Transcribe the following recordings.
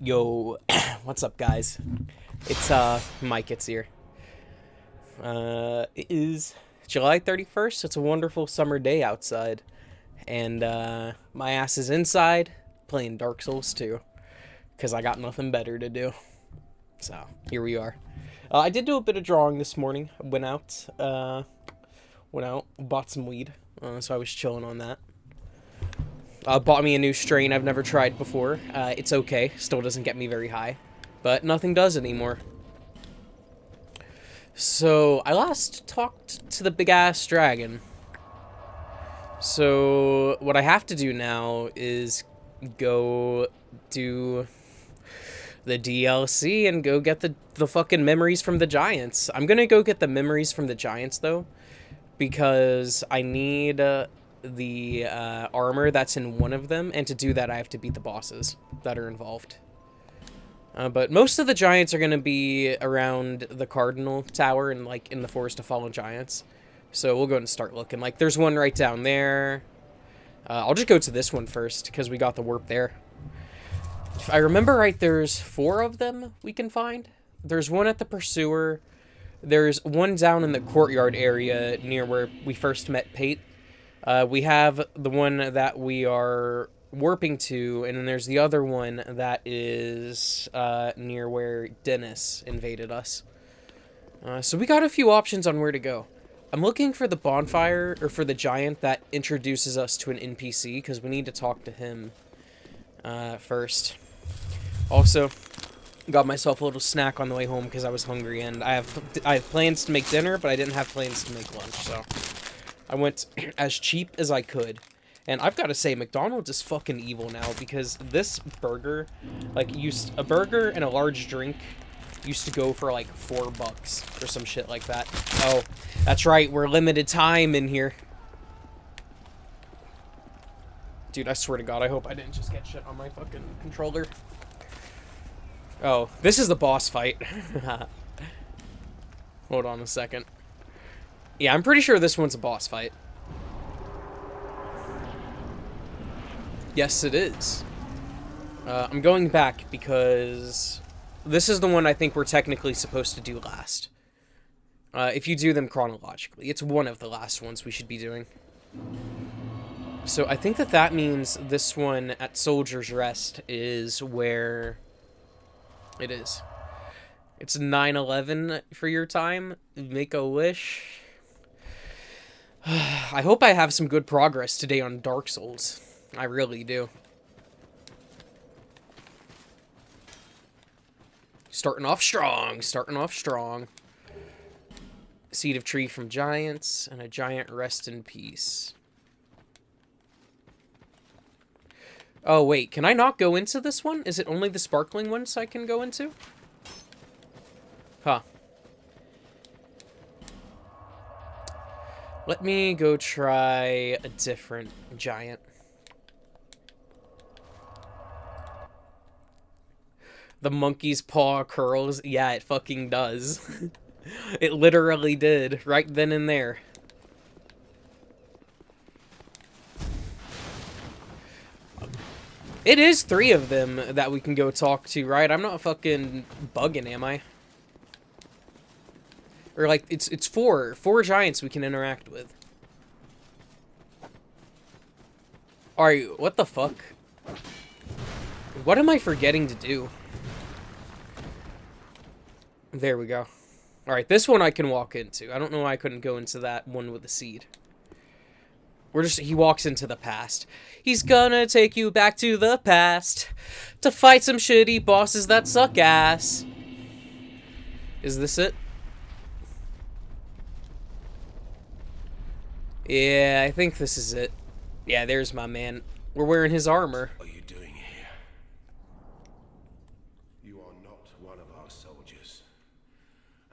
Yo, what's up, guys? It's Mike. It's here. It is July 31st. It's a wonderful summer day outside, and my ass is inside playing Dark Souls 2 because I got nothing better to do. So here we are. I did do a bit of drawing this morning. Went out, bought some weed. So I was chilling on that. Bought me a new strain I've never tried before. It's okay. Still doesn't get me very high. But nothing does anymore. So, I last talked to the big-ass dragon. So, what I have to do now is go do the DLC and go get the fucking memories from the giants. I'm gonna go get the memories from the giants, though, because I need the armor that's in one of them, and to do that I have to beat the bosses that are involved. But most of the giants are going to be around the Cardinal Tower and, like, in the Forest of Fallen Giants. So we'll go and start looking. Like, there's one right down there. I'll just go to this one first, because we got the warp there. If I remember right, there's 4 of them we can find. There's one at the Pursuer. There's one down in the courtyard area near where we first met Pate. We have the one that we are warping to, and then there's the other one that is near where Dennis invaded us. So we got a few options on where to go. I'm looking for the bonfire, or for the giant that introduces us to an NPC, because we need to talk to him first. Also, got myself a little snack on the way home because I was hungry, and I have plans to make dinner, but I didn't have plans to make lunch, so I went as cheap as I could. And I've got to say, McDonald's is fucking evil now, because this burger, like, a burger and a large drink used to go for, like, $4 or some shit like that. Oh, that's right, we're limited time in here. Dude, I swear to God, I hope I didn't just get shit on my fucking controller. Oh, this is the boss fight. Hold on a second. Yeah, I'm pretty sure this one's a boss fight. Yes, it is. I'm going back because this is the one I think we're technically supposed to do last. If you do them chronologically. It's one of the last ones we should be doing. So I think that means this one at Soldier's Rest is where it is. It's 9/11 for your time. Make a wish. I hope I have some good progress today on Dark Souls. I really do. Starting off strong. Starting off strong. Seed of Tree from Giants. And a Giant Rest in Peace. Oh, wait. Can I not go into this one? Is it only the sparkling ones I can go into? Huh. Let me go try a different giant. The monkey's paw curls. Yeah, it fucking does. It literally did. Right then and there. It is 3 of them that we can go talk to, right? I'm not fucking bugging, am I? Or, like, it's 4. 4 giants we can interact with. Alright, what the fuck? What am I forgetting to do? There we go. Alright, this one I can walk into. I don't know why I couldn't go into that one with the seed. He walks into the past. He's gonna take you back to the past to fight some shitty bosses that suck ass. Is this it? Yeah, I think this is it. Yeah, there's my man. We're wearing his armor. What are you doing here? You are not one of our soldiers,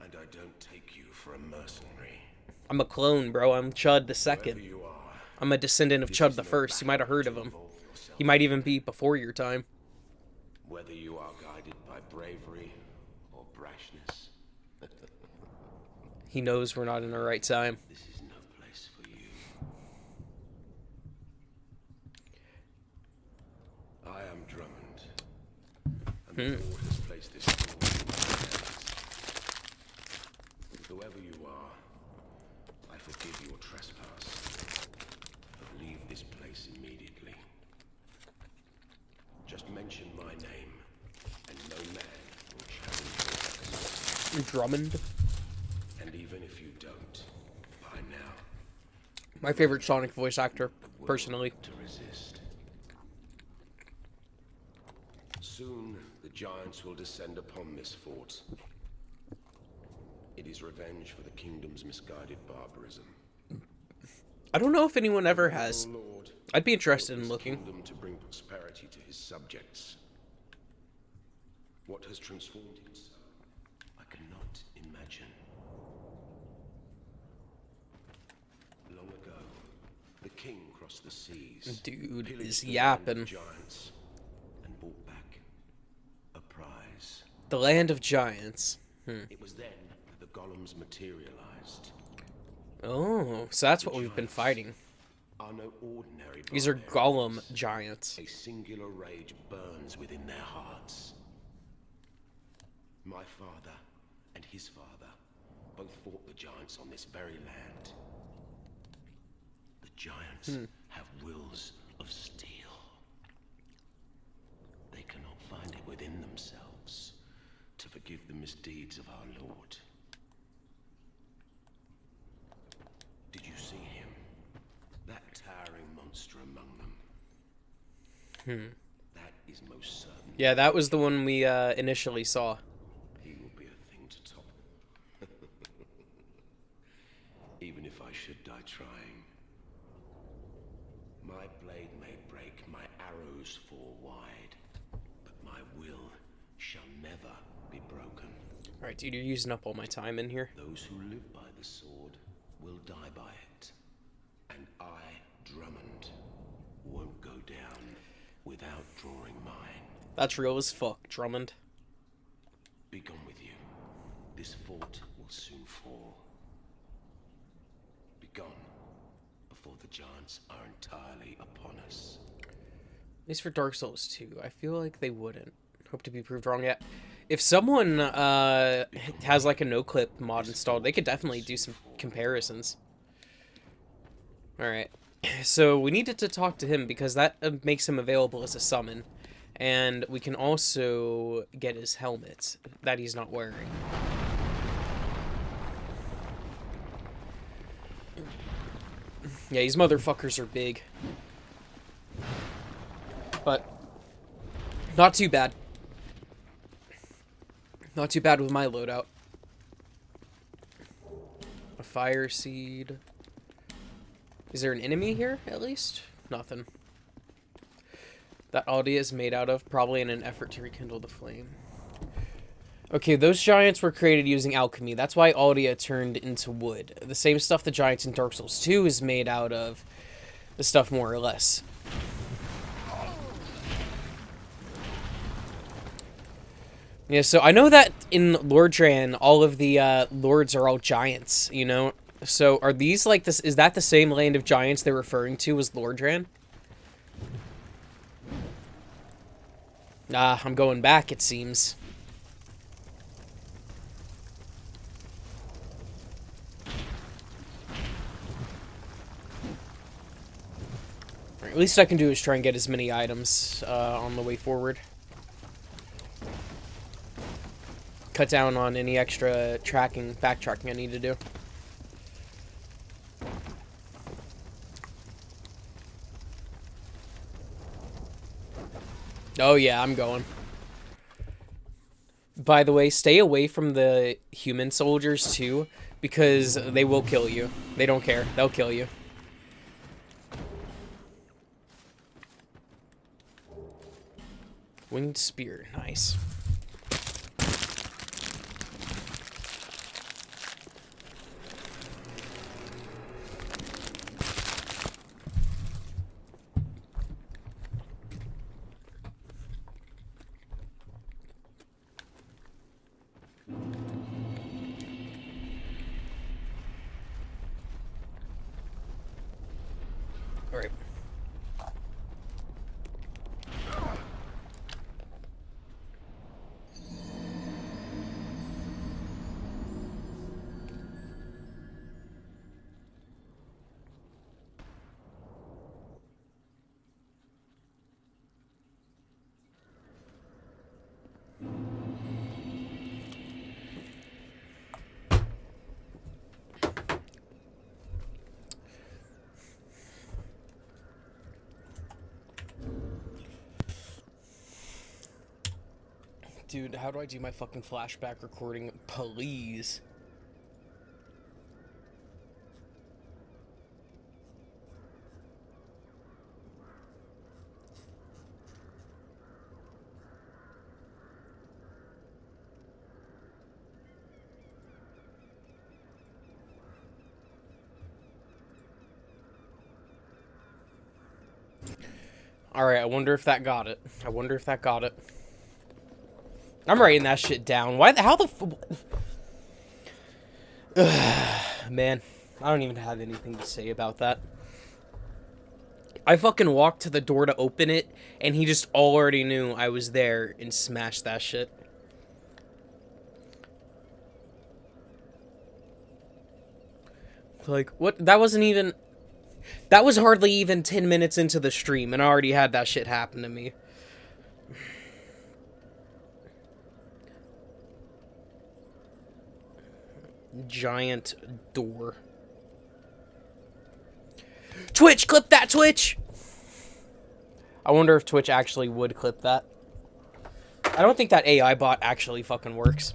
and I don't take you for a mercenary. I'm a clone, bro. I'm Chud the Second. Whoever you are, I'm a descendant of Chud the First. You might have heard of him. He might even be before your time. Whether you are guided by bravery or brashness, He knows we're not in the right time. this is no place for you. I am Drummond, and Lord has placed this sword in my hands. Whoever you are, I forgive your trespass. But leave this place immediately. Just mention my name, and no man will challenge your. Drummond. And even if you don't, by now, My favorite Sonic voice actor, personally. to resist. Soon, the giants will descend upon this fort. It is revenge for the kingdom's misguided barbarism. I don't know if anyone ever has. O Lord, I'd be interested built in this looking. kingdom to bring prosperity to his subjects. What has transformed him so, I cannot imagine. Long ago, the king crossed the seas. Dude pillaged is the land of yapping. giants, and brought back a prize. The Land of Giants. It was then that the golems materialized. Oh, so that's what we've been fighting. Are no ordinary These are barbarians. Golem giants. A singular rage burns within their hearts. My father and his father both fought the giants on this very land. The giants have wills of steel. They cannot find it within themselves to forgive the misdeeds of our Lord. Did you see him? That towering monster among them. That is most certain. Yeah, that was the one we initially saw. He will be a thing to top. Even if I should die trying. My blade may break, my arrows fall wide, but my will shall never be broken. Alright, dude, you're using up all my time in here. Those who live by the sword will die by it. And I, Drummond, won't go down without drawing mine. That's real as fuck, Drummond. Be gone with you. This fort will soon fall. Be gone before the giants are entirely upon us. At least for Dark Souls 2, I feel like they wouldn't. Hope to be proved wrong yet. If someone has like a no-clip mod installed, they could definitely do some comparisons. Alright. So we needed to talk to him because that makes him available as a summon. And we can also get his helmet that he's not wearing. Yeah, these motherfuckers are big. But not too bad. Not too bad with my loadout. A fire seed. Is there an enemy here, at least? Nothing. That Aldia is made out of, probably in an effort to rekindle the flame. Okay, those giants were created using alchemy. That's why Aldia turned into wood. The same stuff the giants in Dark Souls 2 is made out of. The stuff more or less. Yeah, so I know that in Lordran, all of the lords are all giants, you know? So are these like this? Is that the same land of giants they're referring to as Lordran? Ah, I'm going back, it seems. At least I can do is try and get as many items on the way forward. Cut down on any extra backtracking I need to do. Oh yeah, I'm going. By the way, stay away from the human soldiers too, because they will kill you. They don't care. They'll kill you. Winged spear, nice. Alright. Dude, how do I do my fucking flashback recording? Please. Alright, I wonder if that got it. I wonder if that got it. I'm writing that shit down. Why the... How the... Man, I don't even have anything to say about that. I fucking walked to the door to open it, and he just already knew I was there and smashed that shit. Like, what? That wasn't even... That was hardly even 10 minutes into the stream, and I already had that shit happen to me. Giant door. Twitch, clip that, Twitch! I wonder if Twitch actually would clip that. I don't think that AI bot actually fucking works.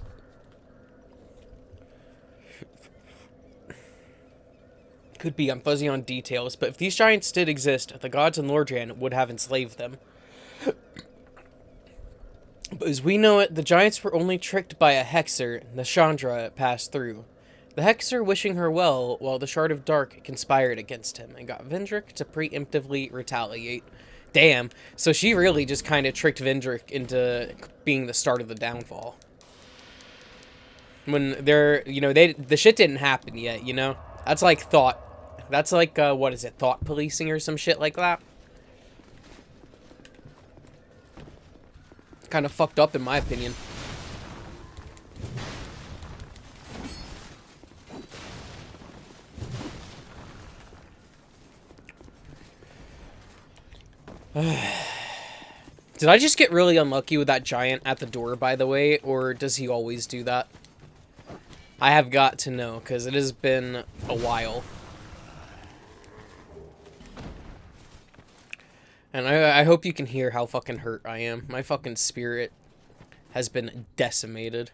Could be, I'm fuzzy on details, but if these giants did exist, the gods in Lordran would have enslaved them. But as we know it, the giants were only tricked by a hexer the Chandra passed through. The hexer wishing her well, while the Shard of Dark conspired against him and got Vendrick to preemptively retaliate. Damn, so she really just kind of tricked Vendrick into being the start of the downfall. When they're, you know, the shit didn't happen yet, you know? That's like thought. That's like, what is it, thought policing or some shit like that? Kind of fucked up in my opinion. Did I just get really unlucky with that giant at the door, by the way, or does he always do that? I have got to know, because it has been a while. And I hope you can hear how fucking hurt I am. My fucking spirit has been decimated.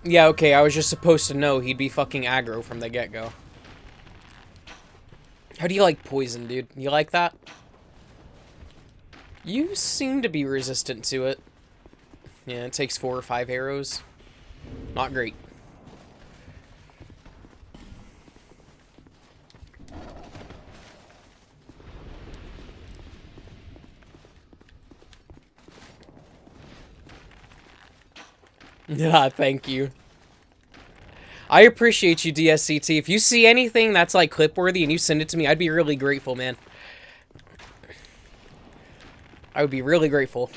Yeah, okay, I was just supposed to know he'd be fucking aggro from the get-go. How do you like poison, dude? You like that? You seem to be resistant to it. Yeah, it takes 4 or 5 arrows. Not great. Yeah, thank you. I appreciate you, DSCT. If you see anything that's like clip-worthy and you send it to me, I'd be really grateful, man. I would be really grateful.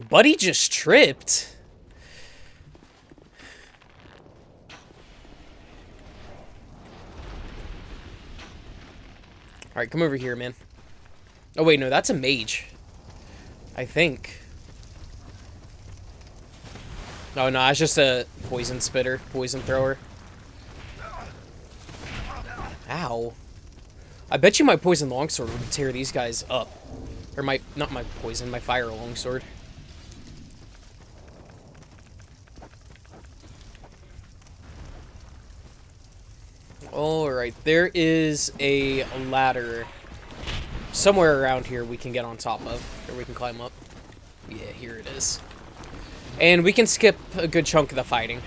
Buddy just tripped. Alright, come over here, man. Oh, wait, no, that's a mage. I think. Oh, no, it's just a poison spitter, poison thrower. Ow. I bet you my poison longsword would tear these guys up. Or my, not my poison, my fire longsword. Alright, there is a ladder somewhere around here we can get on top of. Or we can climb up. Yeah, here it is. And we can skip a good chunk of the fighting.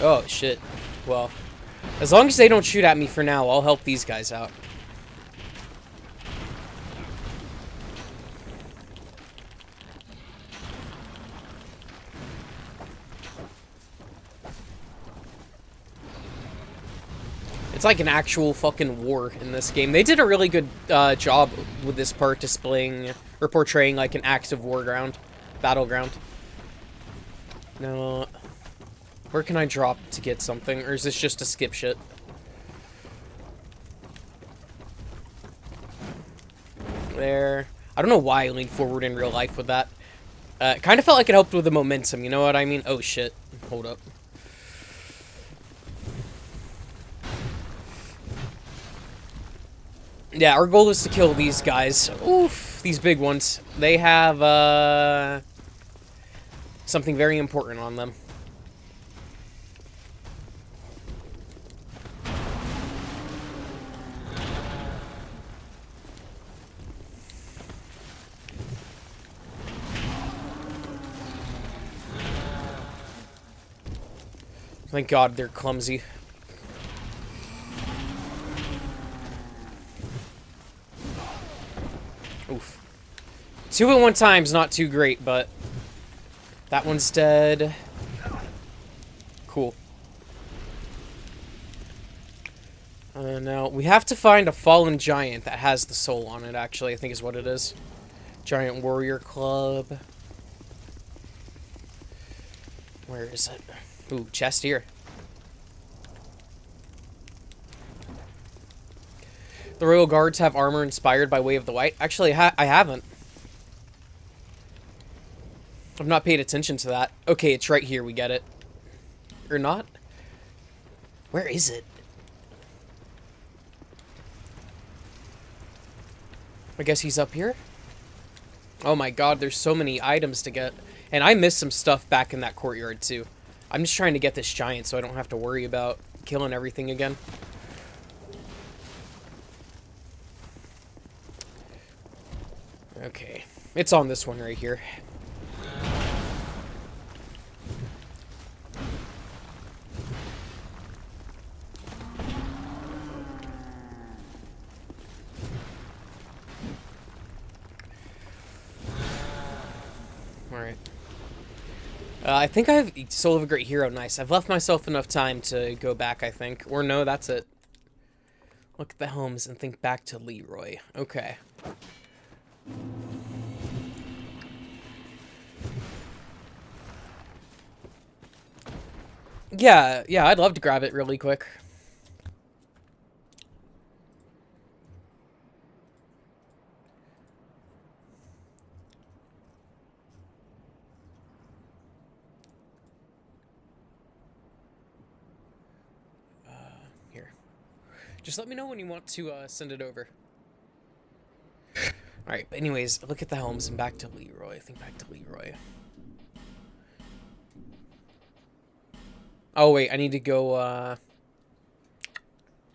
Oh, shit. Well, as long as they don't shoot at me for now, I'll help these guys out. It's like an actual fucking war in this game. They did a really good job with this part displaying or portraying like an active war ground, battleground. Now, where can I drop to get something? Or is this just to skip shit? There. I don't know why I leaned forward in real life with that. Kind of felt like it helped with the momentum, you know what I mean? Oh, shit. Hold up. Yeah, our goal is to kill these guys. Oof, these big ones. They have, something very important on them. Thank God they're clumsy. Oof. 2 at one time's not too great, but that one's dead. Cool. Now, we have to find a fallen giant that has the soul on it, actually, I think is what it is. Giant Warrior Club. Where is it? Ooh, chest here. The Royal Guards have armor inspired by way of the white. Actually, I haven't. I've not paid attention to that. Okay, it's right here. We get it. Or not? Where is it? I guess he's up here? Oh my god, there's so many items to get. And I missed some stuff back in that courtyard, too. I'm just trying to get this giant so I don't have to worry about killing everything again. Okay. It's on this one right here. Alright. I think I have Soul of a Great Hero. Nice. I've left myself enough time to go back, I think. Or no, that's it. Look at the helms and think back to Leroy. Okay. Yeah, I'd love to grab it really quick. Here. Just let me know when you want to send it over. Alright, but anyways, look at the helms and back to Leroy. Think back to Leroy. Oh, wait, I need to go, Oh,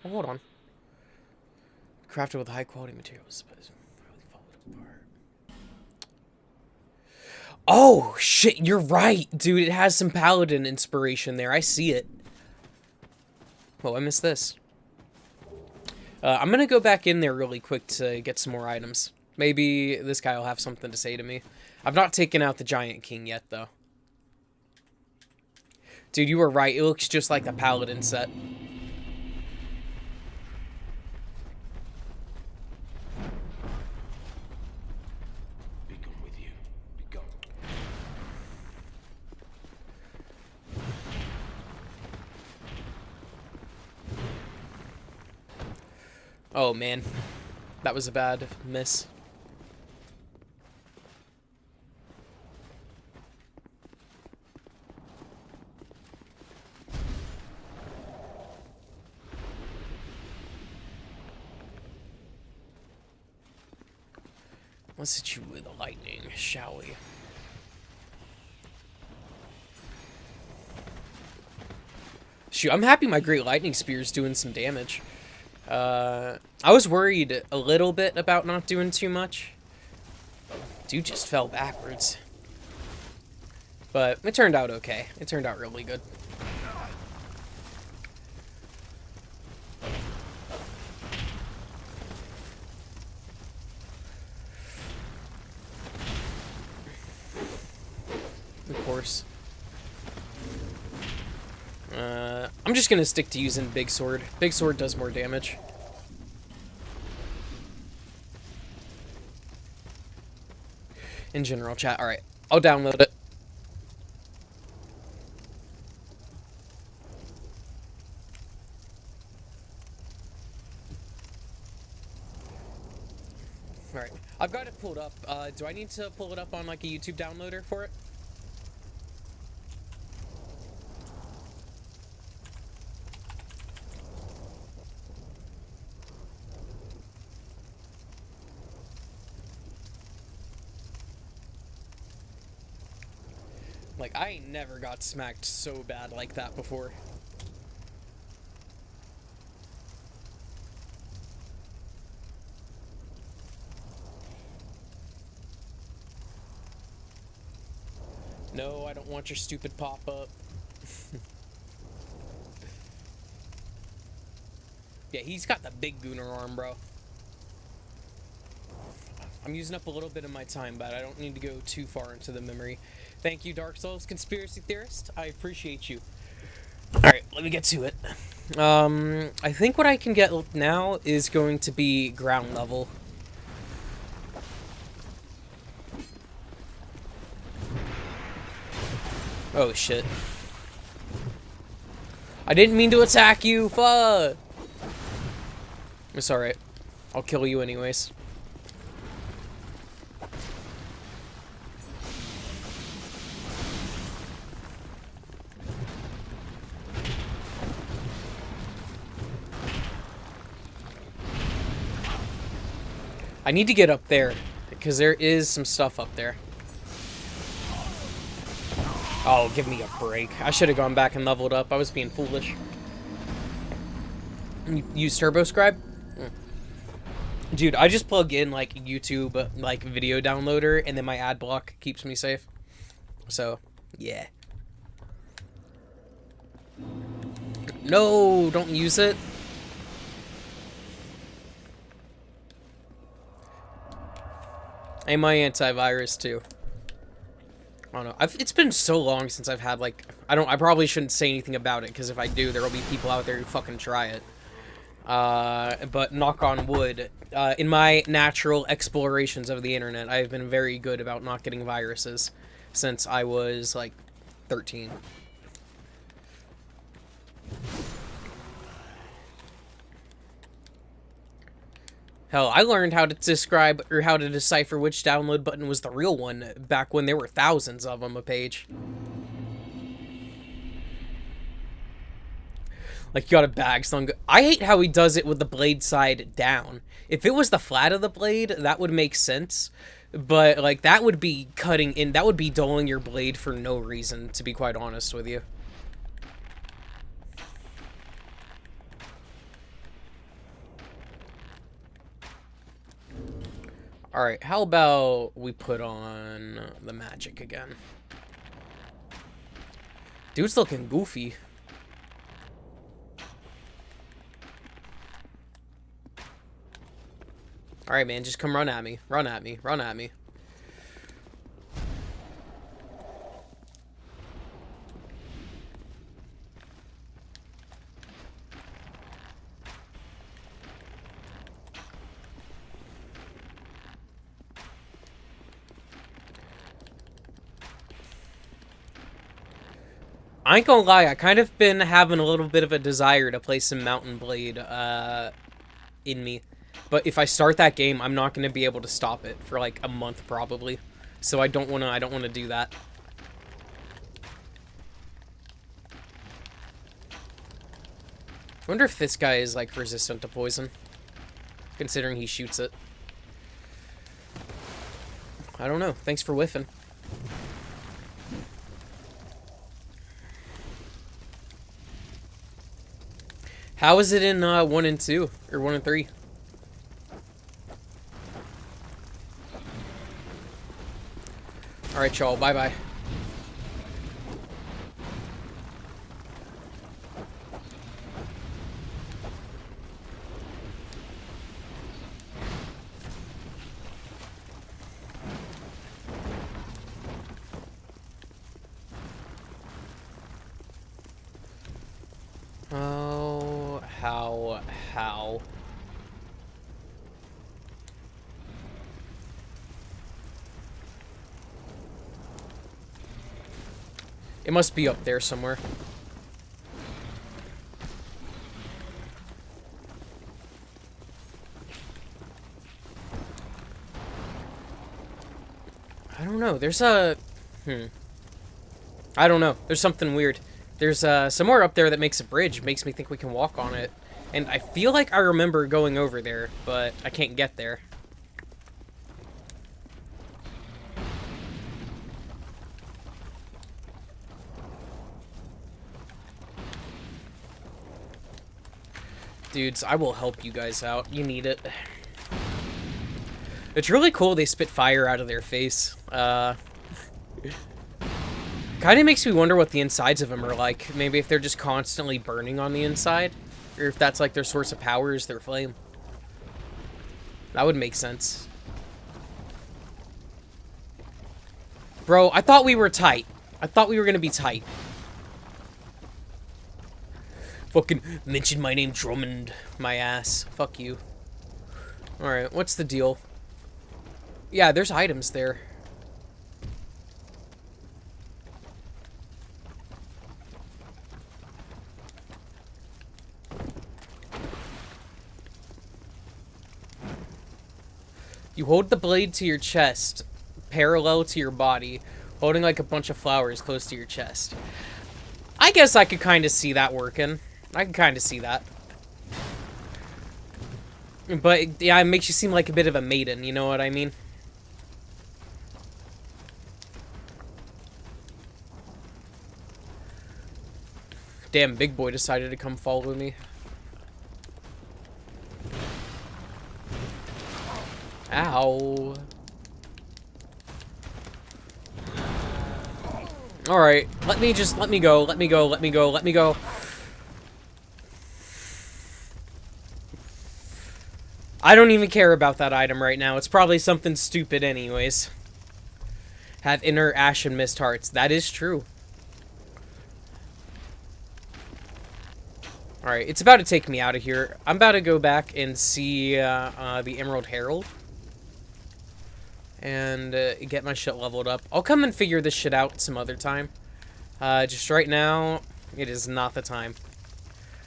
hold on. Crafted with high-quality materials, but it's probably falling apart. Oh, shit, you're right, dude. It has some paladin inspiration there. I see it. Oh, I missed this. I'm gonna go back in there really quick to get some more items. Maybe this guy will have something to say to me. I've not taken out the Giant King yet, though. Dude, you were right. It looks just like the paladin set. Be gone with you. Be gone. Oh, man. That was a bad miss. Let's hit you with the lightning, shall we? Shoot, I'm happy my Great Lightning Spear's doing some damage. I was worried a little bit about not doing too much. Dude just fell backwards. But it turned out okay. It turned out really good. Of course. I'm just gonna stick to using Big Sword. Big Sword does more damage. In general, chat. Alright, I'll download it. Alright. pulled up. Do I need to pull it up on like a YouTube downloader for it? Like, I ain't never got smacked so bad like that before. No, I don't want your stupid pop-up. Yeah, he's got the big gooner arm, bro. I'm using up a little bit of my time, but I don't need to go too far into the memory. Thank you, Dark Souls Conspiracy Theorist. I appreciate you. Alright, let me get to it. I think what I can get now is going to be ground level. Oh, shit. I didn't mean to attack you, fuck! It's alright. I'll kill you anyways. I need to get up there, because there is some stuff up there. Oh, give me a break. I should have gone back and leveled up. I was being foolish. Use TurboScribe? Dude, I just plug in, like, YouTube, like, video downloader, and then my ad block keeps me safe. So, yeah. No, don't use it. And my antivirus, too. I don't know. It's been so long since I've had, like... I probably shouldn't say anything about it, because if I do, there will be people out there who fucking try it. But knock on wood, in my natural explorations of the internet, I've been very good about not getting viruses since I was, like, 13. Hell, I learned how to describe, or how to decipher which download button was the real one back when there were thousands of them a page. Like, you got a bag slung. I hate how he does it with the blade side down. If it was the flat of the blade, that would make sense. But, like, that would be cutting in, that would be dulling your blade for no reason, to be quite honest with you. Alright, how about we put on the magic again? Dude's looking goofy. Alright, man, just come run at me. Run at me. Run at me. I ain't gonna lie, I kind of been having a little bit of a desire to play some Mountain Blade, in me. But if I start that game, I'm not gonna be able to stop it for like a month probably. So I don't wanna do that. I wonder if this guy is like resistant to poison, considering he shoots it. I don't know. Thanks for whiffing. How is it in 1 and 2 or 1 and 3? All right, y'all. Bye-bye. Oh, how? It must be up there somewhere. I don't know. There's a... I don't know. There's something weird. There's somewhere up there that makes a bridge. Makes me think we can walk on it. And I feel like I remember going over there, but I can't get there. Dudes, I will help you guys out. You need it. It's really cool they spit fire out of their face. Kind of makes me wonder what the insides of them are like. Maybe if they're just constantly burning on the inside. Or if that's like their source of power is their flame. That would make sense. Bro, I thought we were tight. I thought we were gonna be tight. Fucking mention my name Drummond. My ass. Fuck you. Alright, what's the deal? Yeah, there's items there. You hold the blade to your chest, parallel to your body, holding like a bunch of flowers close to your chest. I guess I could kind of see that working. I can kind of see that. But, yeah, it makes you seem like a bit of a maiden, you know what I mean? Damn, big boy decided to come follow me. Ow. Alright, let me go. I don't even care about that item right now. It's probably something stupid anyways. Have inner ash and mist hearts. That is true. Alright, it's about to take me out of here. I'm about to go back and see the Emerald Herald. And get my shit leveled up. I'll come and figure this shit out some other time. Just right now, it is not the time.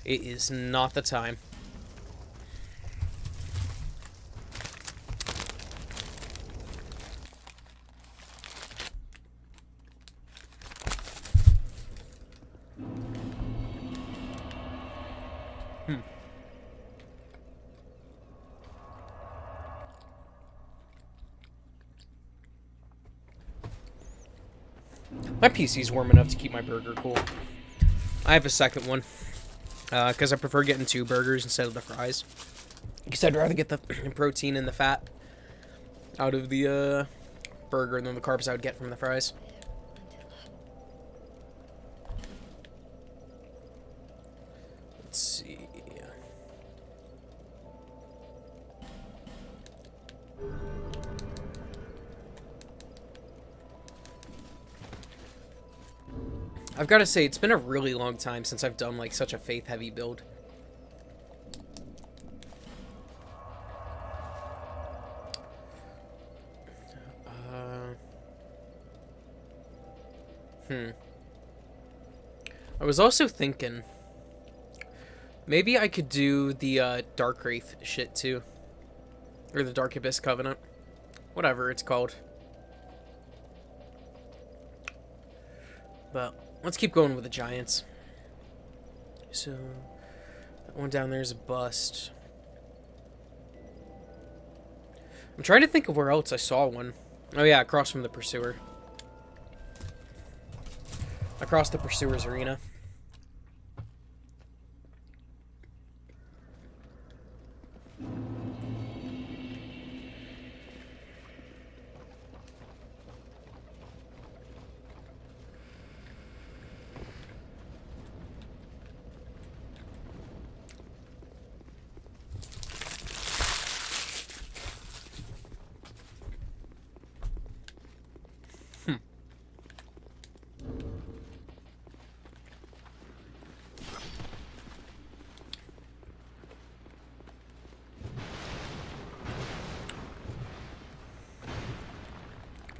It is not the time. My PC's warm enough to keep my burger cool. I have a second one. Because I prefer getting 2 burgers instead of the fries. Because I'd rather get the protein and the fat out of the burger than the carbs I would get from the fries. Let's see. I've got to say, it's been a really long time since I've done, like, such a faith-heavy build. I was also thinking, maybe I could do the, Dark Wraith shit, too. Or the Dark Abyss Covenant. Whatever it's called. But let's keep going with the giants. So, that one down there is a bust. I'm trying to think of where else I saw one. Oh yeah, across from the Pursuer. Across the Pursuer's arena.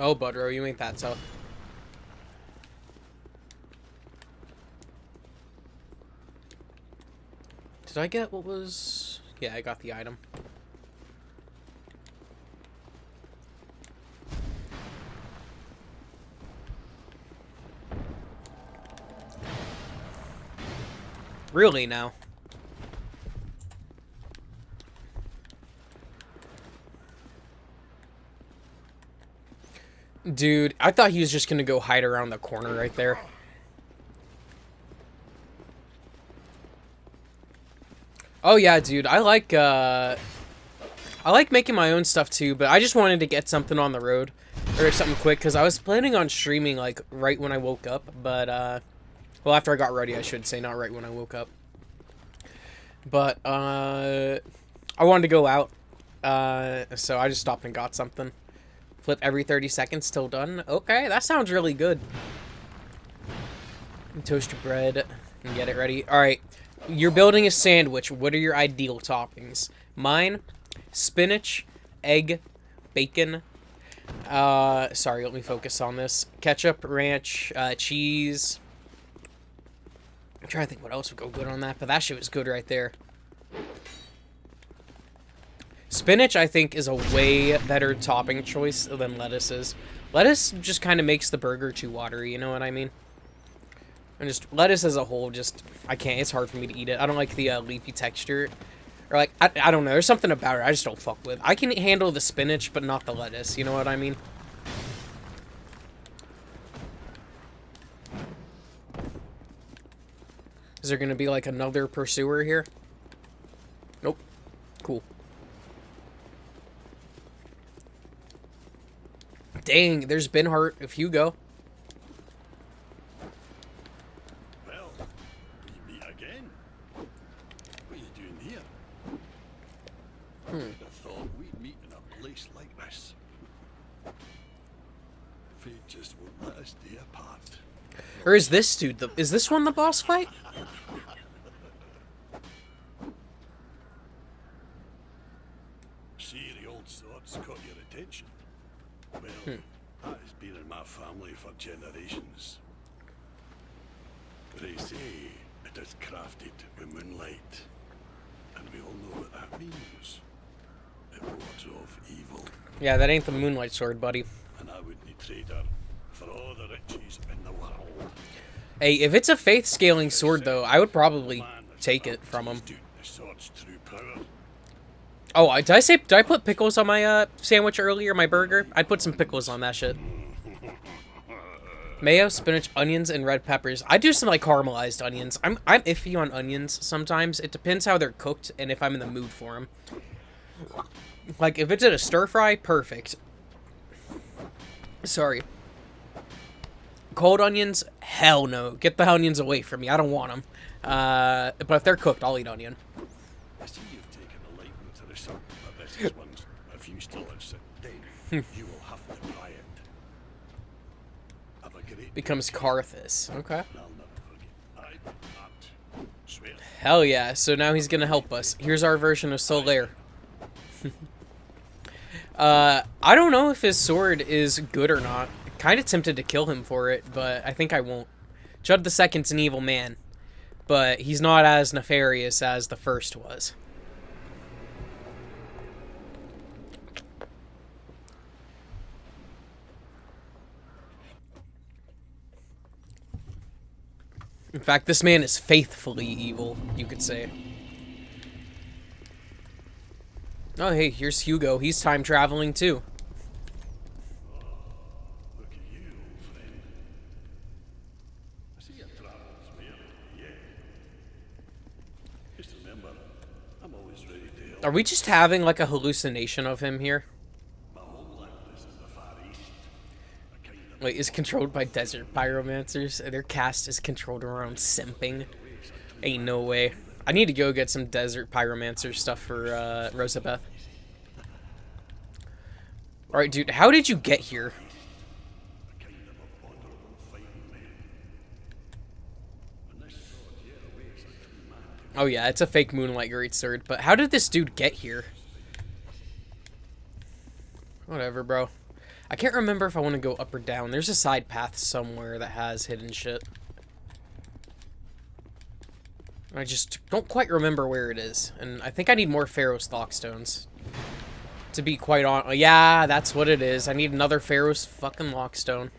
Oh, Budro, you ain't that tough. Did I get what was... Yeah, I got the item. Really now. Dude, I thought he was just gonna go hide around the corner right there. Oh yeah, dude, I like making my own stuff too, but I just wanted to get something on the road. Or something quick, because I was planning on streaming, like, right when I woke up, but, well, after I got ready, I should say, not right when I woke up. But, I wanted to go out, so I just stopped and got something. Flip every 30 seconds till done. Okay, that sounds really good. Toast your bread and get it ready. Alright, you're building a sandwich. What are your ideal toppings? Mine, spinach, egg, bacon. Sorry, let me focus on this. Ketchup, ranch, cheese. I'm trying to think what else would go good on that, but that shit was good right there. Spinach, I think, is a way better topping choice than lettuce is. Lettuce just kind of makes the burger too watery, you know what I mean? And just, lettuce as a whole, just, I can't, it's hard for me to eat it. I don't like the leafy texture. Or, like, I don't know, there's something about it I just don't fuck with. I can handle the spinach, but not the lettuce, you know what I mean? Is there gonna be, like, another pursuer here? Nope. Cool. Dang, there's Binhart of Hugo. Well, we meet again. What are you doing here? I thought we'd meet in a place like this. Fate just won't let us stay apart. Or is this dude is this one the boss fight? See, the old sword's caught your attention. Well, that has been in my family for generations. They say it is crafted with moonlight, and we all know what that means. It wards off evil, Yeah, that ain't the moonlight sword, buddy. and I wouldn't trade her for all the riches in the world. Hey, if it's a faith scaling sword, though, I would probably take it from him. The sword's true power. Oh, did I put pickles on my sandwich earlier, my burger? I'd put some pickles on that shit. Mayo, spinach, onions, and red peppers. I do some like caramelized onions. I'm iffy on onions sometimes. It depends how they're cooked and if I'm in the mood for them. Like if it's in a stir fry, perfect. Sorry. Cold onions, hell no. Get the onions away from me. I don't want them. But if they're cooked, I'll eat onion. I see you've taken a liking to the son of this one. If you still insist, then you will have to buy it. Have a great Becomes Karthus. Okay. and I'll never forget. I swear. Hell yeah. So now he's gonna help us. Here's our version of Solaire. I don't know if his sword is good or not. Kind of tempted to kill him for it, but I think I won't. Judd II's an evil man, but he's not as nefarious as the first was. In fact, this man is faithfully evil, you could say. Oh, hey, here's Hugo. He's time traveling too. Look at you, old friend. I see your travels weird, yeah. Just remember, I'm always ready to help. Are we just having like a hallucination of him here? My homeland is in the Far East. A kind of Wait, is controlled by desert pyromancers? Their cast is controlled around simping. Ain't no way. I need to go get some desert pyromancer stuff for Rosabeth. Alright, dude, how did you get here? Oh yeah, it's a fake Moonlight Greatsword, but how did this dude get here? Whatever, bro. I can't remember if I want to go up or down. There's a side path somewhere that has hidden shit. I just don't quite remember where it is. And I think I need more Pharaoh's Lockstones. To be quite honest. Yeah, that's what it is. I need another Pharaoh's fucking Lockstone.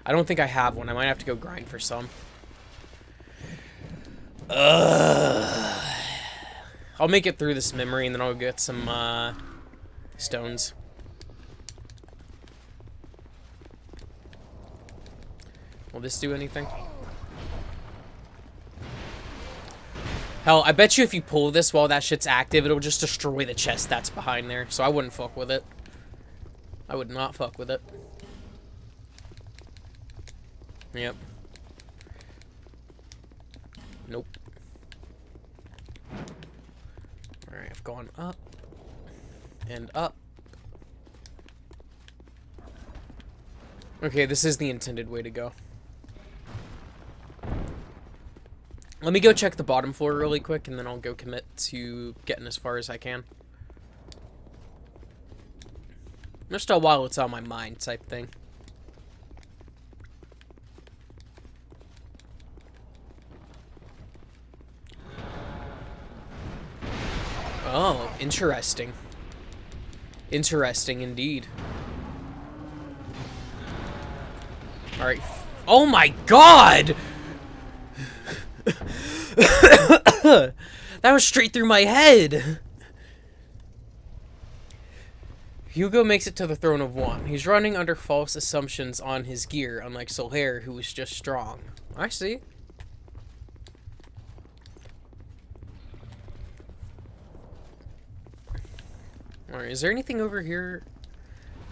I don't think I have one. I might have to go grind for some. I'll make it through this memory and then I'll get some stones. Will this do anything? Hell, I bet you if you pull this while that shit's active, it'll just destroy the chest that's behind there. So I wouldn't fuck with it. I would not fuck with it. Yep. Nope. Alright, I've gone up. And up. Okay, this is the intended way to go. Let me go check the bottom floor really quick, and then I'll go commit to getting as far as I can. Just a while it's on my mind type thing. Oh, interesting. Interesting indeed. Alright. Oh my god! That was straight through my head! Hugo makes it to the throne of one. He's running under false assumptions on his gear, unlike Solhair, who was just strong. I see. Alright, is there anything over here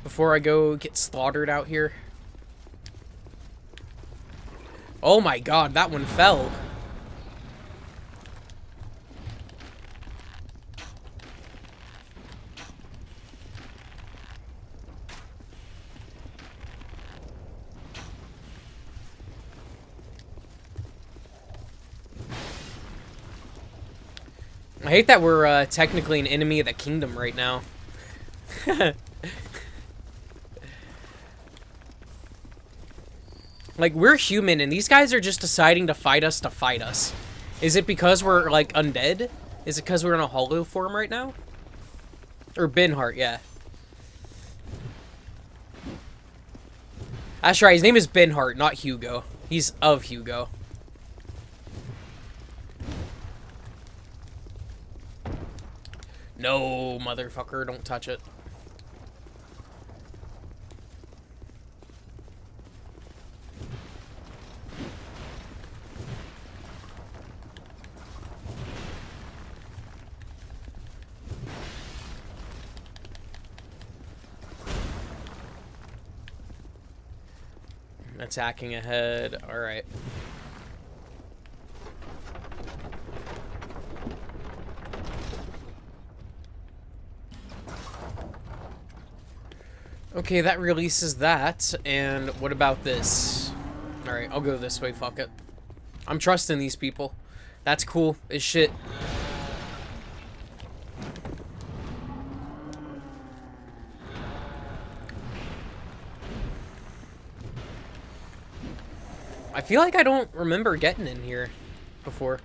before I go get slaughtered out here? Oh my god, that one fell. I hate that we're technically an enemy of the kingdom right now. Like, we're human, and these guys are just deciding to fight us to fight us. Is it because we're, like, undead? Is it because we're in a hollow form right now? Or Benhart, yeah. That's right, his name is Benhart, not Hugo. He's of Hugo. No, motherfucker, don't touch it. Attacking ahead, alright. Okay, that releases that, and what about this? Alright, I'll go this way, fuck it. I'm trusting these people. That's cool as shit. I feel like I don't remember getting in here before.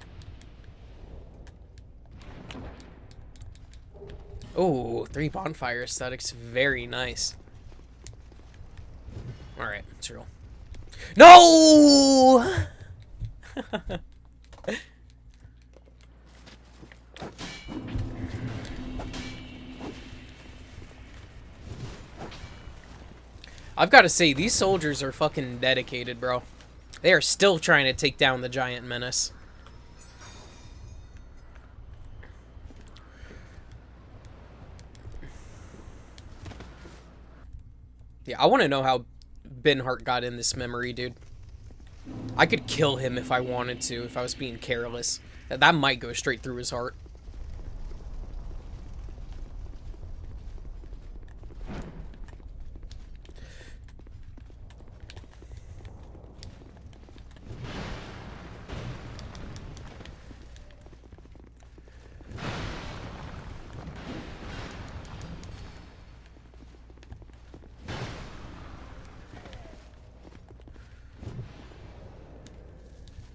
Oh, 3 bonfire aesthetics, very nice. Alright, it's real. No! I've got to say, these soldiers are fucking dedicated, bro. They are still trying to take down the giant menace. Yeah, I want to know how Benhart got in this memory, dude. I could kill him if I wanted to, if I was being careless. That might go straight through his heart.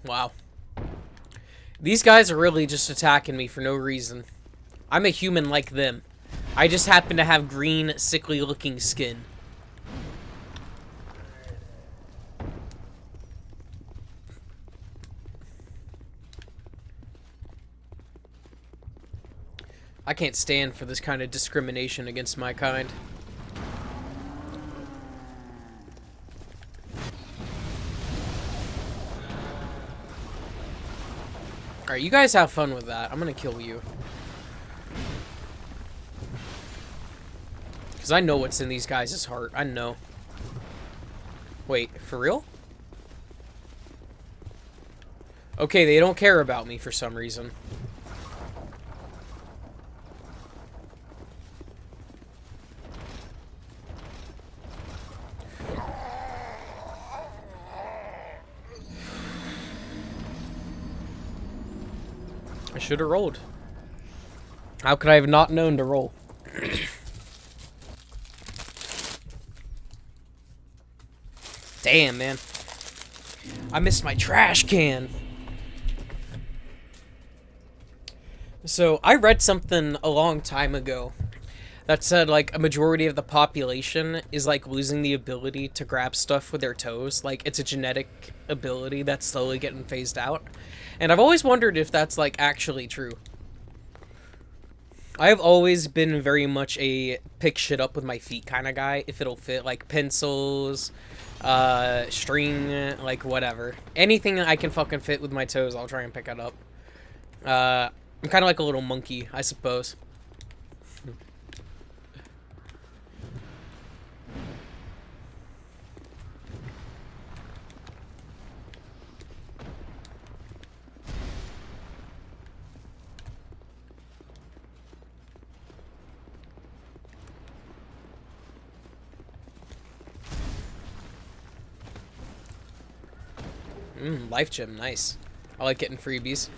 Wow. These guys are really just attacking me for no reason. I'm a human like them. I just happen to have green, sickly-looking skin. I can't stand for this kind of discrimination against my kind. Alright, you guys have fun with that. I'm gonna kill you. Because I know what's in these guys' heart. I know. Wait, for real? Okay, they don't care about me for some reason. I should have rolled. How could I have not known to roll? Damn, man. I missed my trash can. So, I read something a long time ago that said, like, a majority of the population is, like, losing the ability to grab stuff with their toes. Like, it's a genetic ability that's slowly getting phased out. And I've always wondered if that's, like, actually true. I've always been very much a pick shit up with my feet kind of guy, if it'll fit, like, pencils, string, like, whatever. Anything I can fucking fit with my toes, I'll try and pick it up. I'm kind of like a little monkey, I suppose. Life gem, nice. I like getting freebies.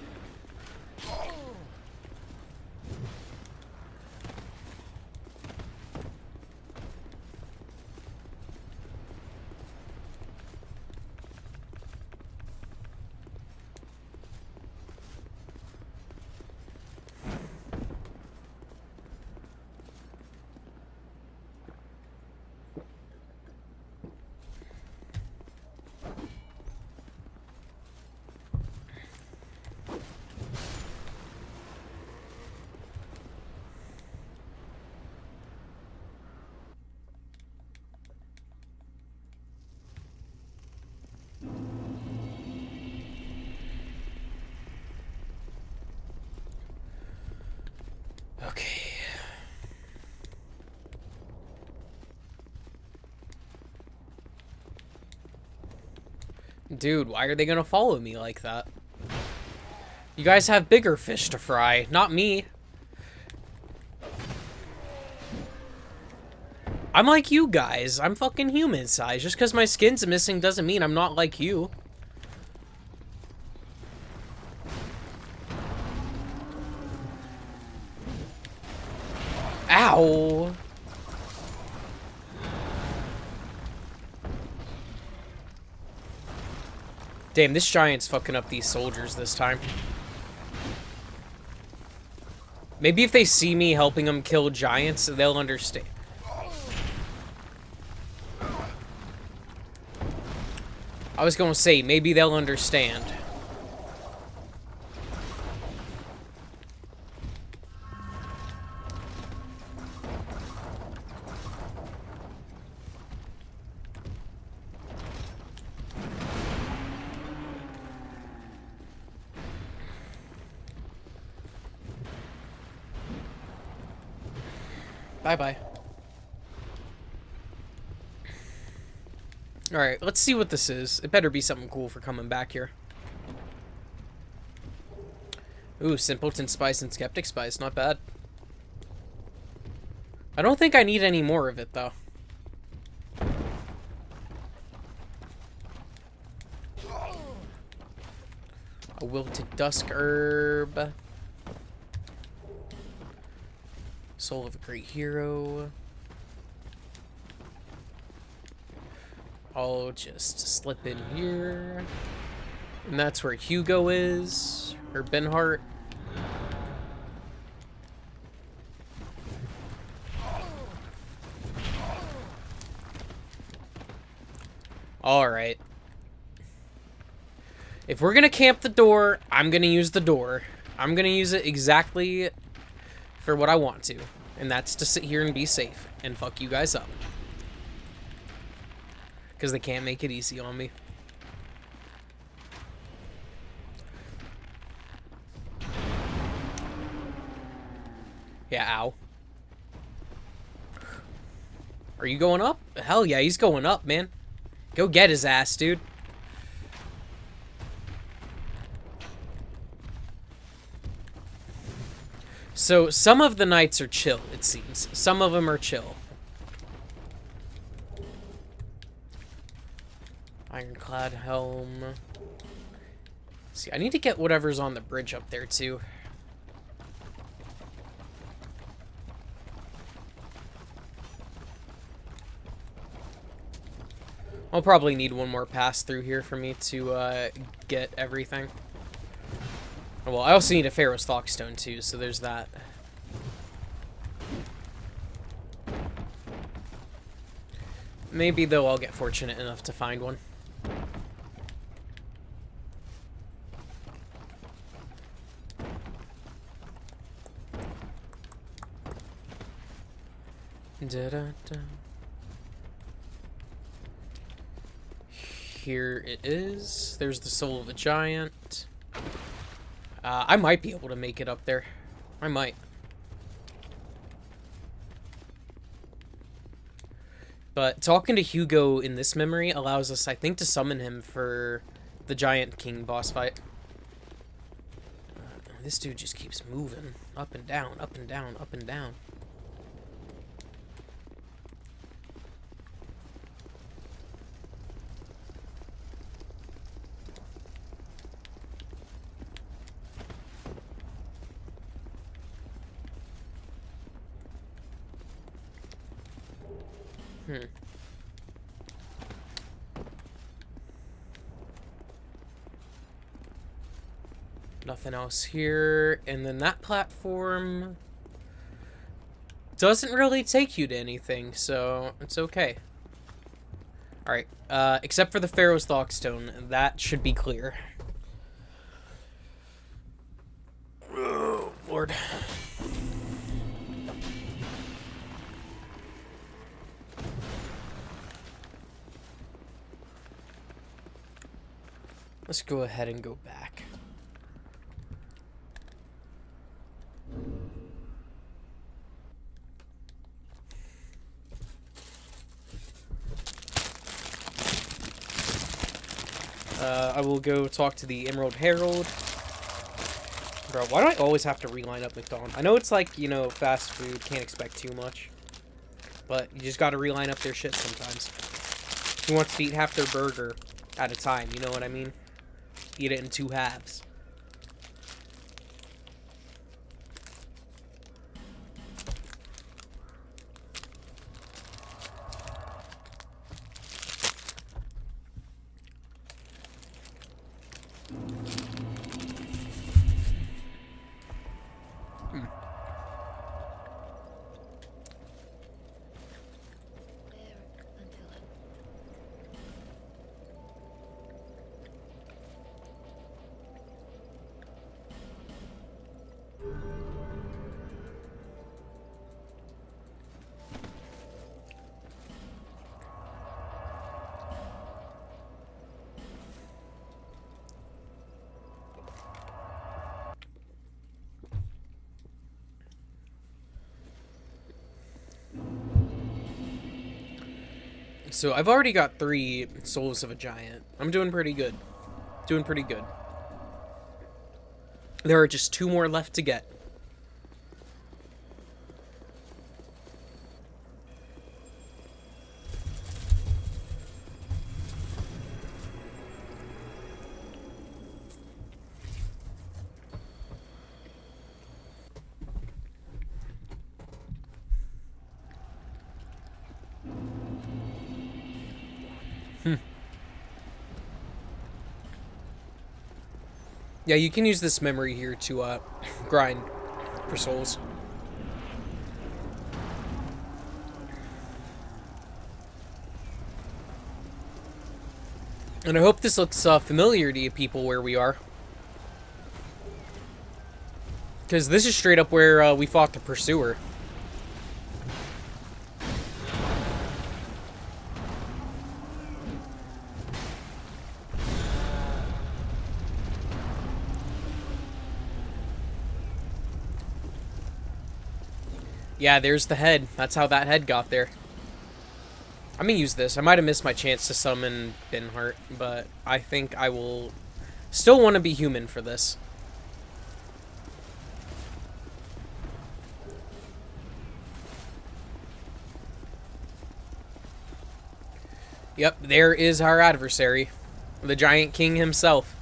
Okay. Dude, why are they gonna follow me like that? You guys have bigger fish to fry, not me. I'm like you guys. I'm fucking human size. Just because my skin's missing doesn't mean I'm not like you. Ow! Damn, this giant's fucking up these soldiers this time. Maybe if they see me helping them kill giants, they'll understand. I was gonna say, maybe they'll understand. Bye-bye. Alright, let's see what this is. It better be something cool for coming back here. Ooh, Simpleton Spice and Skeptic Spice. Not bad. I don't think I need any more of it, though. A Wilted Dusk Herb. Soul of a Great Hero. I'll just slip in here. And that's where Hugo is. Or Benhart. Alright. If we're gonna camp the door, I'm gonna use the door. I'm gonna use it exactly for what I want to, and that's to sit here and be safe and fuck you guys up. Because they can't make it easy on me. Yeah, ow. Are you going up? Hell yeah, he's going up, man. Go get his ass, dude. So, some of the knights are chill, it seems. Some of them are chill. Ironclad helm. See, I need to get whatever's on the bridge up there, too. I'll probably need one more pass through here for me to get everything. Well, I also need a Pharaoh's Thoughtstone too, so there's that. Maybe, though, I'll get fortunate enough to find one. Da-da-da. Here it is. There's the soul of a giant. I might be able to make it up there. I might. But talking to Hugo in this memory allows us, I think, to summon him for the Giant King boss fight. This dude just keeps moving. Up and down, up and down, up and down. Nothing else here. And then that platform doesn't really take you to anything, so it's okay. Alright, except for the Pharaoh's Thoughtstone. That should be clear. Oh, Lord. Let's go ahead and go back. I will go talk to the Emerald Herald. Bro, why do I always have to reline up McDonald's? I know it's like, you know, fast food, can't expect too much. But you just gotta reline up their shit sometimes. Who wants to eat half their burger at a time, you know what I mean? Eat it in 2 halves. So I've already got 3 Souls of a Giant. I'm doing pretty good. Doing pretty good. There are just 2 more left to get. Yeah, you can use this memory here to grind for souls. And I hope this looks familiar to you people where we are. Because this is straight up where we fought the Pursuer. Yeah, there's the head. That's how that head got there. I'm gonna use this. I might have missed my chance to summon Binheart, but I think I will still want to be human for this. Yep, there is our adversary. The Giant King himself.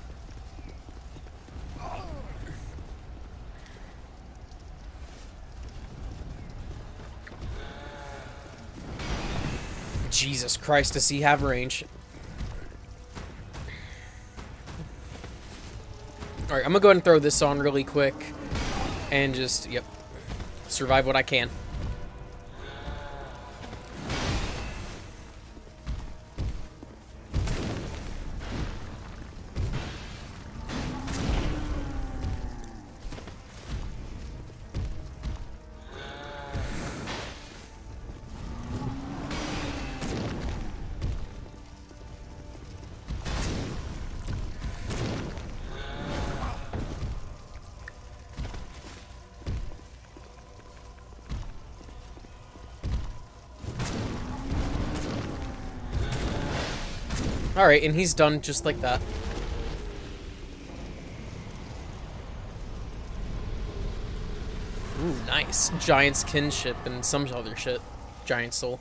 Jesus Christ, does he have range? Alright, I'm gonna go ahead and throw this on really quick. And just, yep, survive what I can. Alright, and he's done just like that. Ooh, nice. Giant's kinship and some other shit. Giant soul.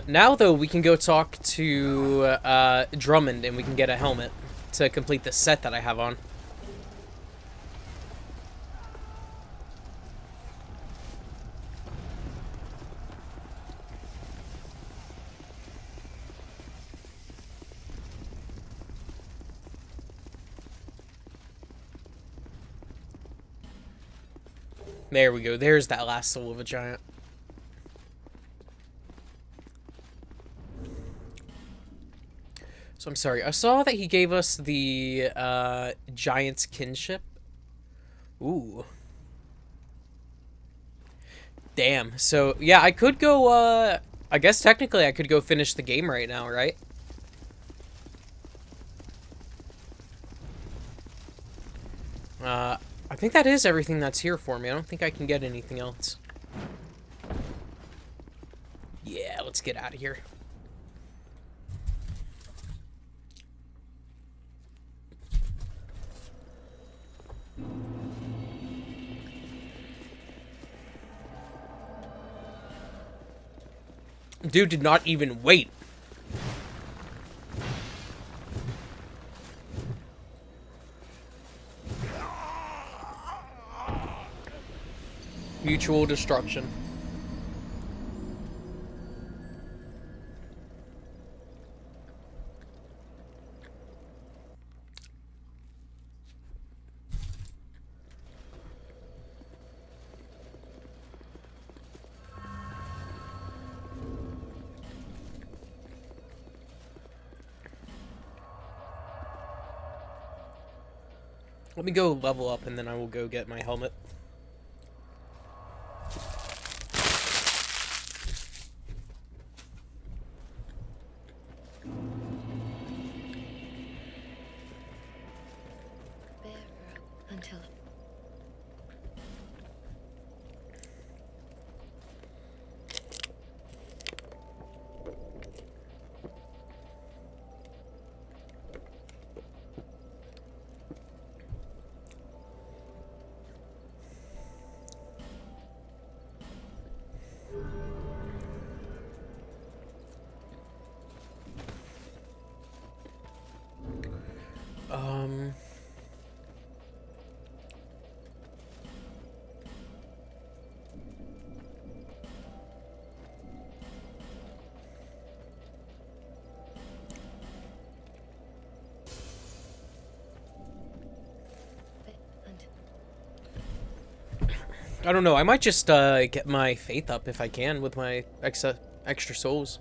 Now, though, we can go talk to Drummond and we can get a helmet to complete the set that I have on. There we go. There's that last soul of a giant. So I'm sorry. I saw that he gave us the giant's kinship. Ooh. Damn. So, yeah, I could go, I guess technically I could go finish the game right now, right? I think that is everything that's here for me. I don't think I can get anything else. Yeah, let's get out of here. Dude did not even wait. Mutual destruction. Let me go level up and then I will go get my helmet. Until I don't know. I might just get my faith up if I can with my extra souls.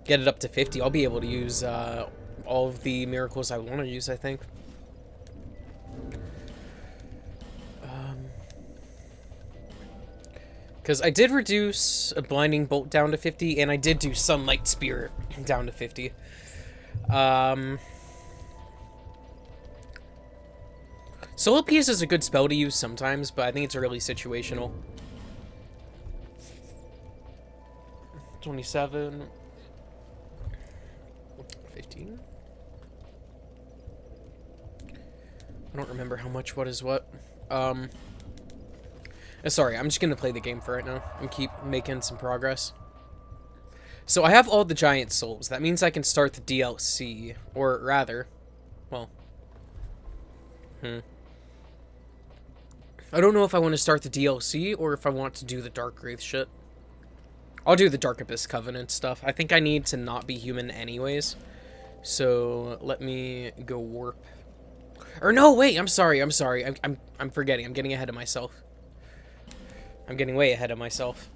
Get it up to 50. I'll be able to use all of the miracles I want to use, I think. Because I did reduce a Blinding Bolt down to 50, and I did do Sunlight Spirit down to 50. Soul Appease is a good spell to use sometimes, but I think it's really situational. 27. 15. I don't remember how much what is what. Sorry, I'm just gonna play the game for right now and keep making some progress. So I have all the giant souls. That means I can start the DLC, or rather, well, I don't know if I want to start the DLC or if I want to do the Dark Wraith shit. I'll do the Dark Abyss Covenant stuff. I think I need to not be human anyways. So let me go warp. Or no, wait, I'm sorry. I'm forgetting. I'm getting ahead of myself. I'm getting way ahead of myself.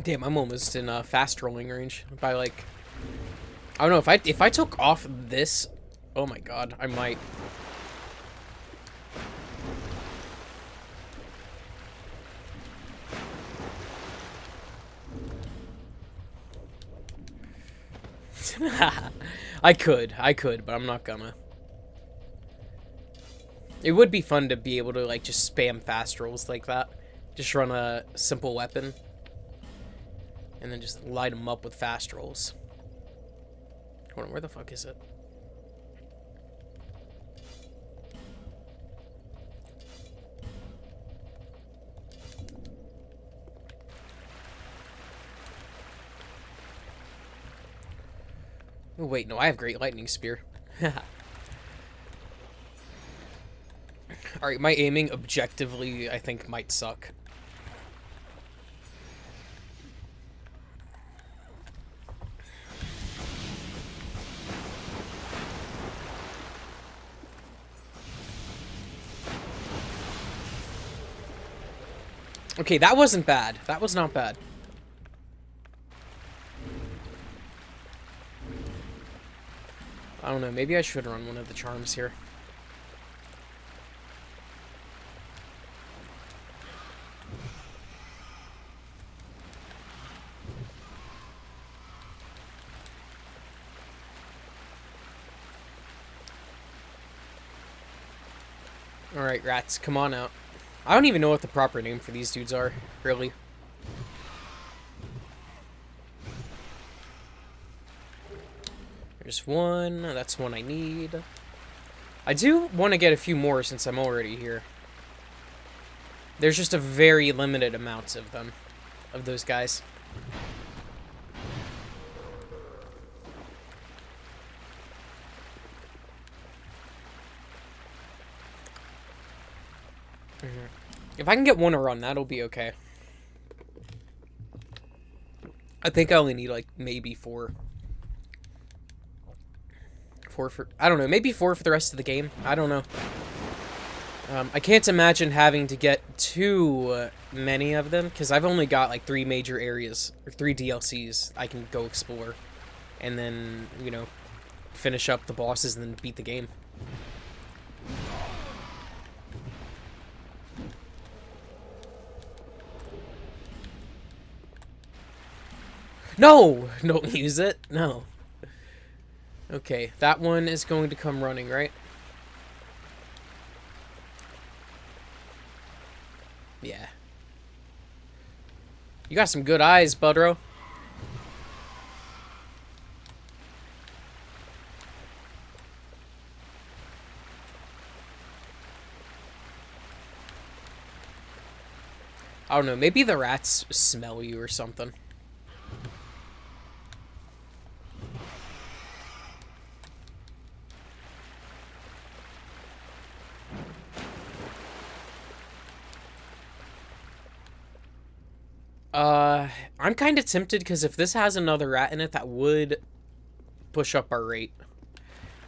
Damn, I'm almost in fast rolling range by like, I don't know, if I took off this, oh my god, I might. I could, but I'm not gonna. It would be fun to be able to like just spam fast rolls like that. Just run a simple weapon. And then just light them up with fast rolls. Hold on, where the fuck is it? Oh wait, no, I have Great Lightning Spear. Alright, my aiming objectively, I think, might suck. Okay, that wasn't bad. That was not bad. I don't know, maybe I should run one of the charms here. Alright, rats, come on out. I don't even know what the proper name for these dudes are, really. There's one. That's one I need. I do want to get a few more since I'm already here. There's just a very limited amount of them. Of those guys. If I can get one a run, that'll be okay. I think I only need, like, maybe 4. 4 for... I don't know, maybe 4 for the rest of the game. I don't know. I can't imagine having to get too many of them, because I've only got, like, 3 major areas, or 3 DLCs I can go explore. And then, you know, finish up the bosses and then beat the game. No! Don't use it. No. Okay, that one is going to come running, right? Yeah. You got some good eyes, Budro. I don't know, maybe the rats smell you or something. I'm kind of tempted because if this has another rat in it, that would push up our rate.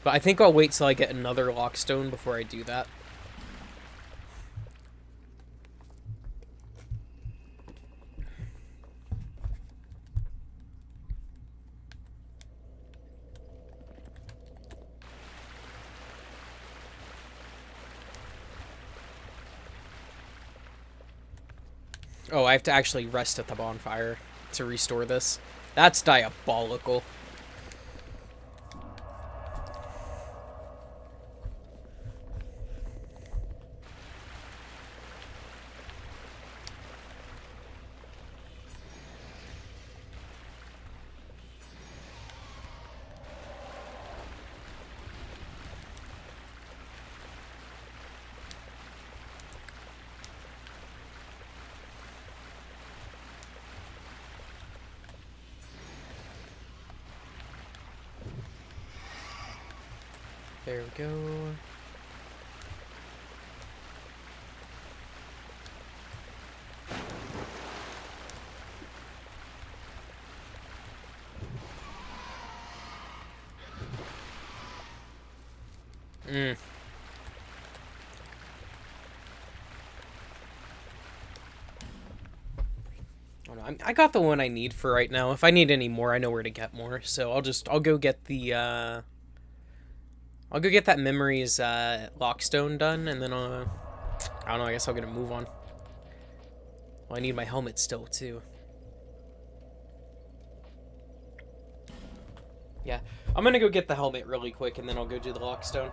But I think I'll wait till I get another lockstone before I do that. Oh, I have to actually rest at the bonfire to restore this. That's diabolical. There we go. I got the one I need for right now. If I need any more, I know where to get more. So I'll go get the I'll go get that memories lockstone done, and then I don't know, I guess I'll get a move on. Well, I need my helmet still too. Yeah, I'm gonna go get the helmet really quick, and then I'll go do the lockstone.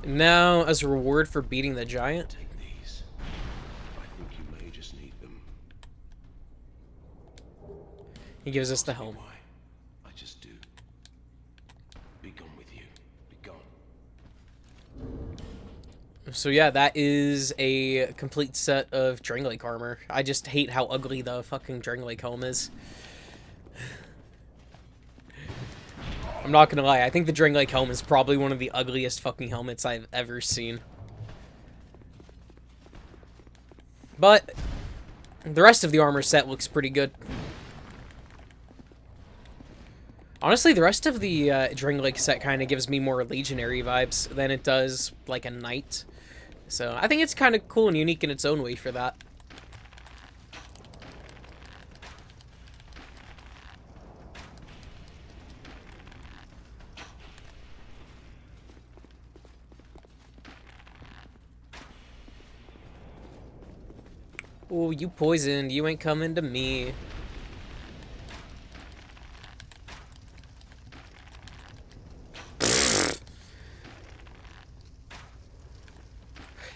Now, as a reward for beating the giant, Take these. I think you may just need them. he gives us the helm. Why? I just do. Be gone with you. Be gone. So yeah, that is a complete set of Drangleic armor. I just hate how ugly the fucking Drangleic helm is. I'm not gonna lie, I think the Drangleic helm is probably one of the ugliest fucking helmets I've ever seen. But the rest of the armor set looks pretty good. Honestly, the rest of the Drangleic set kind of gives me more legionary vibes than it does like a knight. So I think it's kind of cool and unique in its own way for that. Oh, you poisoned. You ain't coming to me.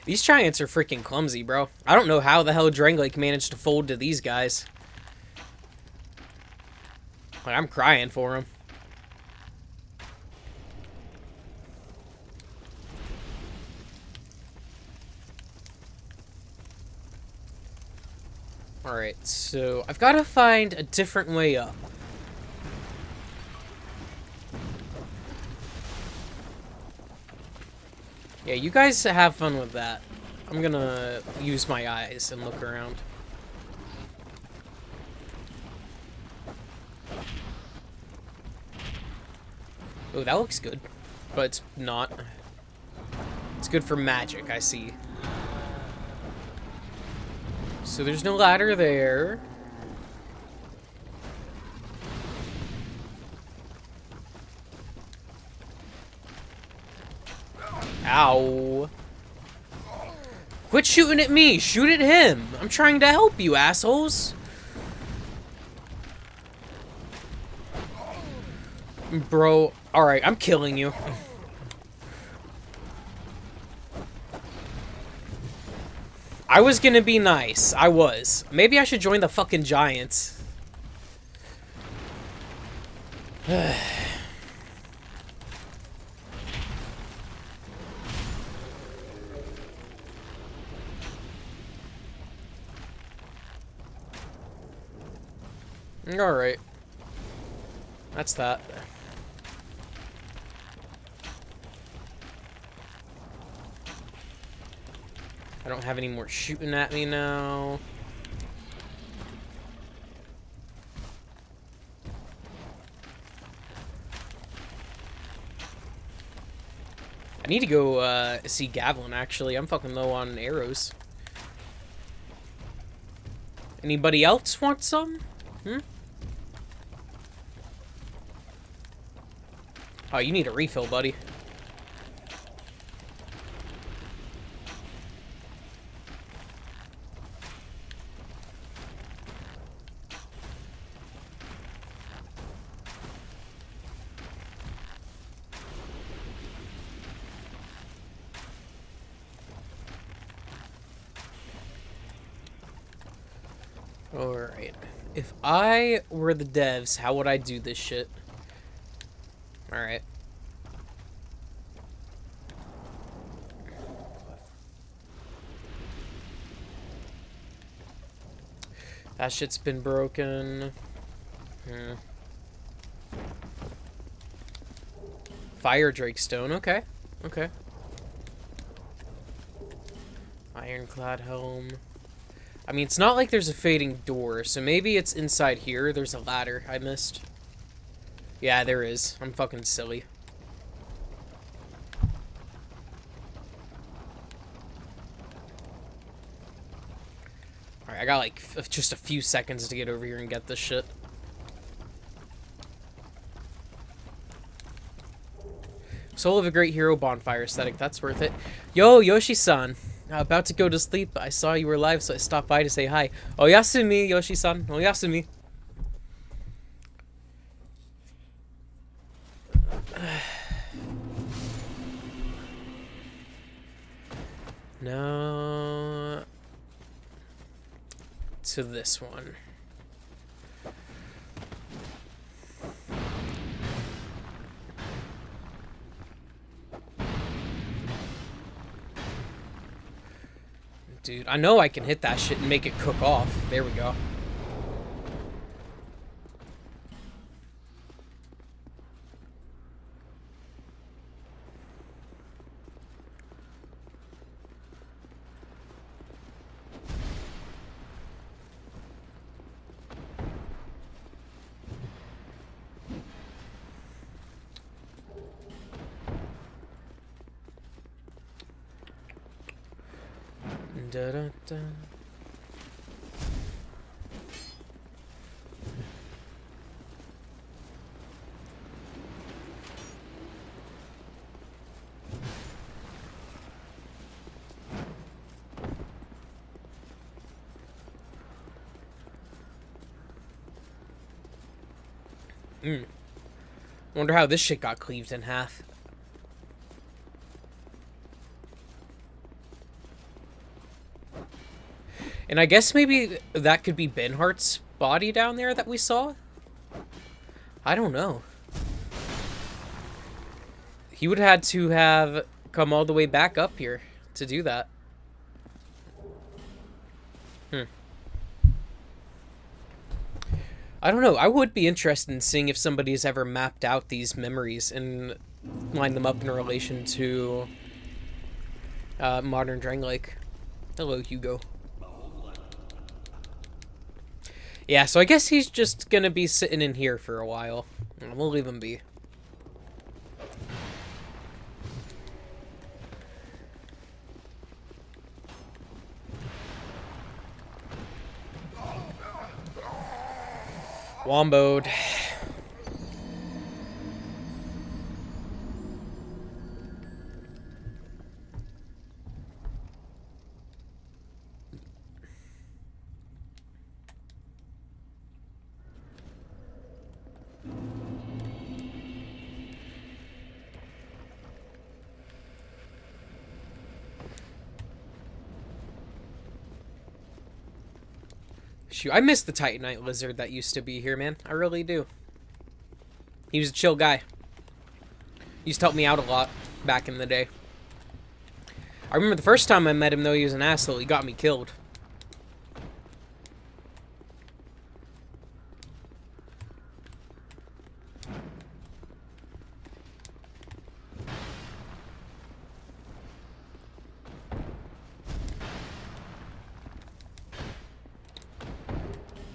These giants are freaking clumsy, bro. I don't know how the hell Drangleic managed to fold to these guys. Like, I'm crying for them. Alright, so I've got to find a different way up. Yeah, you guys have fun with that. I'm gonna use my eyes and look around. Oh, that looks good. But it's not. It's good for magic, I see. So there's no ladder there. Ow. Quit shooting at me! Shoot at him! I'm trying to help you, assholes! Bro, alright, I'm killing you. I was gonna be nice. I was. Maybe I should join the fucking Giants. Alright. That's that. I don't have any more shooting at me now. I need to go see Gavlin, actually. I'm fucking low on arrows. Anybody else want some? Hmm? Oh, you need a refill, buddy. Alright. If I were the devs, how would I do this shit? Alright. That shit's been broken. Fire Drake Stone, okay. Okay. Ironclad helm. I mean, it's not like there's a fading door, so maybe it's inside here. There's a ladder I missed. Yeah, there is. I'm fucking silly. Alright, I got like just a few seconds to get over here and get this shit. Soul of a Great Hero bonfire aesthetic. That's worth it. Yo, Yoshi-san. About to go to sleep. I saw you were live, so I stopped by to say hi. Oyasumi, Yoshi-san. Oyasumi. No. To this one. Dude, I know I can hit that shit and make it cook off. There we go. Da, da, da. Wonder how this shit got cleaved in half. And I guess maybe that could be Benhart's body down there that we saw? I don't know. He would have had to have come all the way back up here to do that. I don't know. I would be interested in seeing if somebody's ever mapped out these memories and lined them up in relation to modern Drangleic. Hello, Hugo. Yeah, so I guess he's just gonna be sitting in here for a while. We'll leave him be. Womboed. Shoot, I miss the Titanite lizard that used to be here, man. I really do. He was a chill guy. He used to help me out a lot back in the day. I remember the first time I met him, though, he was an asshole. He got me killed.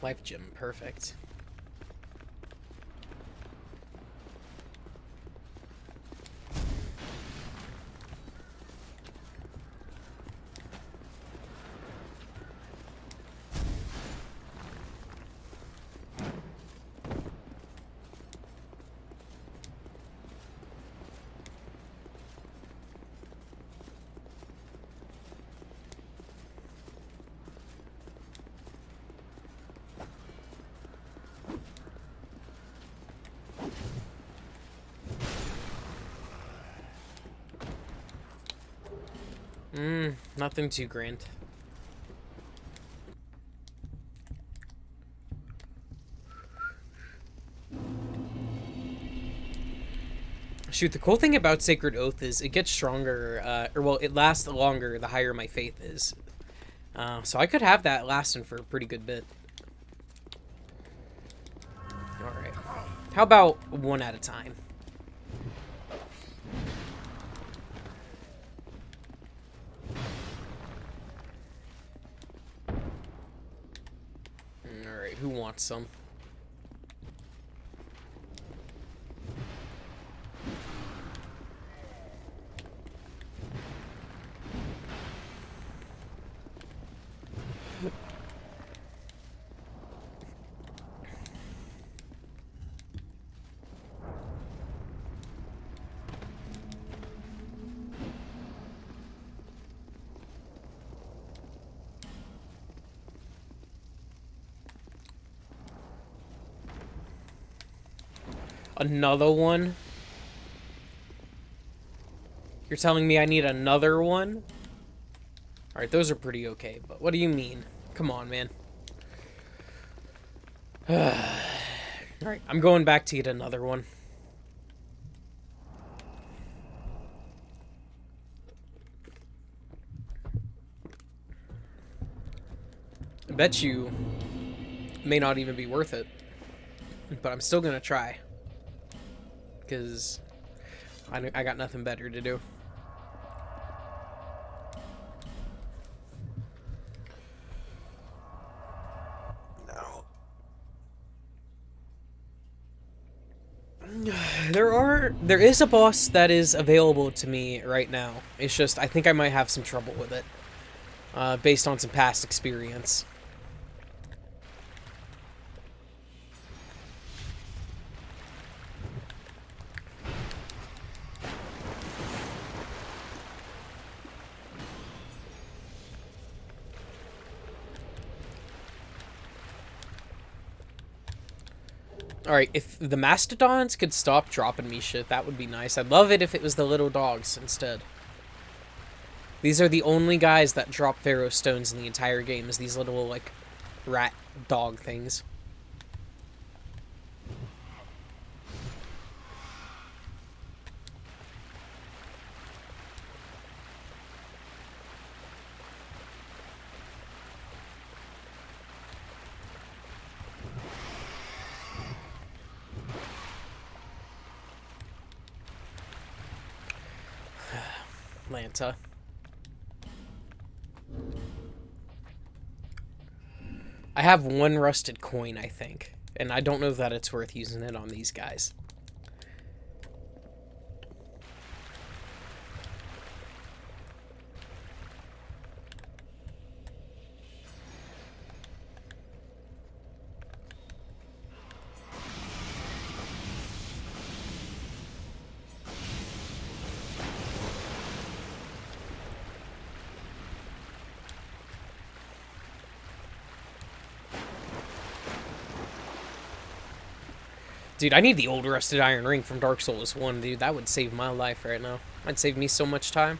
Life gem, perfect. Nothing too grand. Shoot, the cool thing about Sacred Oath is it gets stronger, or well, it lasts longer the higher my faith is. So I could have that lasting for a pretty good bit. Alright. How about one at a time? Alright, who wants some? Another one? You're telling me I need another one? Alright, those are pretty okay, but what do you mean? Come on, man. Alright, I'm going back to get another one. I bet you it may not even be worth it, but I'm still gonna try. Because I got nothing better to do. There is a boss that is available to me right now. It's just I think I might have some trouble with it, based on some past experience. Alright, if the mastodons could stop dropping me shit, that would be nice. I'd love it if it was the little dogs instead. These are the only guys that drop Pharaoh stones in the entire game, is these little, like, rat dog things. Lanta. I have one rusted coin, I think. And I don't know that it's worth using it on these guys. Dude, I need the old rusted iron ring from Dark Souls 1, dude. That would save my life right now. That'd save me so much time.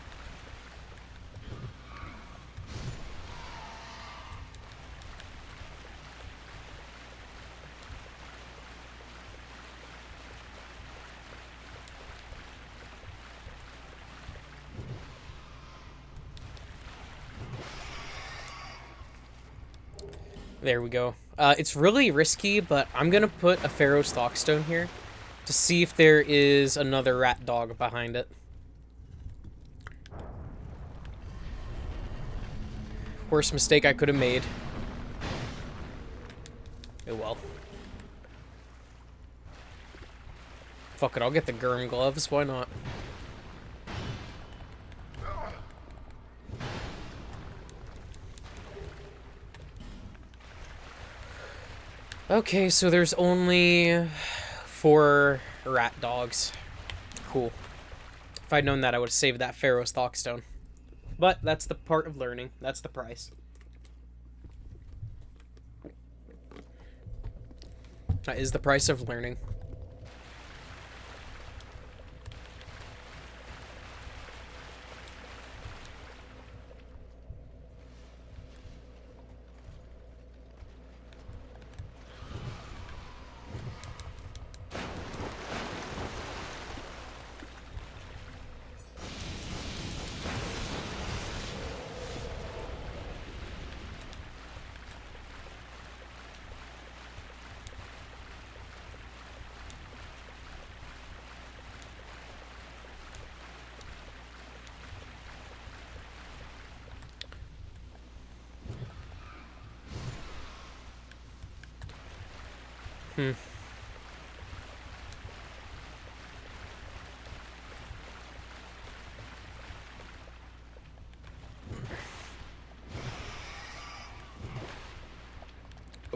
There we go. It's really risky, but I'm gonna put a Pharaoh Stockstone here to see if there is another rat dog behind it. Worst mistake I could have made. Oh well. Fuck it, I'll get the Gurm gloves, why not? Okay, so there's only 4 rat dogs. Cool. If I'd known that, I would have saved that Pharaoh Stockstone. But that's the part of learning. That's the price. That is the price of learning.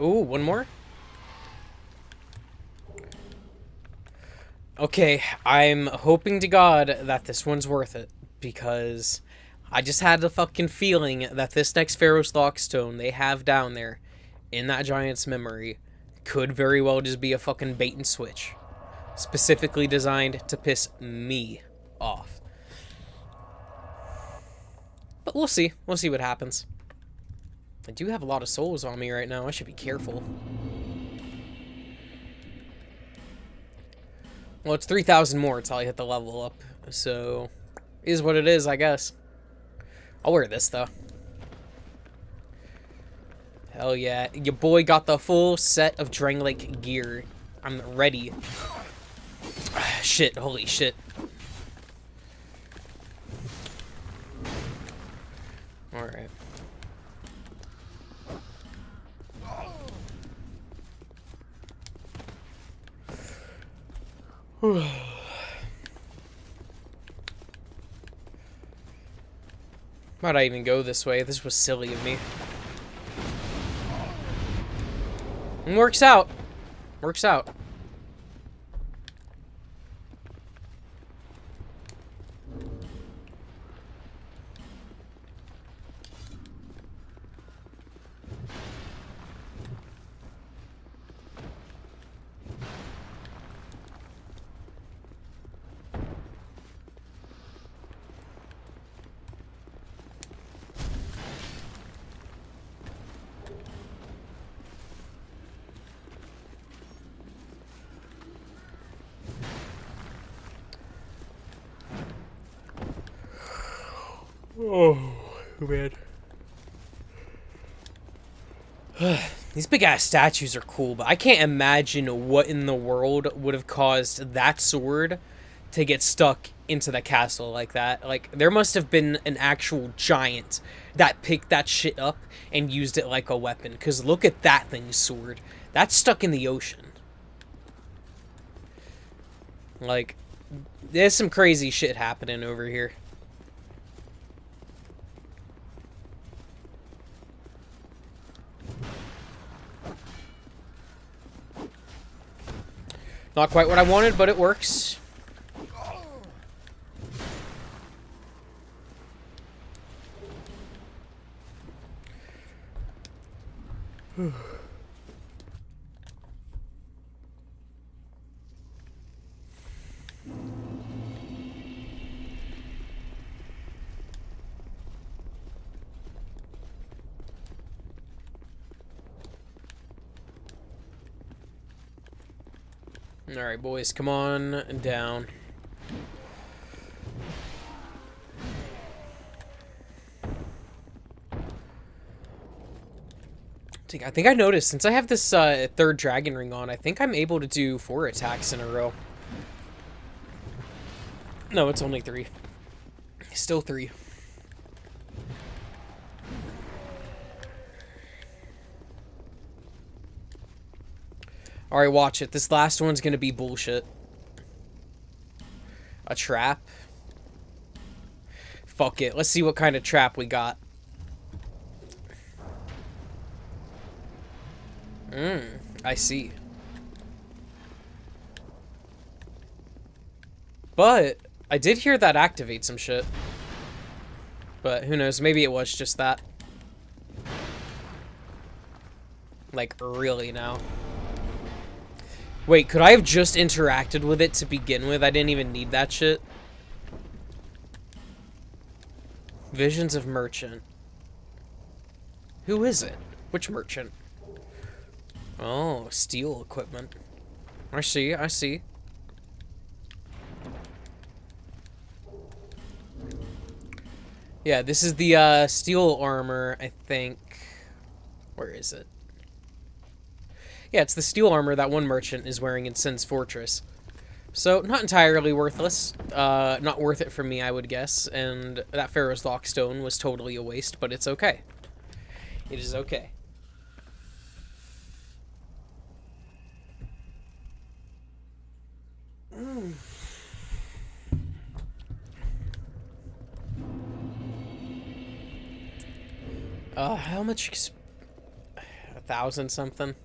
Ooh, one more? Okay, I'm hoping to God that this one's worth it, because I just had the fucking feeling that this next Pharaoh Stockstone they have down there in that giant's memory could very well just be a fucking bait and switch. Specifically designed to piss me off. But we'll see. We'll see what happens. I do have a lot of souls on me right now. I should be careful. Well, it's 3,000 more until I hit the level up. So, is what it is, I guess. I'll wear this, though. Hell yeah. Your boy got the full set of Drangleic gear. I'm ready. Shit, holy shit. Alright. Might I even go this way? This was silly of me. It works out. Works out. Oh, man. These big ass statues are cool, but I can't imagine what in the world would have caused that sword to get stuck into the castle like that. Like, there must have been an actual giant that picked that shit up and used it like a weapon. Because look at that thing's sword. That's stuck in the ocean. Like, there's some crazy shit happening over here. Not quite what I wanted, but it works. Alright, boys, come on down. I think I noticed, since I have this third dragon ring on, I think I'm able to do 4 attacks in a row. No, it's only 3. Still 3. Alright, watch it. This last one's gonna be bullshit. A trap? Fuck it. Let's see what kind of trap we got. I see. But I did hear that activate some shit. But who knows, maybe it was just that. Like, really now. Wait, could I have just interacted with it to begin with? I didn't even need that shit. Visions of Merchant. Who is it? Which merchant? Oh, steel equipment. I see, I see. Yeah, this is the steel armor, I think. Where is it? Yeah, it's the steel armor that one merchant is wearing in Sin's Fortress. So, not entirely worthless. Not worth it for me, I would guess. And that Pharaoh's Lockstone was totally a waste, but it's okay. It is okay. How much? 1,000 something?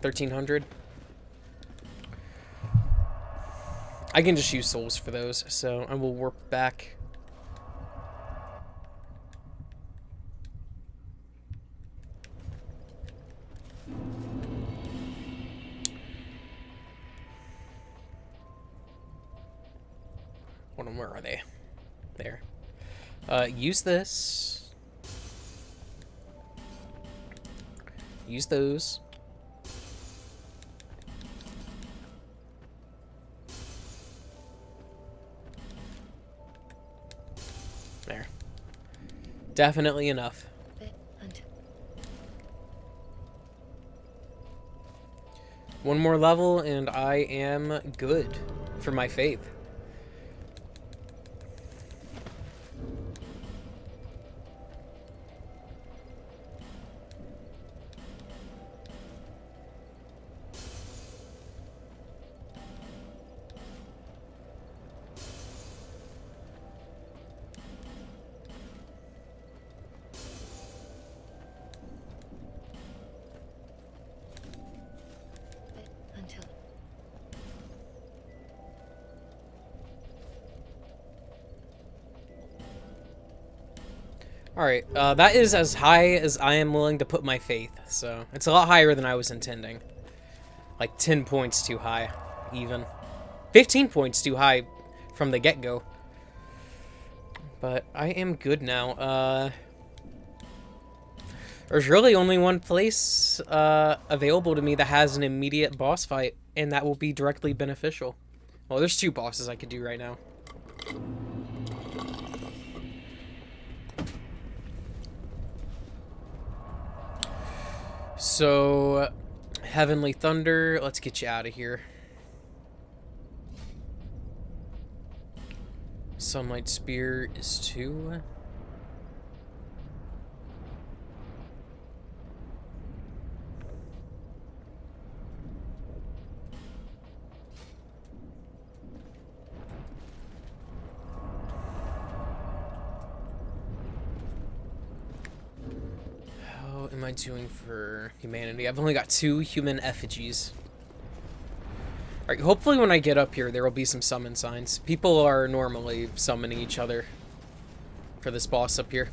1,300? I can just use souls for those, so I will warp back. Hold on, where are they? There. Use this. Use those. There. Definitely enough. One more level and I am good for my faith. Alright, that is as high as I am willing to put my faith, so it's a lot higher than I was intending. Like 10 points too high, even. 15 points too high from the get-go. But I am good now. There's really only one place available to me that has an immediate boss fight, and that will be directly beneficial. Well, there's 2 bosses I could do right now. So, Heavenly Thunder, let's get you out of here. Sunlight Spear is 2. How am I doing for humanity? I've only got 2 human effigies. Alright, hopefully when I get up here, there will be some summon signs. People are normally summoning each other for this boss up here.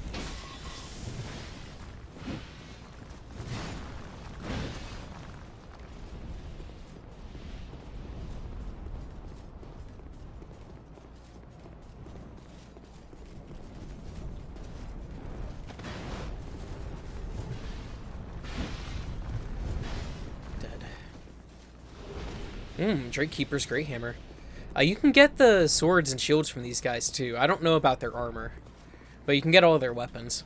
Drake Keeper's Great Hammer. You can get the swords and shields from these guys too. I don't know about their armor, but you can get all their weapons.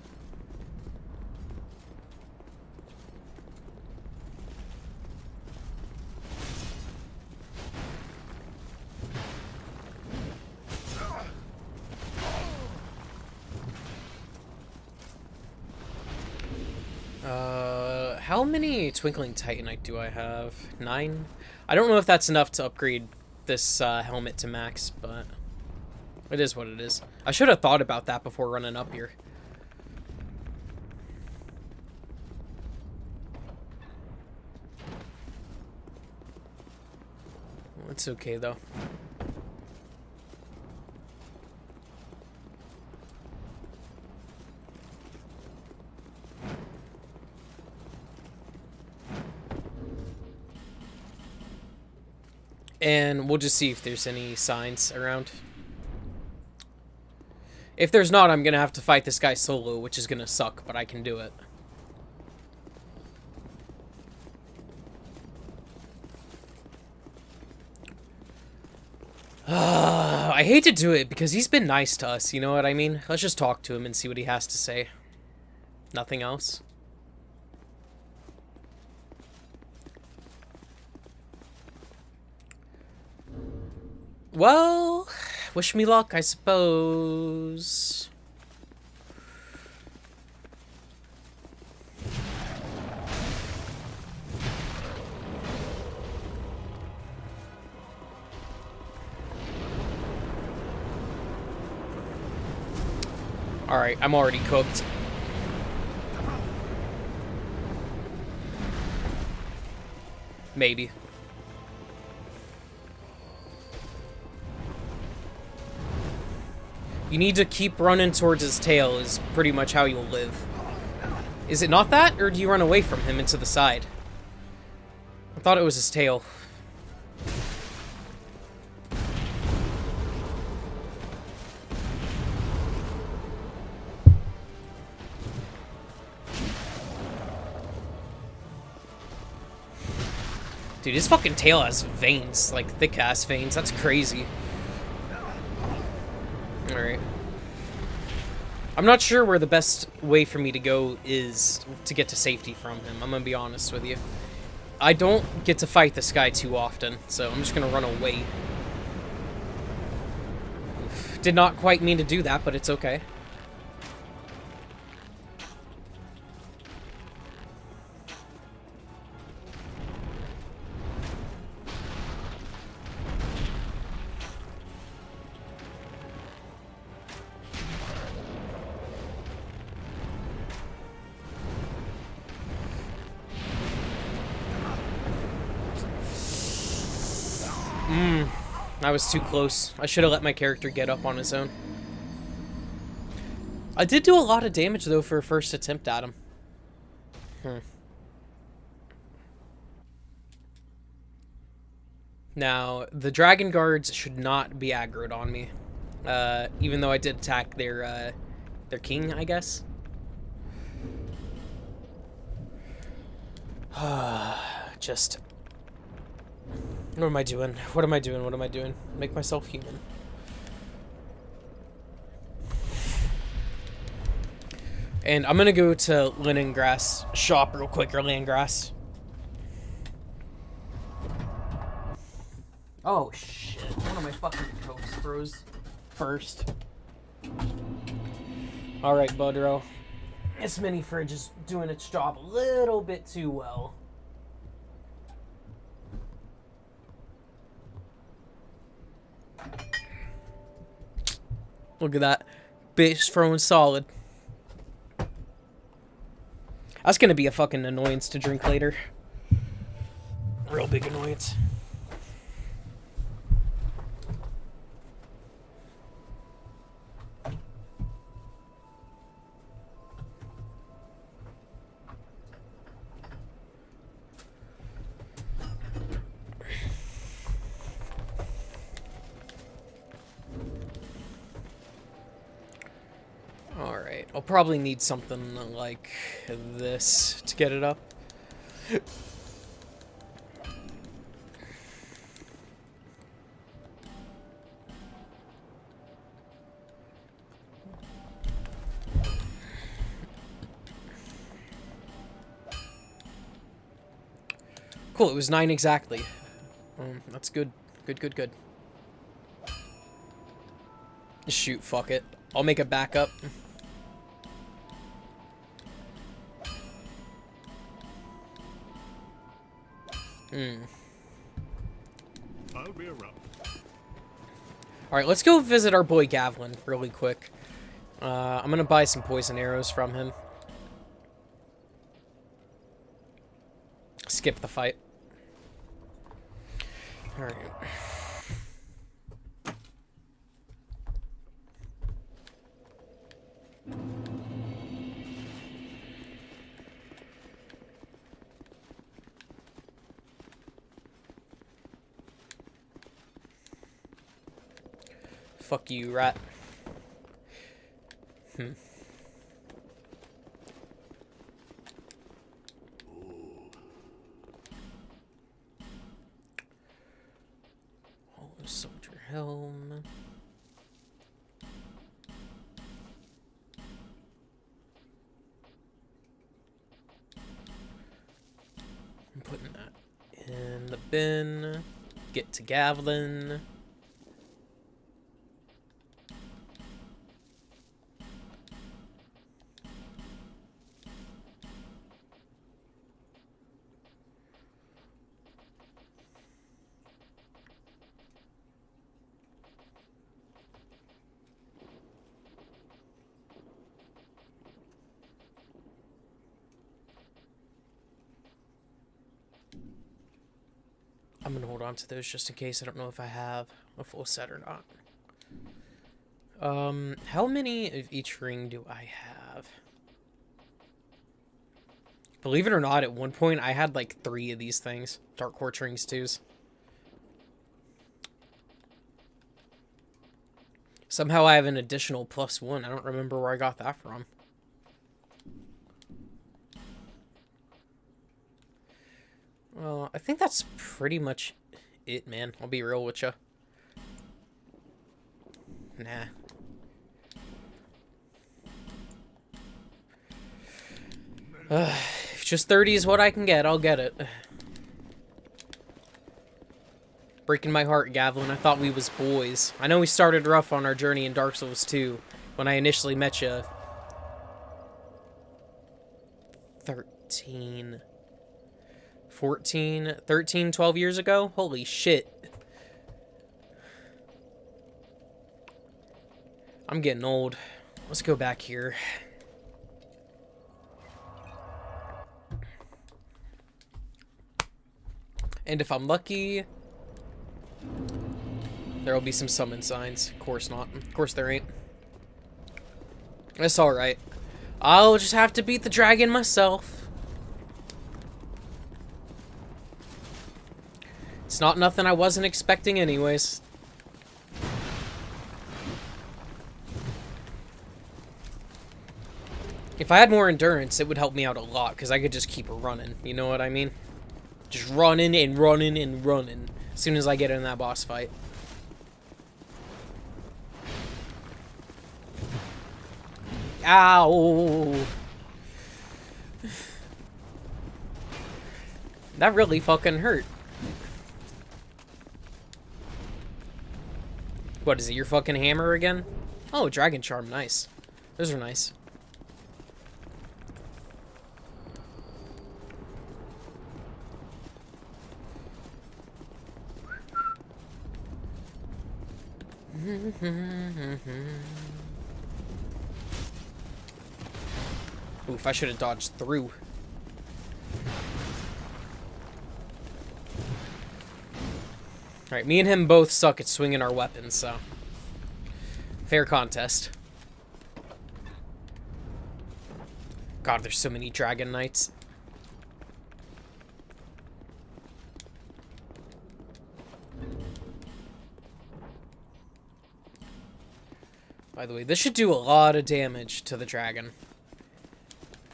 How many Twinkling Titanite do I have? 9? I don't know if that's enough to upgrade this helmet to max, but it is what it is. I should have thought about that before running up here. Well, it's okay, though. And we'll just see if there's any signs around. If there's not, I'm gonna have to fight this guy solo, which is gonna suck, but I can do it. I hate to do it because he's been nice to us, you know what I mean? Let's just talk to him and see what he has to say. Nothing else? Well, wish me luck, I suppose. Alright, I'm already cooked. Maybe. You need to keep running towards his tail is pretty much how you'll live. Is it not that, or do you run away from him into the side? I thought it was his tail. Dude, his fucking tail has veins, like thick-ass veins. That's crazy. Alright. I'm not sure where the best way for me to go is to get to safety from him. I'm gonna be honest with you. I don't get to fight this guy too often, so I'm just gonna run away. Oof. Did not quite mean to do that, but it's okay. I was too close. I should have let my character get up on his own. I did do a lot of damage, though, for a first attempt at him. Now, the Dragon Guards should not be aggroed on me. Even though I did attack their king, I guess. Just... What am I doing? What am I doing? What am I doing? Make myself human. And I'm gonna go to Leningrass shop real quick, or Landgrass. Oh shit, one of my fucking cokes froze first. Alright, Budro. This mini fridge is doing its job a little bit too well. Look at that. Bitch throwing solid. That's gonna be a fucking annoyance to drink later. Real big annoyance. Alright, I'll probably need something like this to get it up. Cool, it was 9 exactly. That's good. Good. Shoot, fuck it. I'll make a backup. I'll be around. Alright, let's go visit our boy Gavlin really quick. I'm gonna buy some poison arrows from him. Skip the fight. Alright. Fuck you, rat. Hollow soldier helm. I'm putting that in the bin. Get to Gavlin. I'm gonna hold on to those just in case. I don't know if I have a full set or not. How many of each ring do I have? Believe it or not, at one point I had like 3 of these things. Dark Quartz rings 2s. Somehow I have an additional +1. I don't remember where I got that from. Well, I think that's pretty much it, man. I'll be real with ya. Nah. If just 30 is what I can get, I'll get it. Breaking my heart, Gavlin. I thought we was boys. I know we started rough on our journey in Dark Souls 2 when I initially met you. 12 years ago? Holy shit. I'm getting old. Let's go back here. And if I'm lucky, there will be some summon signs. Of course not. Of course there ain't. That's alright. I'll just have to beat the dragon myself. It's not nothing I wasn't expecting anyways. If I had more endurance, it would help me out a lot, because I could just keep running. You know what I mean? Just running and running and running as soon as I get in that boss fight. Ow! That really fucking hurt. What, is it your fucking hammer again? Oh, Dragon Charm, nice. Those are nice. Oof, I should have dodged through. Alright, me and him both suck at swinging our weapons, so... fair contest. God, there's so many Dragon Knights. By the way, this should do a lot of damage to the dragon.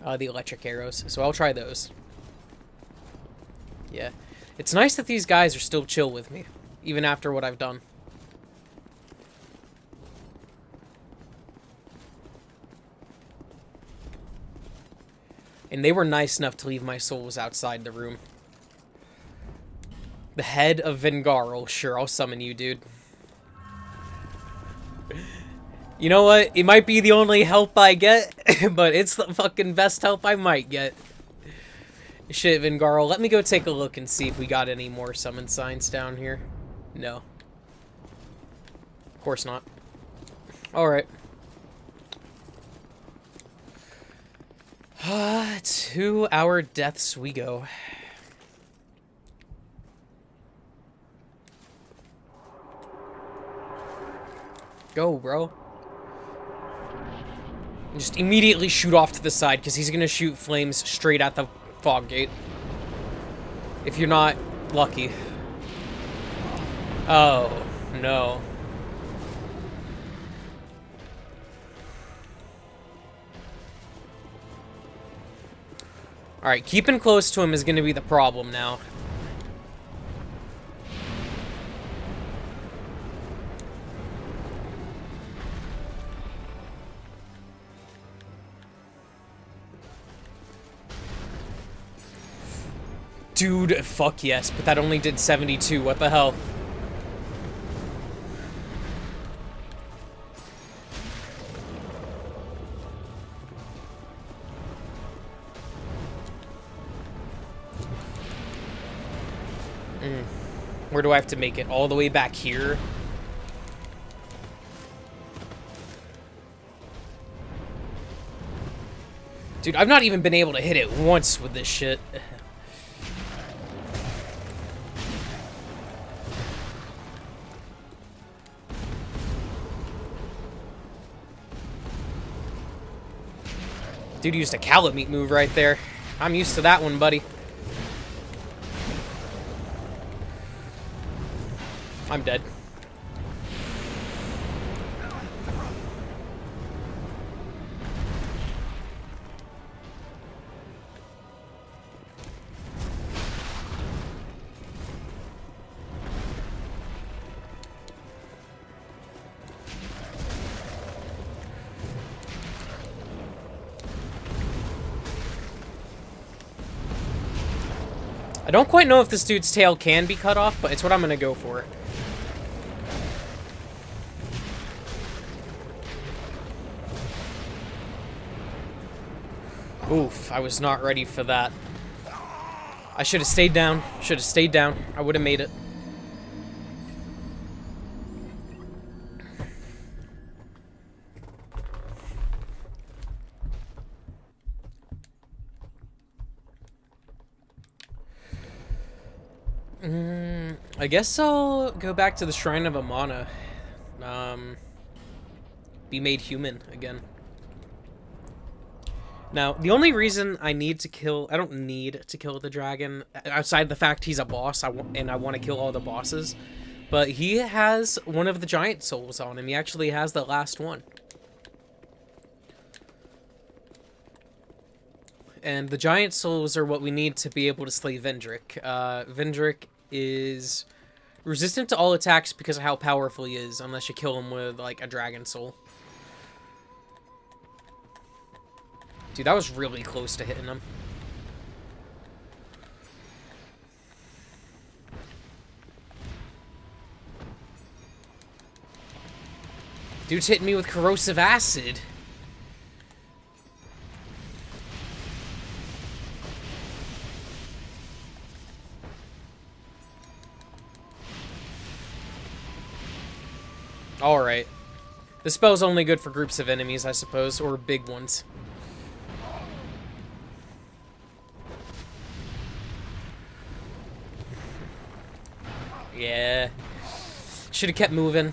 The electric arrows, so I'll try those. Yeah. It's nice that these guys are still chill with me, even after what I've done. And they were nice enough to leave my souls outside the room. The head of Vengarl. Sure, I'll summon you, dude. You know what? It might be the only help I get, but it's the fucking best help I might get. Shit, Vingarl, let me go take a look and see if we got any more summon signs down here. No. Of course not. Alright. 2-hour deaths we go. Go, bro. Just immediately shoot off to the side, because he's going to shoot flames straight at the fog gate. If you're not lucky. Oh, no. Alright, keeping close to him is going to be the problem now. Dude, fuck yes, but that only did 72, what the hell? Where do I have to make it? All the way back here? Dude, I've not even been able to hit it once with this shit. Dude used a Calamite move right there. I'm used to that one, buddy. I'm dead. I don't quite know if this dude's tail can be cut off, but it's what I'm gonna go for. Oof, I was not ready for that. I should have stayed down. Should have stayed down. I would have made it. I guess I'll go back to the Shrine of Amana. Be made human again. Now, the only reason I don't need to kill the dragon, outside the fact he's a boss, and I want to kill all the bosses, but he has one of the giant souls on him. He actually has the last one. And the giant souls are what we need to be able to slay Vendrick. Vendrick is resistant to all attacks because of how powerful he is, unless you kill him with, like, a dragon soul. Dude, that was really close to hitting him. Dude's hitting me with corrosive acid. Alright. The spell's only good for groups of enemies, I suppose, or big ones. Yeah. Should have kept moving.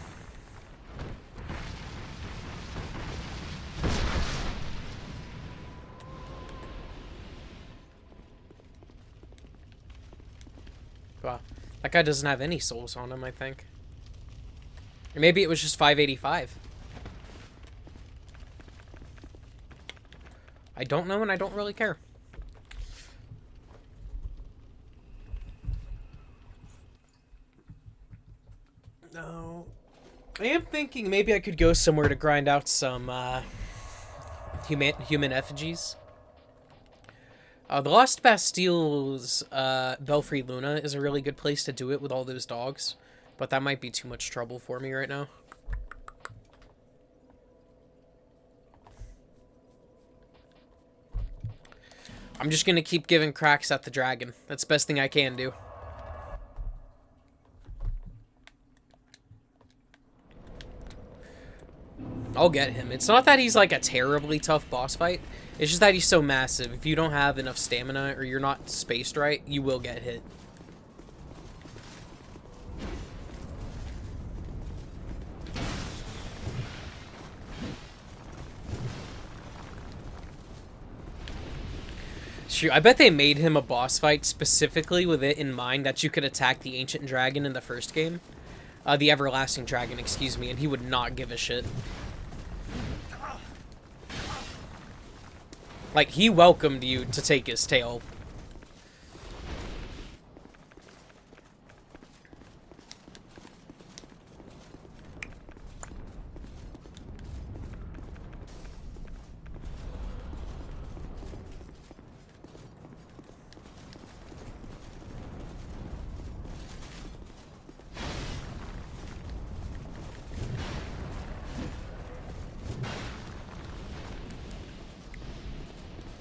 Wow. That guy doesn't have any souls on him, I think. Or maybe it was just 585. I don't know, and I don't really care. No. I am thinking maybe I could go somewhere to grind out some human effigies. The Lost Bastille's Belfry Luna is a really good place to do it with all those dogs. But that might be too much trouble for me right now. I'm just gonna keep giving cracks at the dragon. That's the best thing I can do. I'll get him. It's not that he's like a terribly tough boss fight. It's just that he's so massive. If you don't have enough stamina or you're not spaced right, you will get hit. Shoot, I bet they made him a boss fight specifically with it in mind that you could attack the ancient dragon in the first game. The everlasting dragon, excuse me, and he would not give a shit. Like, he welcomed you to take his tail.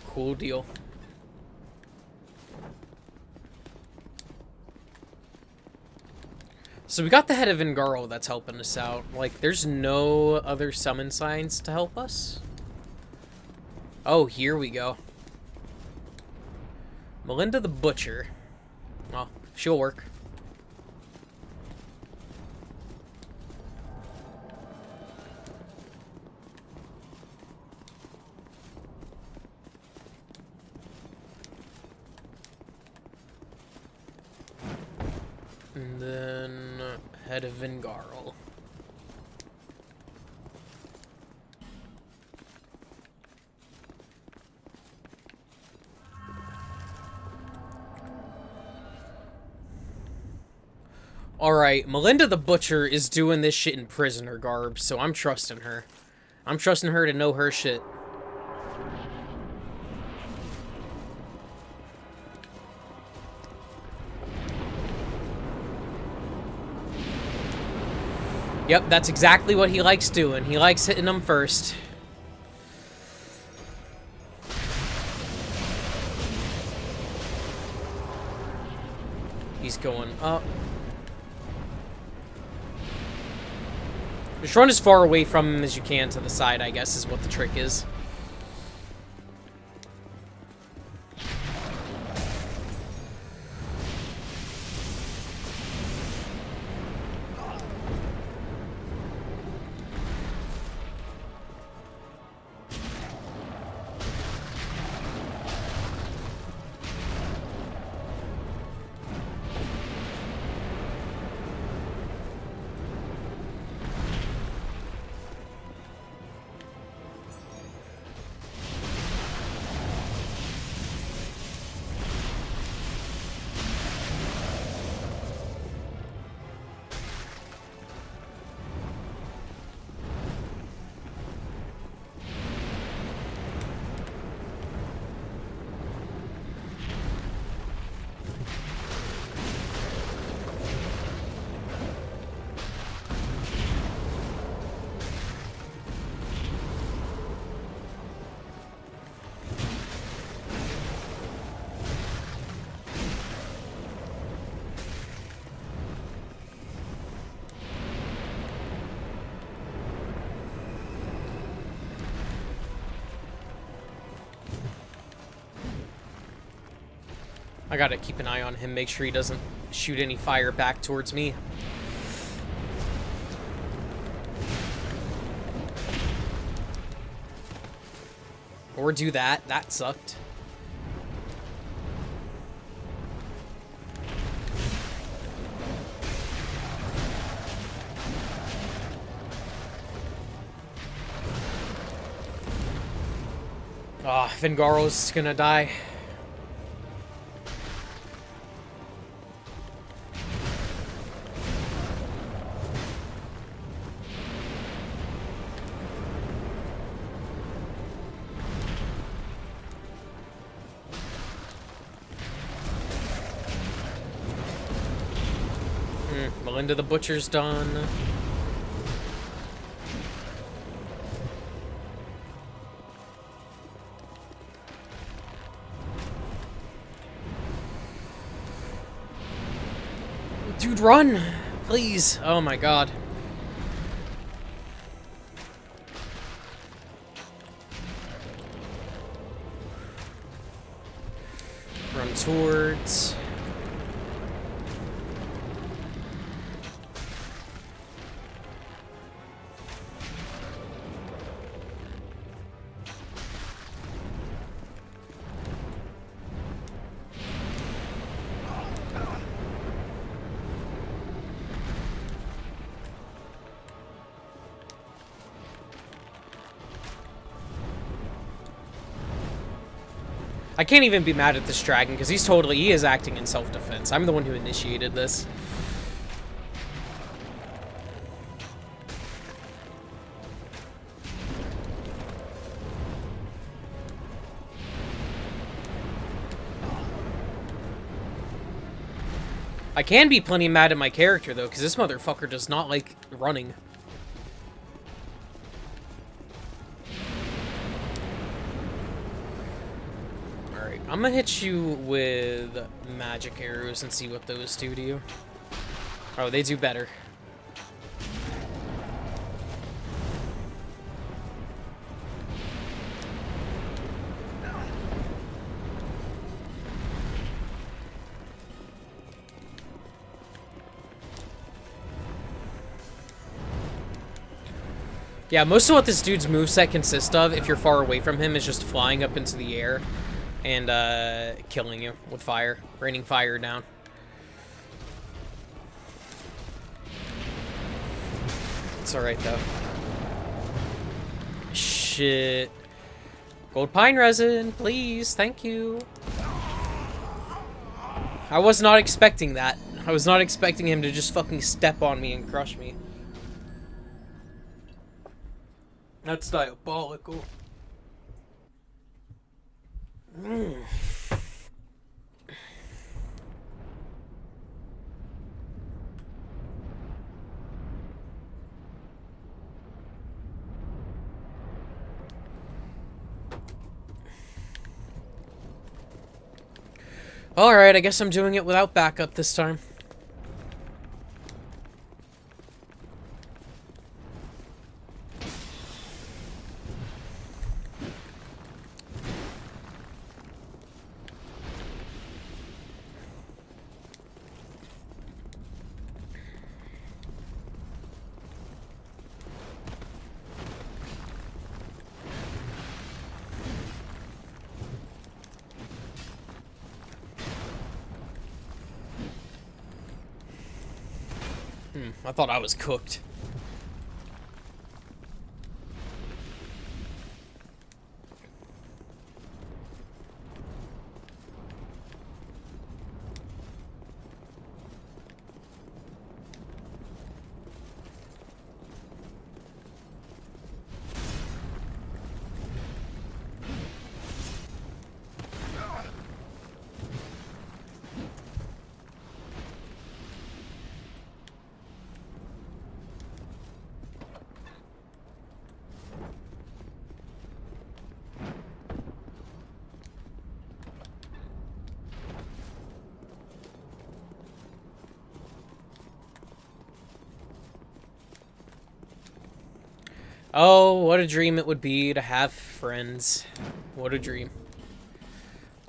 Cool deal. So we got the head of Ingaro that's helping us out. Like, there's no other summon signs to help us. Oh, here we go. Melinda the Butcher. Well, she'll work. And then head of Vingarl. Alright, Melinda the Butcher is doing this shit in prisoner garb, so I'm trusting her. I'm trusting her to know her shit. Yep, that's exactly what he likes doing. He likes hitting them first. He's going up. Just run as far away from him as you can to the side, I guess, is what the trick is. I gotta keep an eye on him, make sure he doesn't shoot any fire back towards me. Or do that. That sucked. Ah, Vingaro's gonna die. Melinda the Butcher's done. Dude, run! Please. Oh my god. Run towards. I can't even be mad at this dragon, because he is acting in self-defense. I'm the one who initiated this. I can be plenty mad at my character, though, because this motherfucker does not like running. I'm gonna hit you with magic arrows and see what those do to you. Oh, they do better. Yeah, most of what this dude's moveset consists of, if you're far away from him, is just flying up into the air and killing you with fire, raining fire down. It's alright, though. Shit. Gold pine resin, please. Thank you. I was not expecting that. I was not expecting him to just fucking step on me and crush me. That's diabolical. Alright, I guess I'm doing it without backup this time. I thought I was cooked. Oh, what a dream it would be to have friends. What a dream.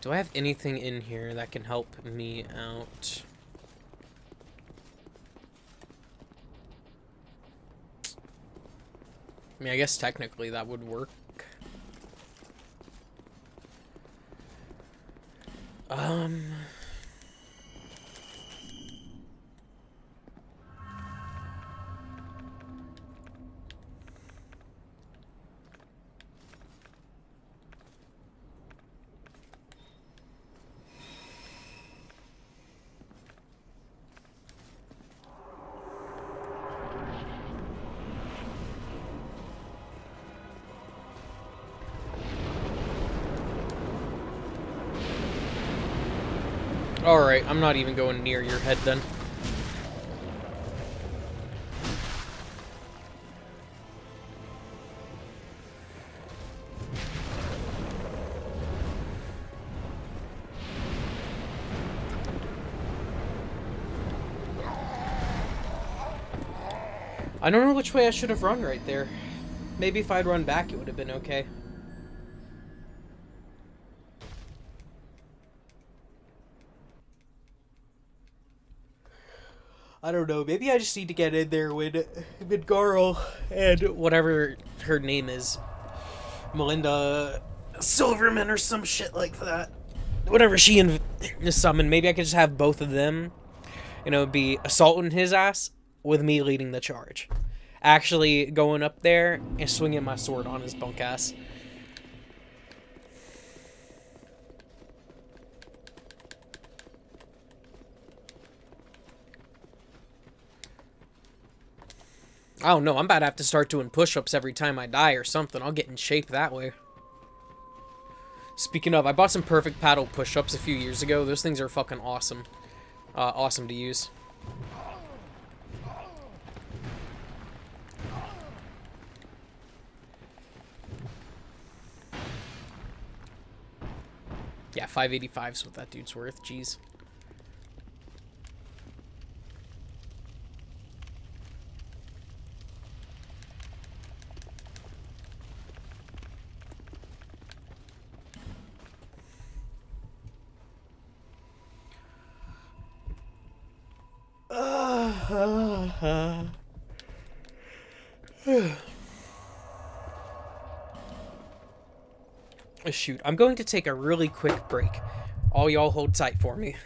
Do I have anything in here that can help me out? I mean, I guess technically that would work. Alright, I'm not even going near your head then. I don't know which way I should have run right there. Maybe if I'd run back, it would have been okay. I don't know. Maybe I just need to get in there with Garl and whatever her name is, Melinda Silverman or some shit like that. Whatever she summoned. Maybe I could just have both of them. You know, be assaulting his ass with me leading the charge. Actually going up there and swinging my sword on his bunk ass. I don't know. I'm about to have to start doing push-ups every time I die or something. I'll get in shape that way. Speaking of, I bought some perfect paddle push-ups a few years ago. Those things are fucking awesome. Awesome to use. Yeah, 585 is what that dude's worth. Jeez. Shoot, I'm going to take a really quick break. All y'all hold tight for me.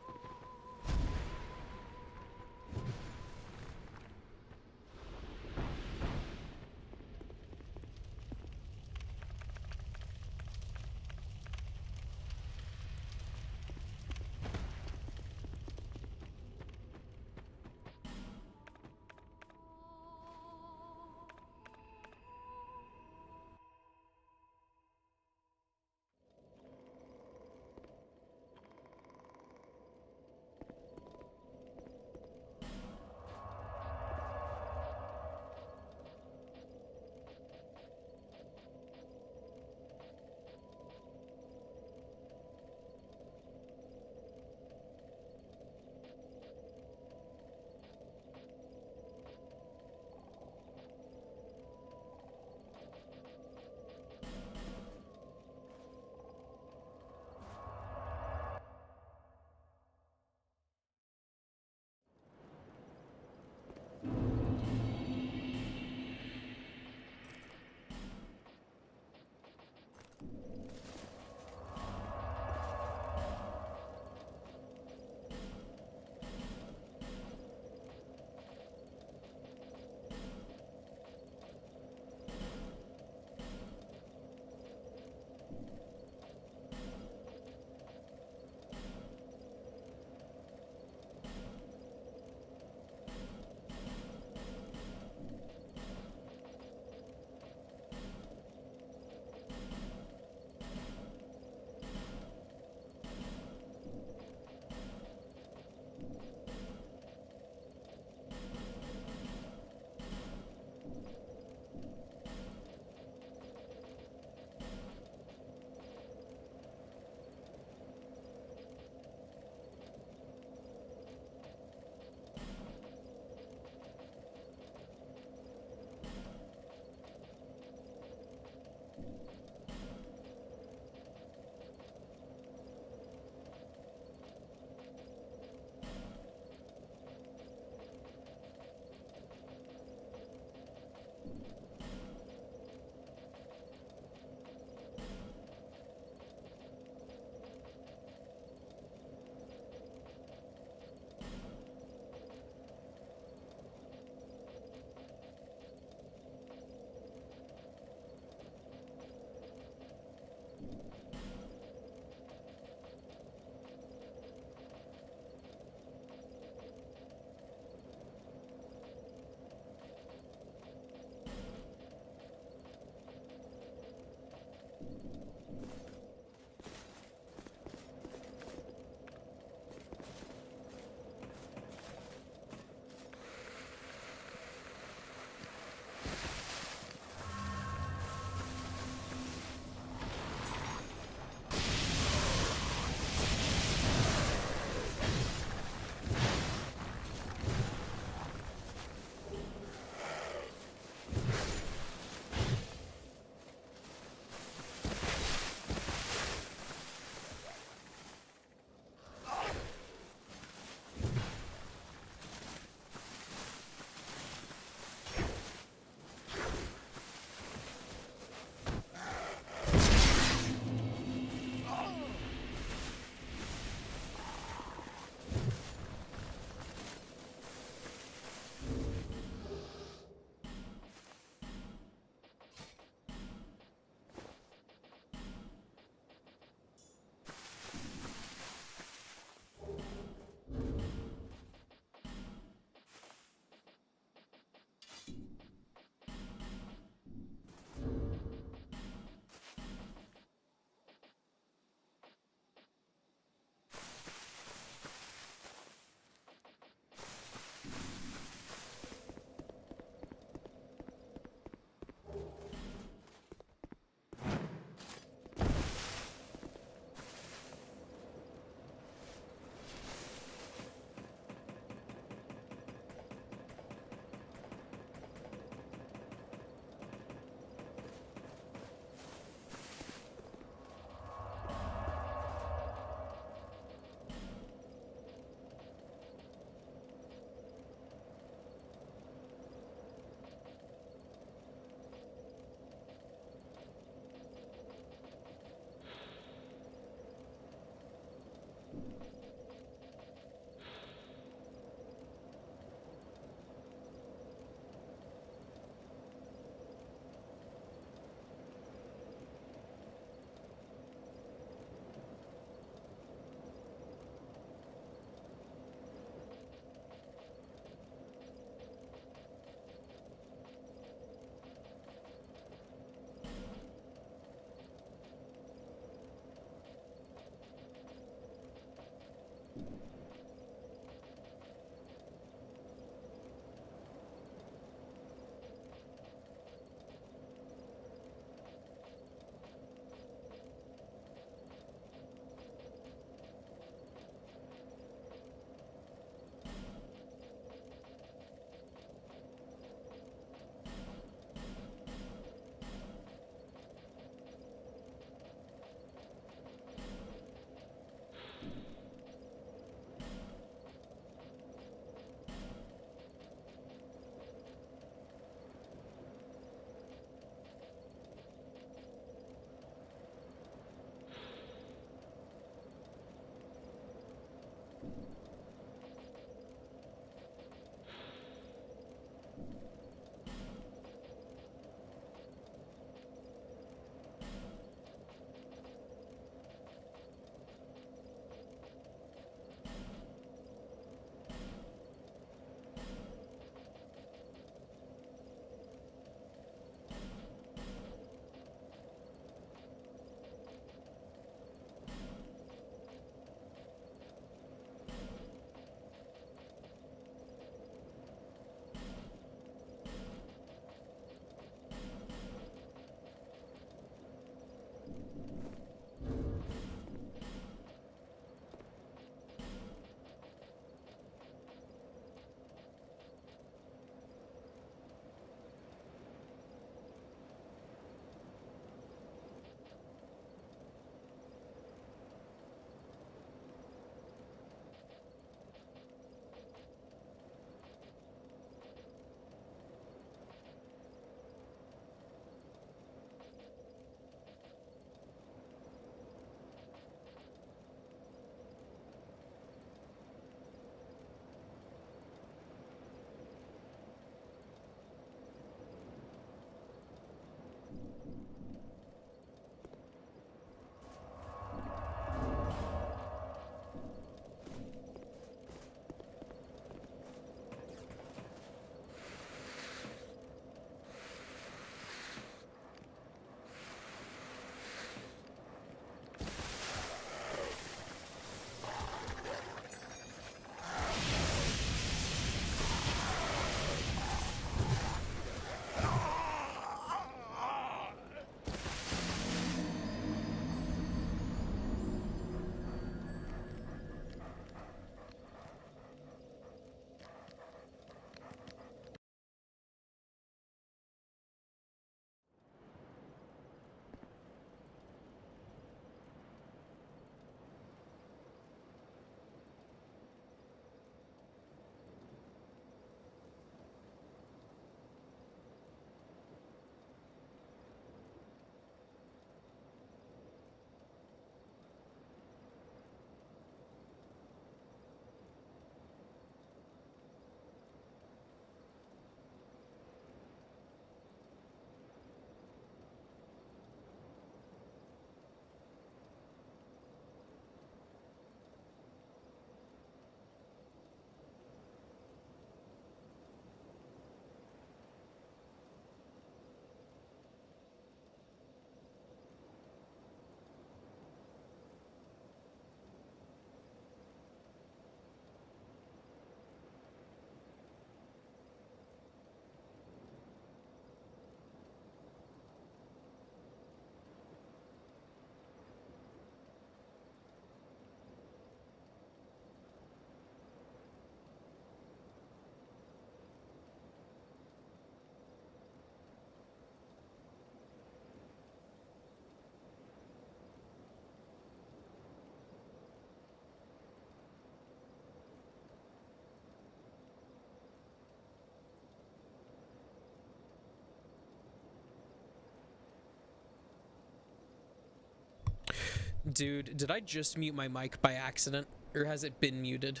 Dude, did I just mute my mic by accident? Or has it been muted?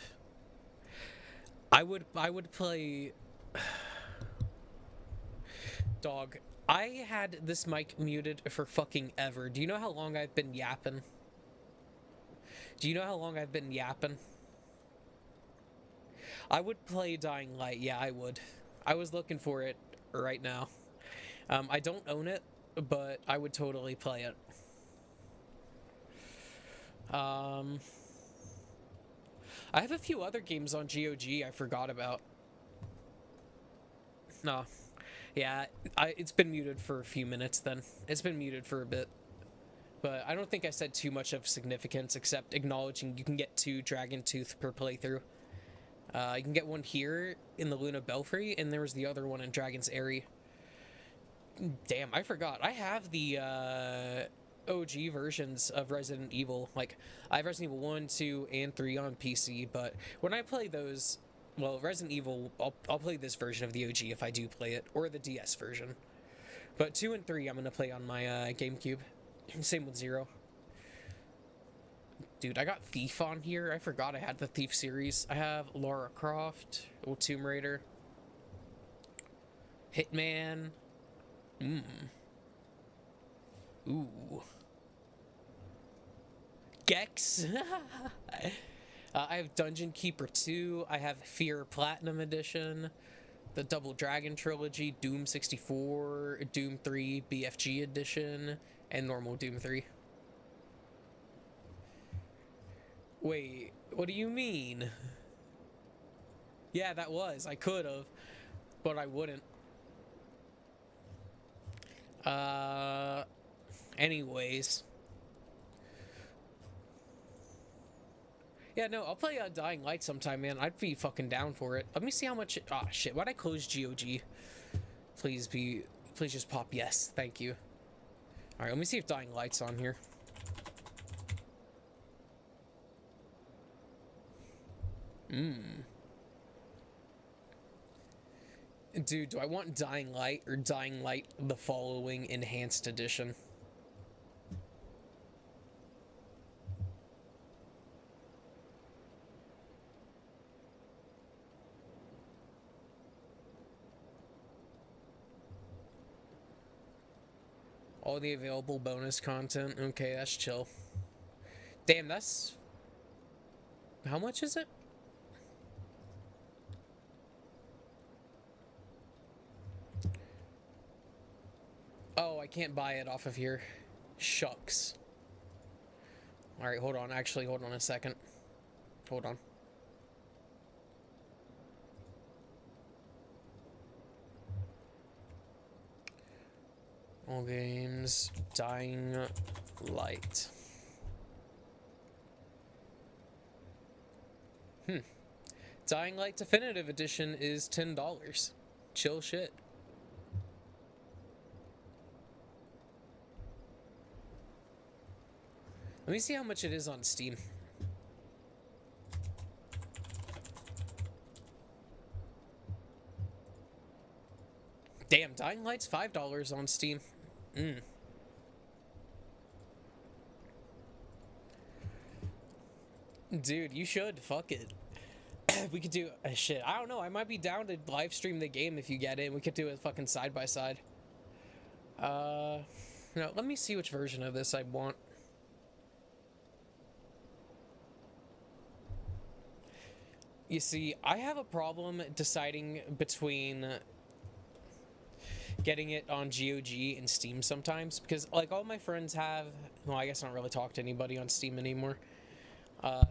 I would play... Dog, I had this mic muted for fucking ever. Do you know how long I've been yapping? Do you know how long I've been yapping? I would play Dying Light. Yeah, I would. I was looking for it right now. I don't own it, but I would totally play it. I have a few other games on GOG I forgot about. No. Yeah, it's been muted for a few minutes then. It's been muted for a bit. But I don't think I said too much of significance except acknowledging you can get 2 Dragon Tooth per playthrough. You can get one here in the Luna Belfry, and there was the other one in Dragon's Eyrie. Damn, I forgot. I have the OG versions of Resident Evil. Like, I have Resident Evil 1, 2, and 3 on PC, but when I play those, well, Resident Evil, I'll play this version of the OG if I do play it, or the DS version. But 2 and 3 I'm going to play on my GameCube. Same with 0. Dude, I got Thief on here. I forgot I had the Thief series. I have Lara Croft, old Tomb Raider, Hitman. Ooh. Gex. I have Dungeon Keeper 2. I have Fear Platinum Edition, the Double Dragon Trilogy, Doom 64, Doom 3 BFG Edition, and normal Doom 3. Wait, what do you mean? Yeah, that was. I could have, but I wouldn't. Anyways. Yeah, no, I'll play Dying Light sometime, man. I'd be fucking down for it. Let me see how much... Ah, shit. Why'd I close GOG? Please just pop yes. Thank you. Alright, let me see if Dying Light's on here. Dude, do I want Dying Light or Dying Light the Following Enhanced Edition? All the available bonus content. Okay, that's chill. Damn, that's... How much is it? Oh, I can't buy it off of here. Shucks. Alright, hold on. Actually, hold on a second. Hold on. All games, Dying Light. Dying Light Definitive Edition is $10. Chill shit. Let me see how much it is on Steam. Damn, Dying Light's $5 on Steam. Dude, you should. Fuck it. We could do... shit, I don't know. I might be down to live stream the game if you get in. We could do a fucking side-by-side. No, let me see which version of this I want. You see, I have a problem deciding between getting it on GOG and Steam sometimes, because, like, all my friends have... Well, I guess I don't really talk to anybody on Steam anymore.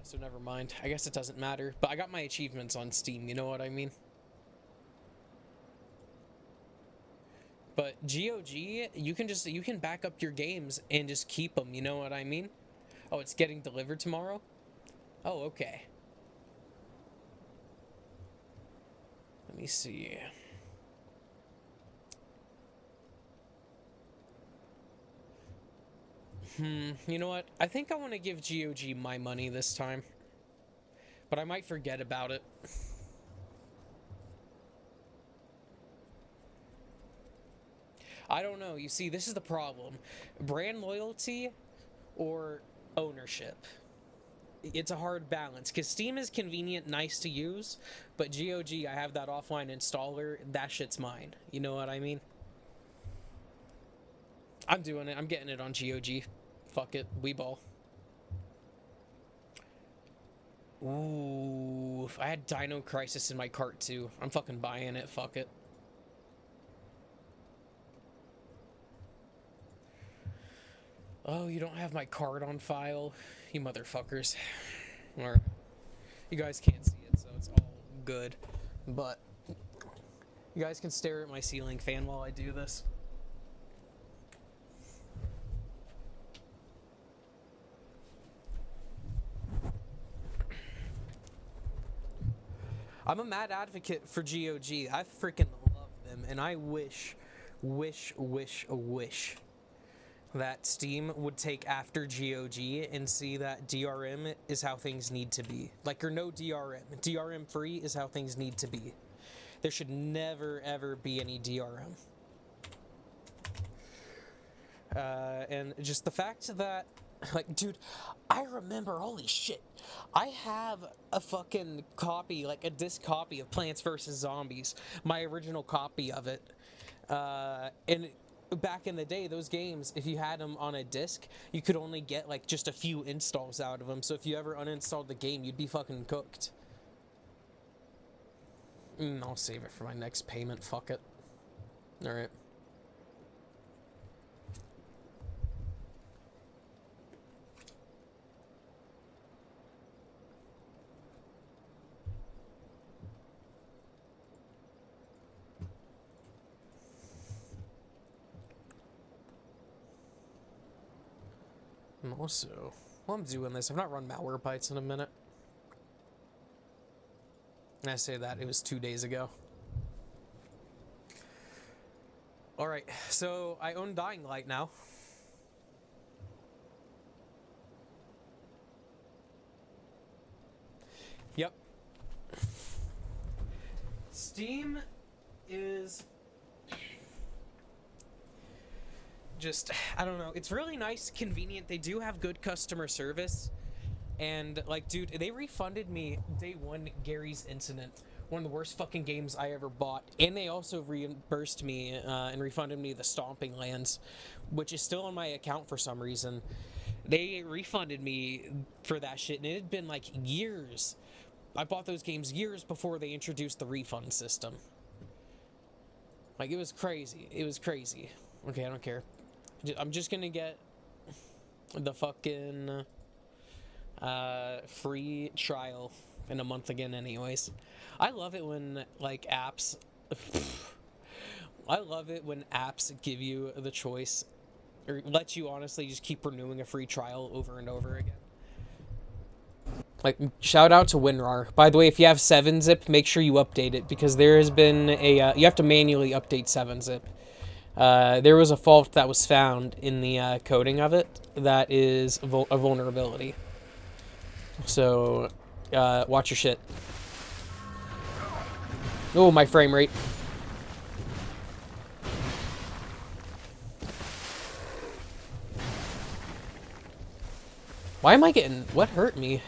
So never mind. I guess it doesn't matter. But I got my achievements on Steam, you know what I mean? But GOG, you can back up your games and just keep them, you know what I mean? Oh, it's getting delivered tomorrow? Oh, okay. Let me see. You know what? I think I want to give GOG my money this time. But I might forget about it. I don't know. You see, this is the problem. Brand loyalty or ownership. It's a hard balance because Steam is convenient, nice to use, but GOG, I have that offline installer. That shit's mine. You know what I mean? I'm doing it. I'm getting it on GOG. Fuck it. We ball. Ooh, I had Dino Crisis in my cart too. I'm fucking buying it. Fuck it. Oh, you don't have my card on file? You motherfuckers. Or, you guys can't see it, so it's all good. But, you guys can stare at my ceiling fan while I do this. I'm a mad advocate for GOG. I freaking love them, and I wish that Steam would take after GOG and see that DRM is how things need to be. Like, or no DRM. DRM free is how things need to be. There should never, ever be any DRM. And just the fact that, like, dude, I remember, holy shit, I have a fucking copy, like a disc copy of Plants vs. Zombies, my original copy of it. And back in the day, those games, if you had them on a disc, you could only get like just a few installs out of them. So if you ever uninstalled the game, you'd be fucking cooked. I'll save it for my next payment. Fuck it. All right. And also, while I'm doing this, I've not run Malwarebytes in a minute. And I say that, it was 2 days ago. Alright, so I own Dying Light now. Yep. Steam is just, I don't know, it's really nice, convenient. They do have good customer service. And, like, dude, they refunded me day one Gary's Incident, one of the worst fucking games I ever bought. And they also reimbursed me and refunded me the Stomping Lands, which is still on my account for some reason. They refunded me for that shit, and it had been, like, years. I bought those games years before they introduced the refund system. Like, it was crazy. It was crazy. Okay, I don't care. I'm just gonna get the fucking free trial in a month again anyways. I love it when, like, apps... I love it when apps give you the choice, or let you honestly just keep renewing a free trial over and over again. Like, shout out to WinRAR. By the way, if you have 7-zip, make sure you update it, because there has been a... you have to manually update 7-zip. There was a fault that was found in the coding of it that is a vulnerability. So, watch your shit. Oh, my frame rate. Why am I getting... What hurt me?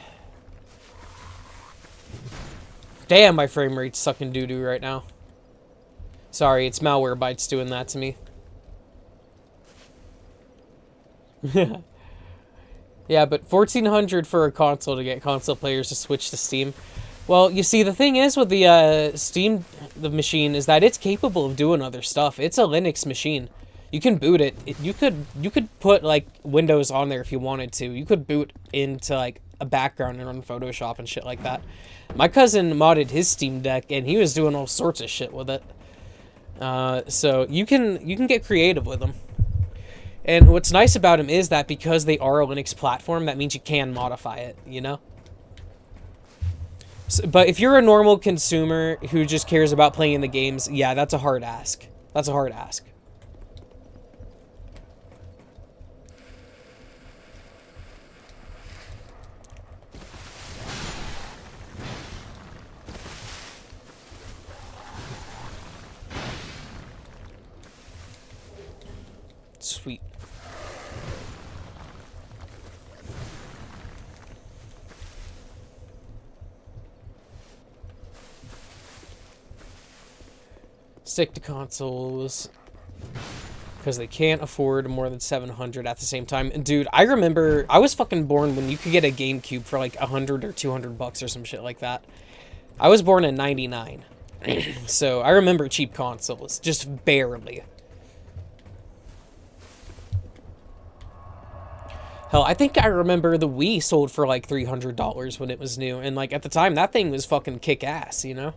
Damn, my frame rate's sucking doo-doo right now. Sorry, it's Malwarebytes doing that to me. Yeah, but 1400 for a console to get console players to switch to Steam. Well, you see, the thing is with the Steam the machine is that it's capable of doing other stuff. It's a Linux machine. You can boot it. You could put, like, Windows on there if you wanted to. You could boot into, like, a background and run Photoshop and shit like that. My cousin modded his Steam Deck, and he was doing all sorts of shit with it. So you can get creative with them. And what's nice about them is that because they are a Linux platform, that means you can modify it, you know? So, but if you're a normal consumer who just cares about playing the games, yeah, that's a hard ask. That's a hard ask. Sweet. Stick to consoles. Because they can't afford more than 700 at the same time. And dude, I remember I was fucking born when you could get a GameCube for like 100 or 200 bucks or some shit like that. I was born in 99. So I remember cheap consoles, just barely. Hell, I think I remember the Wii sold for like $300 when it was new. And like at the time, that thing was fucking kick-ass, you know?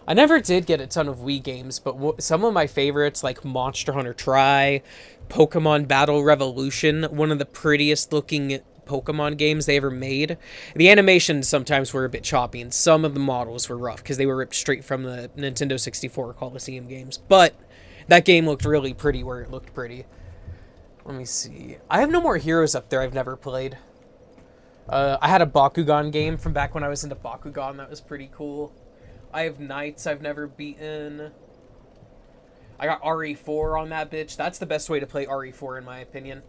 I never did get a ton of Wii games, but some of my favorites, like Monster Hunter Tri, Pokemon Battle Revolution, one of the prettiest looking Pokemon games they ever made. The animations sometimes were a bit choppy, and some of the models were rough, because they were ripped straight from the Nintendo 64 Coliseum games. But that game looked really pretty where it looked pretty. Let me see. I have no more heroes up there I've never played. I had a Bakugan game from back when I was into Bakugan. That was pretty cool. I have Knights I've never beaten. I got RE4 on that bitch. That's the best way to play RE4 in my opinion.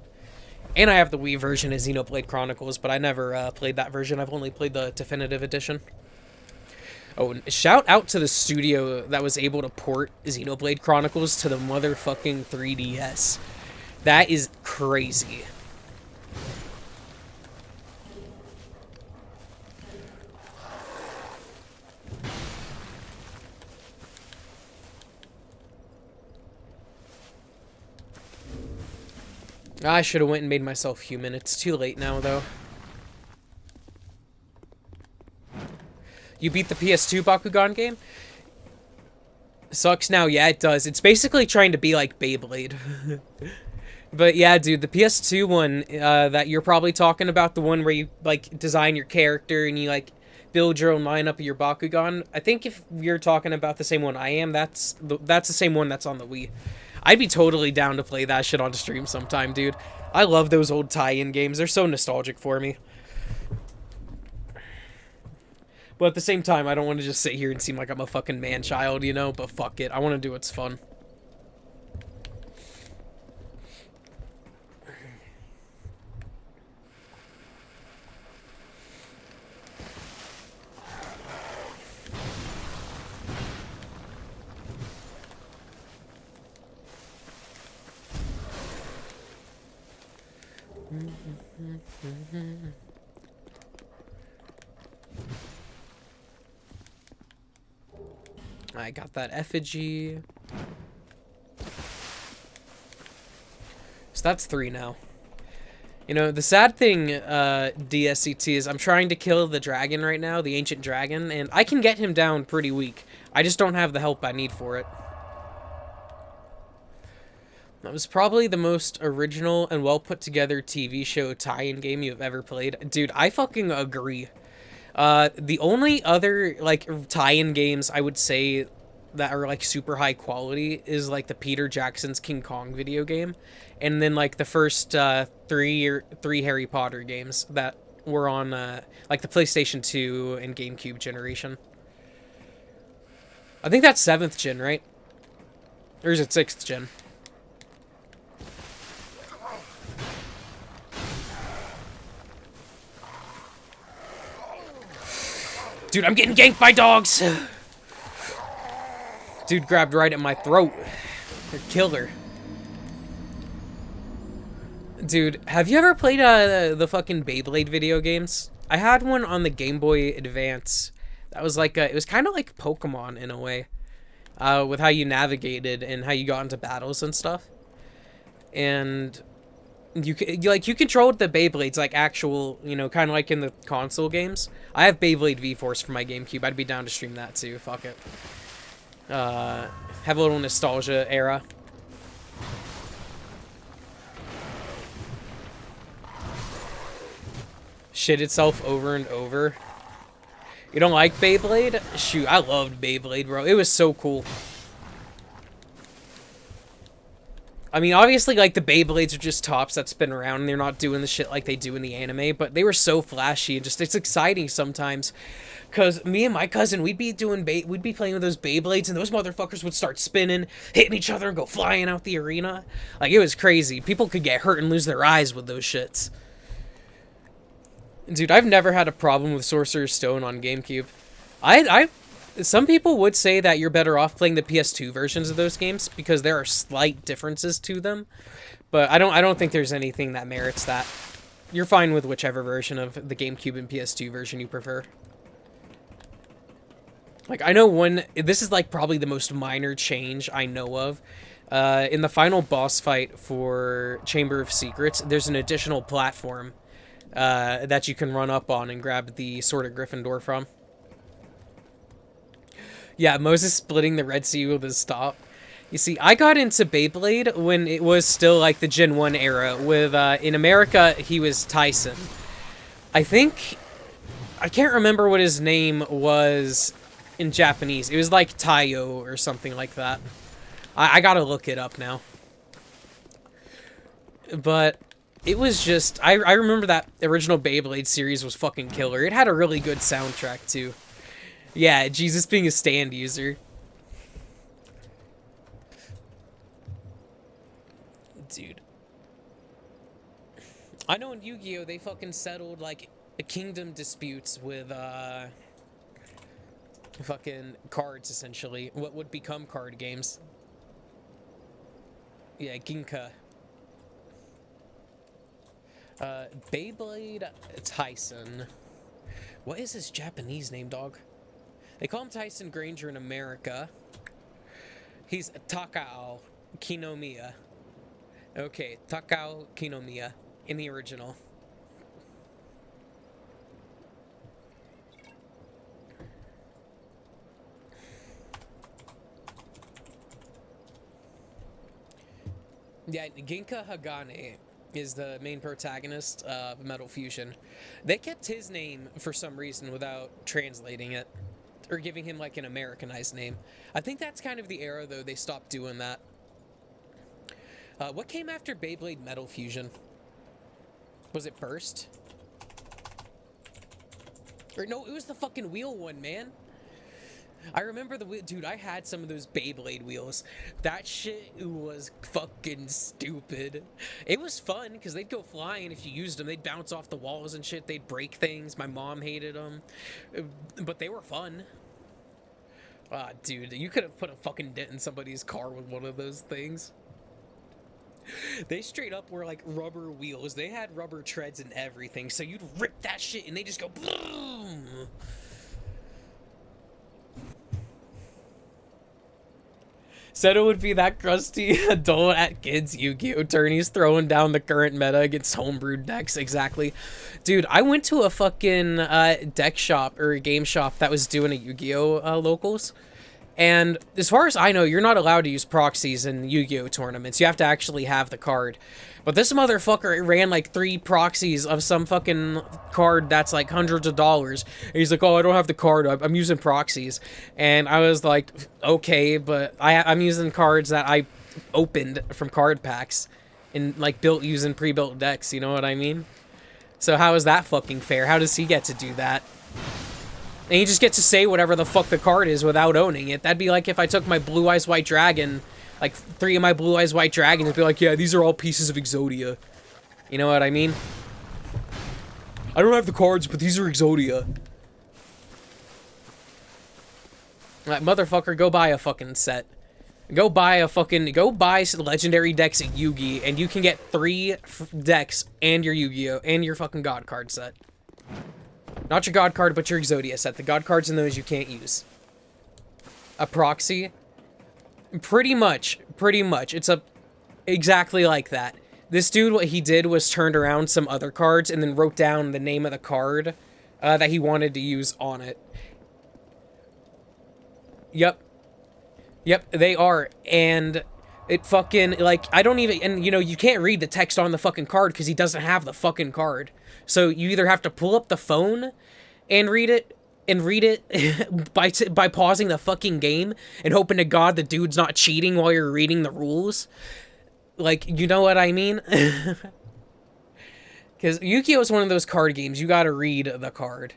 And I have the Wii version of Xenoblade Chronicles, but I never played that version. I've only played the definitive edition. Oh, and shout out to the studio that was able to port Xenoblade Chronicles to the motherfucking 3DS. That is crazy. I should have went and made myself human. It's too late now, though. You beat the PS2 Bakugan game? Sucks now. Yeah, it does. It's basically trying to be like Beyblade. But yeah, dude, the PS2 one that you're probably talking about, the one where you, like, design your character and you, like, build your own lineup of your Bakugan. I think if you're talking about the same one I am, that's the same one that's on the Wii. I'd be totally down to play that shit on stream sometime, dude. I love those old tie-in games. They're so nostalgic for me. But at the same time, I don't want to just sit here and seem like I'm a fucking man-child, you know? But fuck it. I want to do what's fun. I got that effigy. So that's 3 now. You know, the sad thing, DSCT, is I'm trying to kill the dragon right now, the ancient dragon, and I can get him down pretty weak. I just don't have the help I need for it. That was probably the most original and well put together TV show tie-in game you've ever played. Dude, I fucking agree. The only other, like, tie-in games I would say that are, like, super high quality is, like, the Peter Jackson's King Kong video game. And then, like, the first three Harry Potter games that were on, like, the PlayStation 2 and GameCube generation. I think that's 7th gen, right? Or is it 6th gen? Dude, I'm getting ganked by dogs! Dude grabbed right at my throat. Killer. Dude, have you ever played the fucking Beyblade video games? I had one on the Game Boy Advance. That was like it was kind of like Pokemon in a way. With how you navigated and how you got into battles and stuff. And you controlled the Beyblades like actual, you know, kind of like in the console games. I have Beyblade V-Force for my GameCube. I'd be down to stream that too. Fuck it. Have a little nostalgia era. Shit itself over and over. You don't like Beyblade? Shoot, I loved Beyblade, bro. It was so cool. I mean, obviously, like, the Beyblades are just tops that spin around, and they're not doing the shit like they do in the anime, but they were so flashy, and just, it's exciting sometimes. Because me and my cousin, we'd be playing with those Beyblades, and those motherfuckers would start spinning, hitting each other, and go flying out the arena. Like, it was crazy. People could get hurt and lose their eyes with those shits. Dude, I've never had a problem with Sorcerer's Stone on GameCube. Some people would say that you're better off playing the PS2 versions of those games because there are slight differences to them, but I don't think there's anything that merits that. You're fine with whichever version of the GameCube and PS2 version you prefer. Like, I know this is like probably the most minor change I know of. In the final boss fight for Chamber of Secrets, there's an additional platform that you can run up on and grab the Sword of Gryffindor from. Yeah, Moses splitting the Red Sea with his stop. You see, I got into Beyblade when it was still like the Gen 1 era. With in America, he was Tyson. I can't remember what his name was in Japanese. It was like Taiyo or something like that. I gotta look it up now. But it was just... I remember that original Beyblade series was fucking killer. It had a really good soundtrack, too. Yeah, Jesus being a stand user. Dude. I know in Yu-Gi-Oh! They fucking settled, like, kingdom disputes with, fucking cards, essentially. What would become card games. Yeah, Ginka. Beyblade Tyson. What is his Japanese name, dog? They call him Tyson Granger in America. He's Takao Kinomiya. Okay, Takao Kinomiya in the original. Yeah, Ginka Hagane is the main protagonist of Metal Fusion. They kept his name for some reason without translating it. Or giving him, like, an Americanized name. I think that's kind of the era, though, they stopped doing that. What came after Beyblade Metal Fusion? Was it Burst? Or, no, it was the fucking wheel one, man. I remember the wheel... Dude, I had some of those Beyblade wheels. That shit was fucking stupid. It was fun, because they'd go flying if you used them. They'd bounce off the walls and shit. They'd break things. My mom hated them. But they were fun. Ah, dude, you could have put a fucking dent in somebody's car with one of those things. They straight up were like rubber wheels. They had rubber treads and everything. So you'd rip that shit and they just go boom. Said it would be that crusty adult at kids Yu-Gi-Oh! Tourneys throwing down the current meta against homebrewed decks. Exactly. Dude, I went to a fucking deck shop or a game shop that was doing a Yu-Gi-Oh! Locals. And as far as I know, you're not allowed to use proxies in Yu-Gi-Oh! Tournaments. You have to actually have the card. But this motherfucker ran like 3 proxies of some fucking card that's like hundreds of dollars. And he's like, oh, I don't have the card. I'm using proxies. And I was like, okay, but I'm using cards that I opened from card packs and like built using pre-built decks. You know what I mean? So how is that fucking fair? How does he get to do that? And he just gets to say whatever the fuck the card is without owning it. That'd be like if I took my Blue Eyes White Dragon, like 3 of my Blue Eyes White Dragons, and be like, yeah, these are all pieces of Exodia. You know what I mean? I don't have the cards, but these are Exodia. Like, motherfucker, go buy a fucking set. Go buy legendary decks at Yugi, and you can get 3 decks and your Yu-Gi-Oh! And your fucking God card set. Not your God card, but your Exodia set. The God cards in those you can't use. A proxy? Pretty much. It's exactly like that. This dude, what he did was turned around some other cards and then wrote down the name of the card that he wanted to use on it. Yep, they are. And it fucking, like, I don't even, and you know, you can't read the text on the fucking card because he doesn't have the fucking card. So you either have to pull up the phone and read it by pausing the fucking game and hoping to God the dude's not cheating while you're reading the rules. Like, you know what I mean? Because Yu-Gi-Oh! Is one of those card games, you gotta read the card.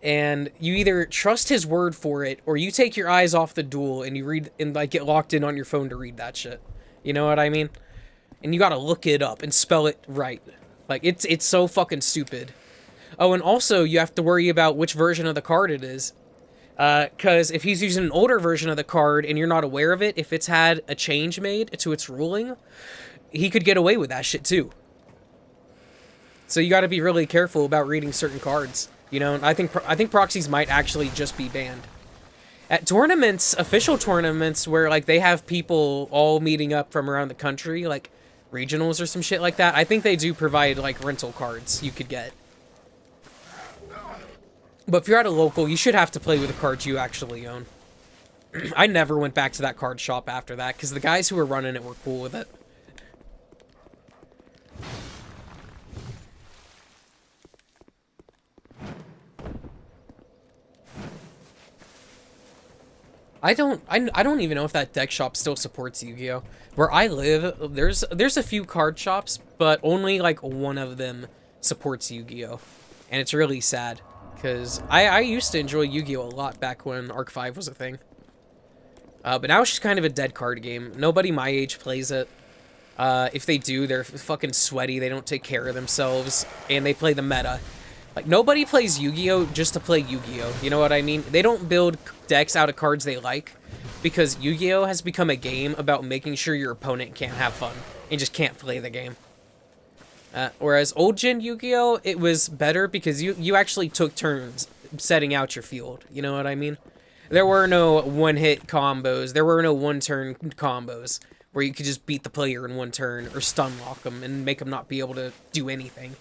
And you either trust his word for it, or you take your eyes off the duel and you read and like get locked in on your phone to read that shit. You know what I mean? And you gotta look it up and spell it right. Like, it's so fucking stupid. Oh, and also, you have to worry about which version of the card it is. Because if he's using an older version of the card and you're not aware of it, if it's had a change made to its ruling, he could get away with that shit too. So you got to be really careful about reading certain cards. You know, I think proxies might actually just be banned. At tournaments, official tournaments, where, like, they have people all meeting up from around the country, like, regionals or some shit like that, I think they do provide, like, rental cards you could get. But if you're at a local, you should have to play with the cards you actually own. I never went back to that card shop after that, because the guys who were running it were cool with it. I don't even know if that deck shop still supports Yu-Gi-Oh! Where I live, there's a few card shops, but only like one of them supports Yu-Gi-Oh! And it's really sad, because I used to enjoy Yu-Gi-Oh! A lot back when Arc 5 was a thing. But now it's just kind of a dead card game. Nobody my age plays it. If they do, they're fucking sweaty, they don't take care of themselves, and they play the meta. Like, nobody plays Yu-Gi-Oh! Just to play Yu-Gi-Oh! You know what I mean? They don't build decks out of cards they like, because Yu-Gi-Oh! Has become a game about making sure your opponent can't have fun, and just can't play the game. Whereas old gen Yu-Gi-Oh! It was better because you actually took turns setting out your field, you know what I mean? There were no one-hit combos, there were no one-turn combos, where you could just beat the player in one turn, or stun lock them, and make them not be able to do anything.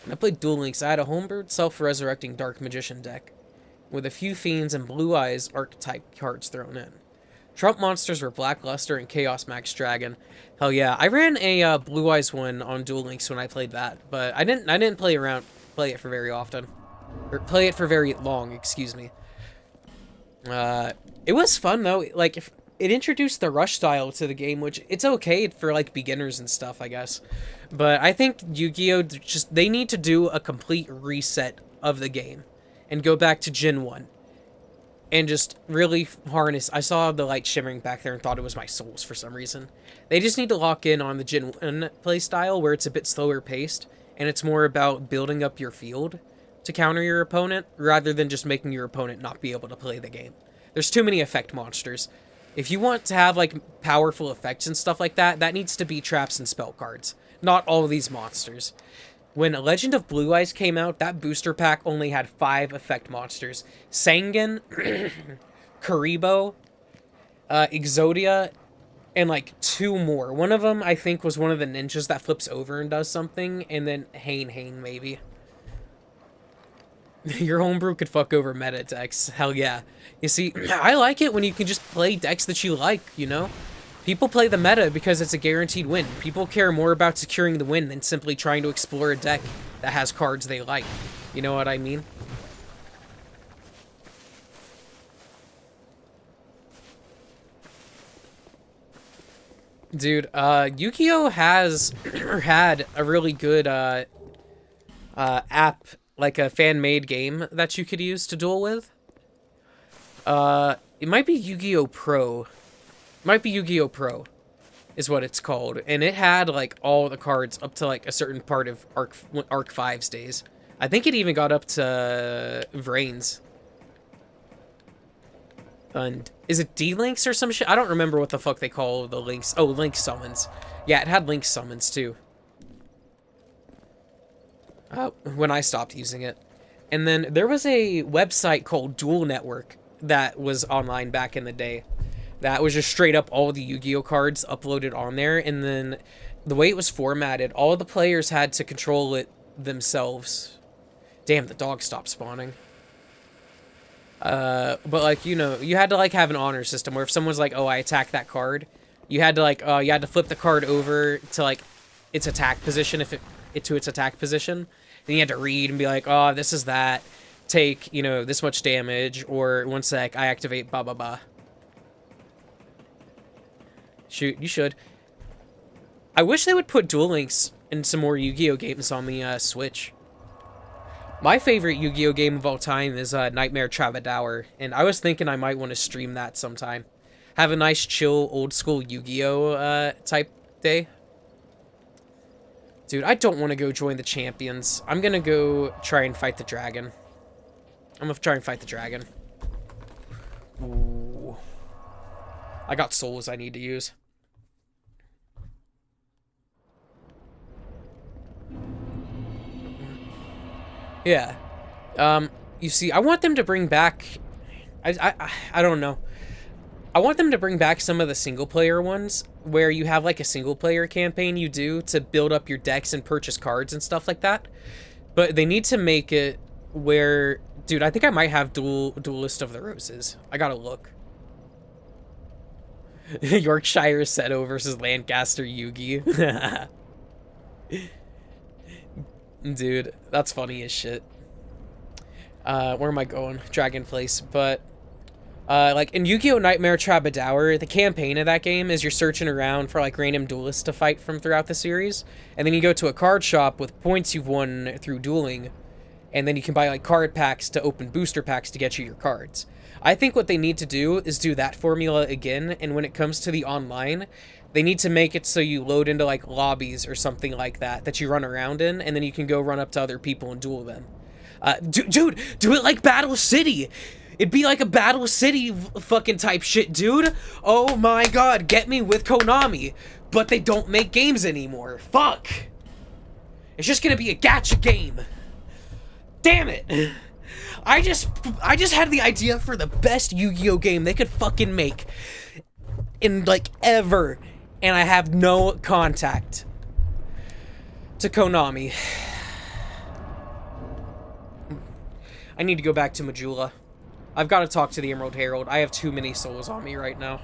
When I played Duel Links, I had a homebrewed self-resurrecting Dark Magician deck, with a few Fiends and Blue Eyes archetype cards thrown in. Trump monsters were Blackluster and Chaos Max Dragon. Hell yeah, I ran a Blue Eyes one on Duel Links when I played that, but I didn't play it for very often. Or play it for very long, excuse me. It was fun though, like, if it introduced the rush style to the game, which it's okay for like beginners and stuff, I guess. But I think Yu-Gi-Oh! They need to do a complete reset of the game and go back to Gen 1 and just really harness. I saw the light shimmering back there and thought it was my souls for some reason. They just need to lock in on the Gen 1 playstyle where it's a bit slower paced and it's more about building up your field to counter your opponent rather than just making your opponent not be able to play the game. There's too many effect monsters. If you want to have like powerful effects and stuff like that, that needs to be traps and spell cards, not all of these monsters. When Legend of Blue Eyes came out, that booster pack only had 5 effect monsters. Sangan, Karibo, Exodia, and like 2 more. One of them, I think, was one of the ninjas that flips over and does something, and then Hane, maybe. Your homebrew could fuck over meta decks. Hell yeah. You see, I like it when you can just play decks that you like, you know? People play the meta because it's a guaranteed win. People care more about securing the win than simply trying to explore a deck that has cards they like. You know what I mean? Dude, Yu-Gi-Oh! Has, or had, a really good, app, like a fan-made game that you could use to duel with. It might be Yu-Gi-Oh! Pro. It might be Yu-Gi-Oh! Pro, is what it's called. And it had, like, all the cards up to, like, a certain part of Arc 5's days. I think it even got up to Vrains. And is it D-Links or some shit? I don't remember what the fuck they call the links. Oh, Link Summons. Yeah, it had Link Summons, too. When I stopped using it. And then there was a website called Duel Network that was online back in the day. That was just straight up all the Yu-Gi-Oh! Cards uploaded on there. And then the way it was formatted, all the players had to control it themselves. Damn, the dog stopped spawning. But like, you know, you had to like have an honor system where if someone's like, oh, I attacked that card, you had to like, you had to flip the card over to like its attack position, if it to its attack position. Then you had to read and be like, oh, this is that. Take, you know, this much damage, or 1 sec, I activate ba ba ba. Shoot, you should. I wish they would put Duel Links in some more Yu-Gi-Oh! Games on the Switch. My favorite Yu-Gi-Oh! Game of all time is Nightmare Travadour, and I was thinking I might want to stream that sometime. Have a nice, chill, old-school Yu-Gi-Oh! Type day. Dude, I don't want to go join the champions. I'm gonna go try and fight the dragon. I'm gonna try and fight the dragon. Ooh. I got souls I need to use. Yeah. You see, I want them to bring back... I don't know. I want them to bring back some of the single-player ones, where you have, like, a single-player campaign you do to build up your decks and purchase cards and stuff like that. But they need to make it where... Dude, I think I might have Duelist of the Roses. I gotta look. Yorkshire Seto versus Lancaster Yugi. Dude, that's funny as shit. Where am I going? Dragon Place. But, like, in Yu-Gi-Oh! Nightmare Trabadour, the campaign of that game is you're searching around for, like, random duelists to fight from throughout the series. And then you go to a card shop with points you've won through dueling. And then you can buy, like, card packs to open booster packs to get you your cards. I think what they need to do is do that formula again, and when it comes to the online, they need to make it so you load into, like, lobbies or something like that, that you run around in, and then you can go run up to other people and duel them. Dude, do it like Battle City! It'd be like a Battle City fucking type shit, dude! Oh my god, get me with Konami! But they don't make games anymore. Fuck! It's just gonna be a gacha game! Damn it! I just had the idea for the best Yu-Gi-Oh game they could fucking make in, like, ever, and I have no contact to Konami. I need to go back to Majula. I've got to talk to the Emerald Herald. I have too many souls on me right now.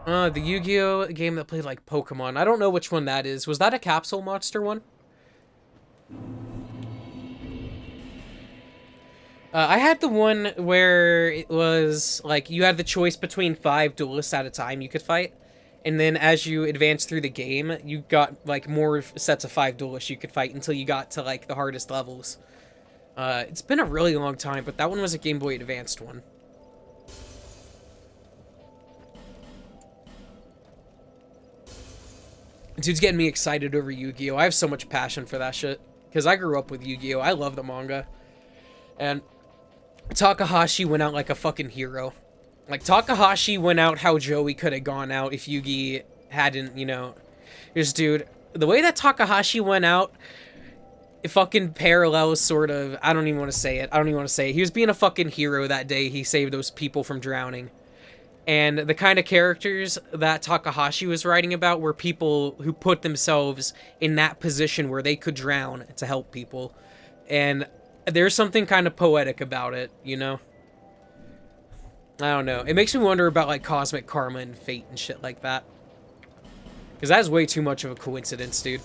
The Yu-Gi-Oh game that played like Pokemon. I don't know which one that is. Was that a Capsule Monster one? I had the one where it was, like, you had the choice between 5 duelists at a time you could fight. And then as you advanced through the game, you got, like, more sets of 5 duelists you could fight until you got to, like, the hardest levels. It's been a really long time, but that one was a Game Boy Advanced one. Dude's getting me excited over Yu-Gi-Oh! I have so much passion for that shit. Because I grew up with Yu-Gi-Oh! I love the manga. And Takahashi went out like a fucking hero. Like, Takahashi went out how Joey could have gone out if Yugi hadn't, you know... Just, dude, the way that Takahashi went out, it fucking parallels sort of... I don't even want to say it. He was being a fucking hero that day. He saved those people from drowning. And the kind of characters that Takahashi was writing about were people who put themselves in that position where they could drown to help people. And there's something kind of poetic about it, you know? I don't know. It makes me wonder about, like, cosmic karma and fate and shit like that. Because that's way too much of a coincidence, dude.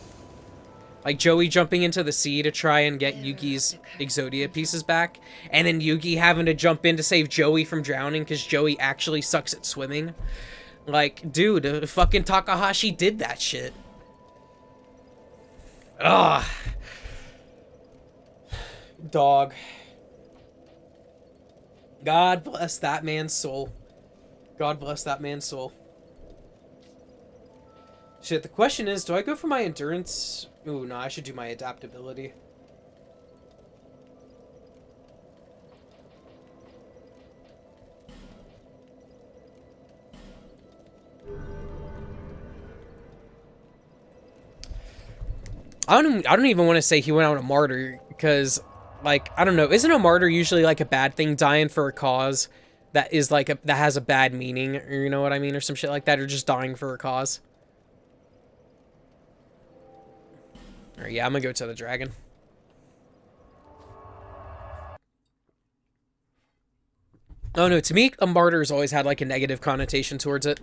Like, Joey jumping into the sea to try and get Yugi's Exodia pieces back, and then Yugi having to jump in to save Joey from drowning because Joey actually sucks at swimming. Like, dude, fucking Takahashi did that shit. Ugh. Dog. God bless that man's soul. God bless that man's soul. Shit, the question is, do I go for my endurance? Ooh, no, I should do my adaptability. I don't even want to say he went out a martyr, because, like, I don't know, isn't a martyr usually like a bad thing, dying for a cause that is like that has a bad meaning, or you know what I mean, or some shit like that, or just dying for a cause? Alright, yeah, I'm gonna go to the dragon. Oh no, to me, a martyr's always had like a negative connotation towards it.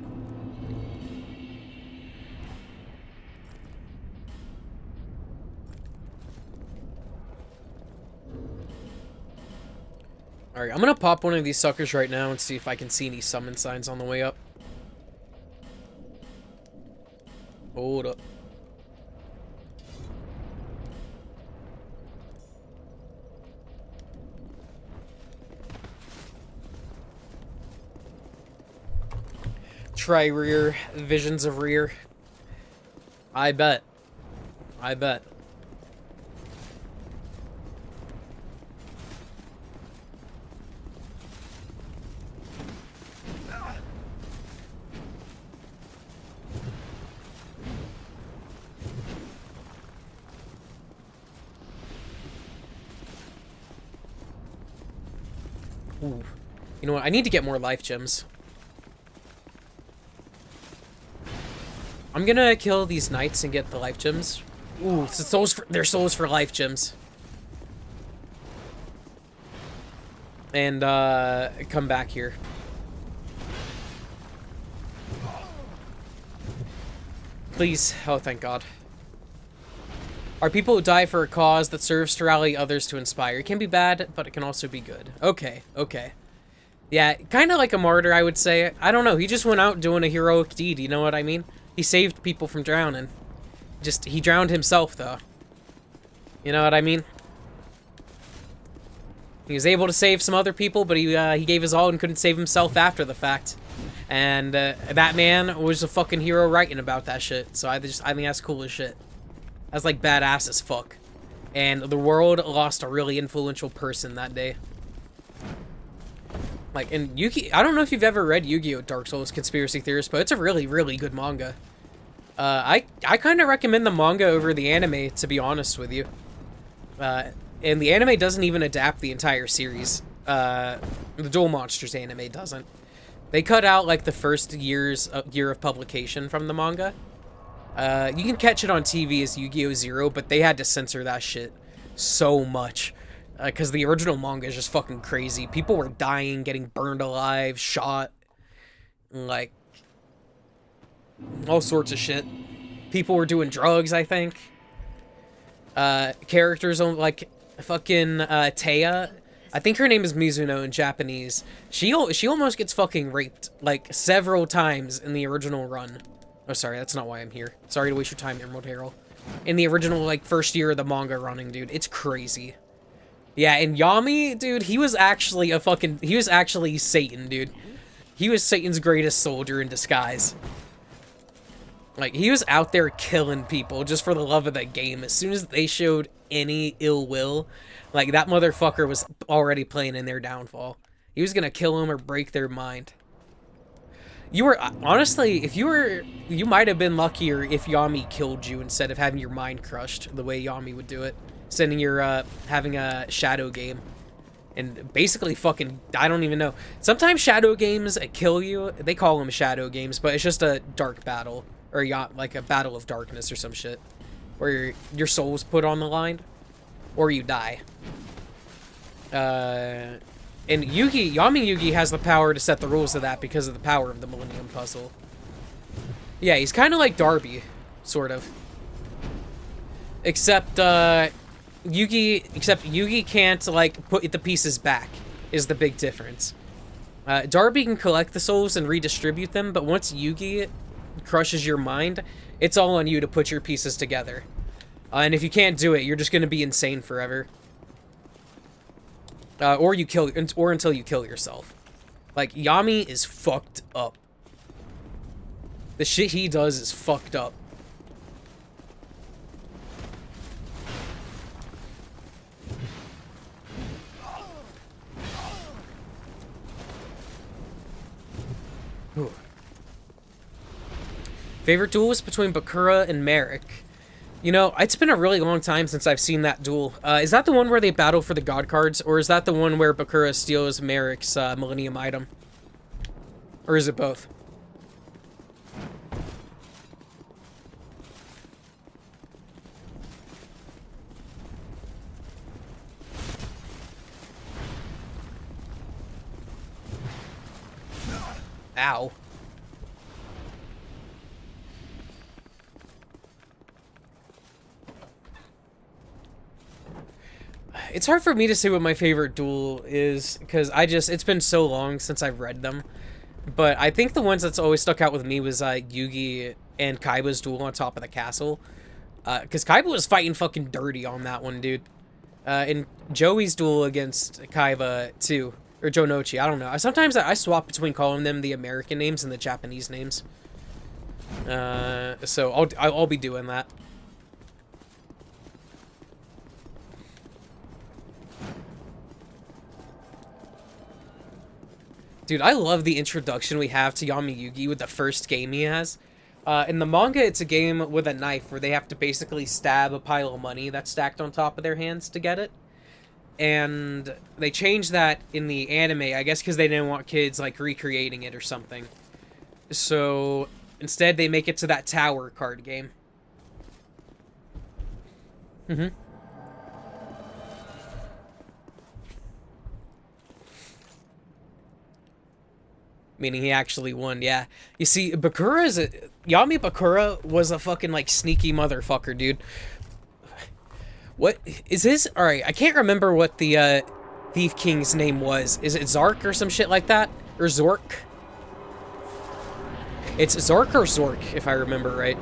Alright, I'm gonna pop one of these suckers right now and see if I can see any summon signs on the way up. Hold up. Try rear, visions of rear. I bet. I bet. Ooh. You know what? I need to get more life gems. I'm gonna kill these knights and get the life gems. Ooh, they're souls for life gems. And, come back here. Please. Oh, thank God. Are people who die for a cause that serves to rally others to inspire. It can be bad, but it can also be good. Okay, okay. Yeah, kind of like a martyr, I would say. I don't know, he just went out doing a heroic deed, you know what I mean? He saved people from drowning. He drowned himself, though. You know what I mean? He was able to save some other people, but he gave his all and couldn't save himself after the fact. And that man was a fucking hero writing about that shit. So I think that's cool as shit. That's like badass as fuck. And the world lost a really influential person that day. Like, and I don't know if you've ever read Yu-Gi-Oh! Dark Souls Conspiracy Theorist, but it's a really, really good manga. I kind of recommend the manga over the anime, to be honest with you. And the anime doesn't even adapt the entire series. The Duel Monsters anime doesn't. They cut out, like, the first year of publication from the manga. You can catch it on TV as Yu-Gi-Oh! Zero, but they had to censor that shit so much. Because the original manga is just fucking crazy. People were dying, getting burned alive, shot. Like, all sorts of shit. People were doing drugs, I think. Characters, like, fucking, Taya. I think her name is Mizuno in Japanese. She almost gets fucking raped, like, several times in the original run. Oh, sorry, that's not why I'm here. Sorry to waste your time, Emerald Herald. In the original, like, first year of the manga running, dude. It's crazy. Yeah, and Yami, dude, he was actually Satan, dude. He was Satan's greatest soldier in disguise. Like, he was out there killing people just for the love of the game. As soon as they showed any ill will, like, that motherfucker was already playing in their downfall. He was gonna kill them or break their mind. You were, honestly, you might have been luckier if Yami killed you instead of having your mind crushed the way Yami would do it. Sending your, having a shadow game. And basically fucking, I don't even know. Sometimes shadow games kill you. They call them shadow games, but it's just a dark battle. Or like a battle of darkness or some shit. Where your soul's put on the line. Or you die. And Yami Yugi has the power to set the rules of that because of the power of the Millennium Puzzle. Yeah, he's kind of like Darby. Sort of. Except Yugi can't, like, put the pieces back, is the big difference. Darby can collect the souls and redistribute them, but once Yugi crushes your mind, it's all on you to put your pieces together. And if you can't do it, you're just gonna be insane forever. Or until you kill yourself. Like, Yami is fucked up. The shit he does is fucked up. Favorite duel was between Bakura and Merrick. You know, it's been a really long time since I've seen that duel. Is that the one where they battle for the god cards? Or is that the one where Bakura steals Merrick's Millennium item? Or is it both? Ow. It's hard for me to say what my favorite duel is, because it's been so long since I've read them. But I think the ones that's always stuck out with me was Yugi and Kaiba's duel on top of the castle. Because Kaiba was fighting fucking dirty on that one, dude. And Joey's duel against Kaiba, too. Or Jonochi, I don't know. Sometimes I swap between calling them the American names and the Japanese names. So I'll be doing that. Dude, I love the introduction we have to Yami Yugi with the first game he has. In the manga, it's a game with a knife where they have to basically stab a pile of money that's stacked on top of their hands to get it. and they changed that in the anime, I guess because they didn't want kids, like, recreating it or something. So, instead they make it to that tower card game. Mm-hmm. Meaning he actually won, yeah. You see, Yami Bakura was a fucking, like, sneaky motherfucker, dude. What is his? Alright, I can't remember what the, Thief King's name was. Is it Zark or some shit like that? Or Zork? It's Zark or Zork, if I remember right.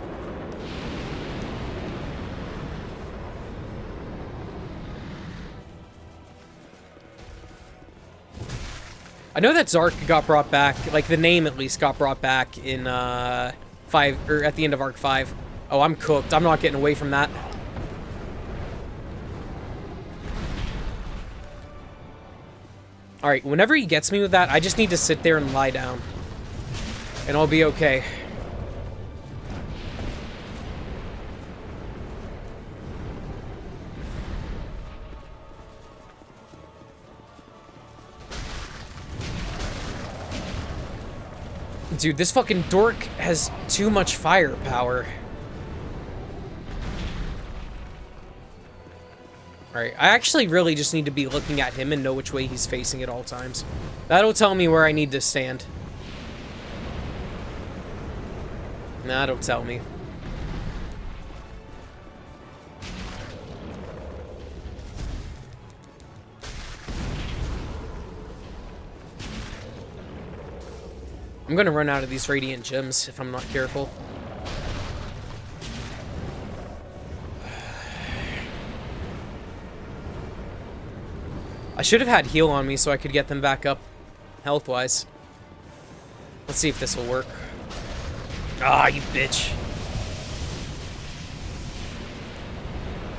I know that Zark got brought back, like the name at least got brought back in 5, or at the end of Arc 5. Oh, I'm cooked. I'm not getting away from that. Alright, whenever he gets me with that, I just need to sit there and lie down. And I'll be okay. Dude, this fucking dork has too much firepower. Alright, I actually really just need to be looking at him and know which way he's facing at all times. That'll tell me where I need to stand. That'll tell me. I'm gonna run out of these radiant gems if I'm not careful. I should have had heal on me so I could get them back up health-wise. Let's see if this will work. Ah, you bitch.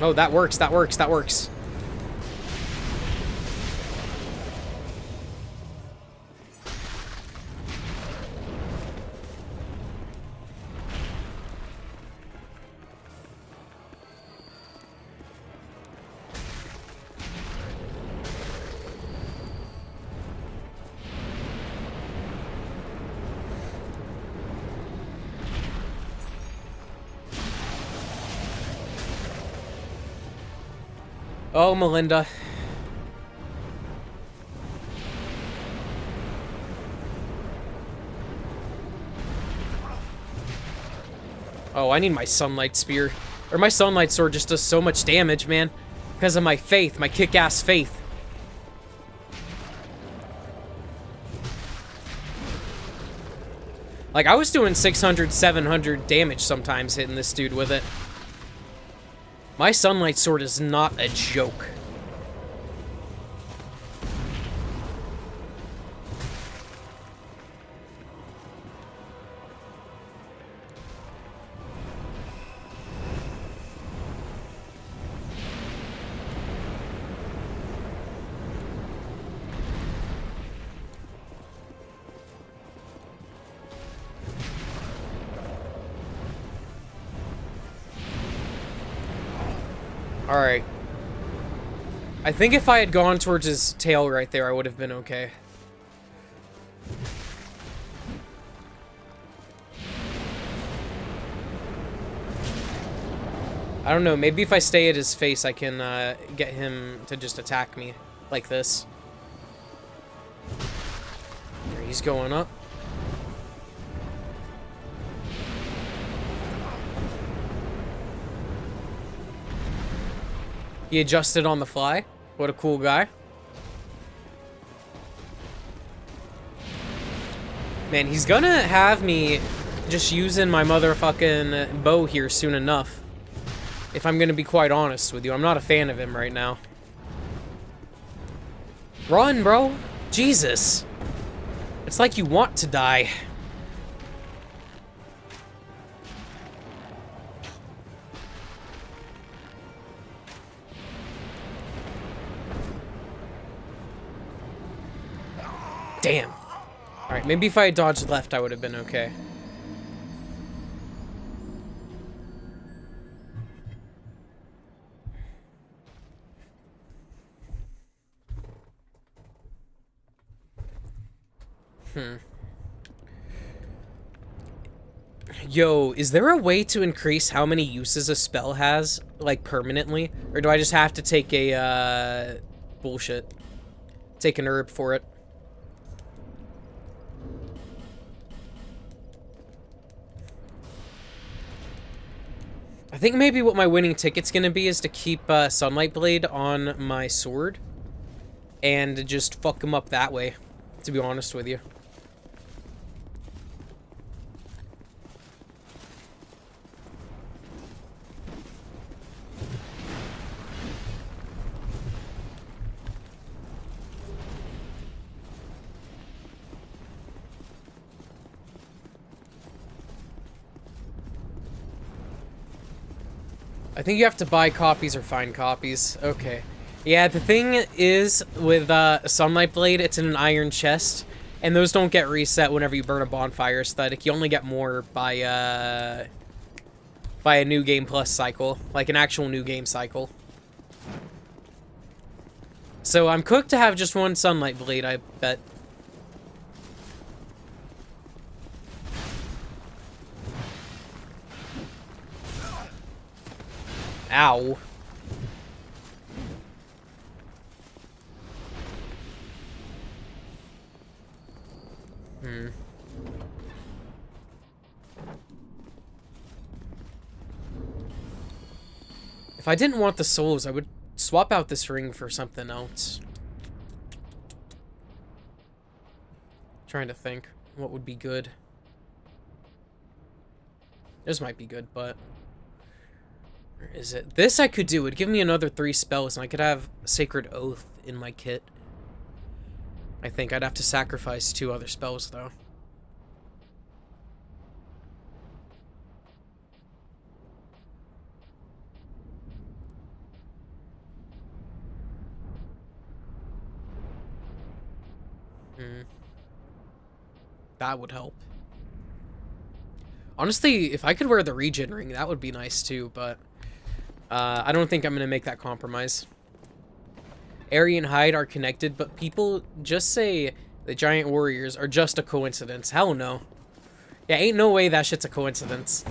Oh, that works, that works, that works. Oh, Melinda. Oh, I need my Sunlight Spear. Or my Sunlight Sword just does so much damage, man. Because of my faith, my kick-ass faith. Like, I was doing 600, 700 damage sometimes hitting this dude with it. My Sunlight Sword is not a joke. Alright. I think if I had gone towards his tail right there, I would have been okay. I don't know, maybe if I stay at his face, I can get him to just attack me like this. There, he's going up. He adjusted on the fly. What a cool guy. Man, he's gonna have me just using my motherfucking bow here soon enough. If I'm gonna be quite honest with you, I'm not a fan of him right now. Run, bro! Jesus! It's like you want to die. Damn. Alright, maybe if I had dodged left, I would have been okay. Yo, is there a way to increase how many uses a spell has, like, permanently? Or do I just have to take a, bullshit. Take an herb for it? I think maybe what my winning ticket's gonna be is to keep Sunlight Blade on my sword. And just fuck him up that way, to be honest with you. I think you have to buy copies or find copies. Okay. Yeah, the thing is, with Sunlight Blade, it's in an iron chest, and those don't get reset whenever you burn a bonfire aesthetic. You only get more by a New Game Plus cycle, like an actual New Game cycle. So I'm cooked to have just one Sunlight Blade, I bet. Ow. If I didn't want the souls, I would swap out this ring for something else. Trying to think what would be good. This might be good, but where is it? This I could do. It'd give me another 3 spells, and I could have Sacred Oath in my kit. I think I'd have to sacrifice 2 other spells, though. That would help. Honestly, if I could wear the regen ring, that would be nice too, but I don't think I'm going to make that compromise. Aerie and Hyde are connected, but people just say the giant warriors are just a coincidence. Hell no. Yeah, ain't no way that shit's a coincidence.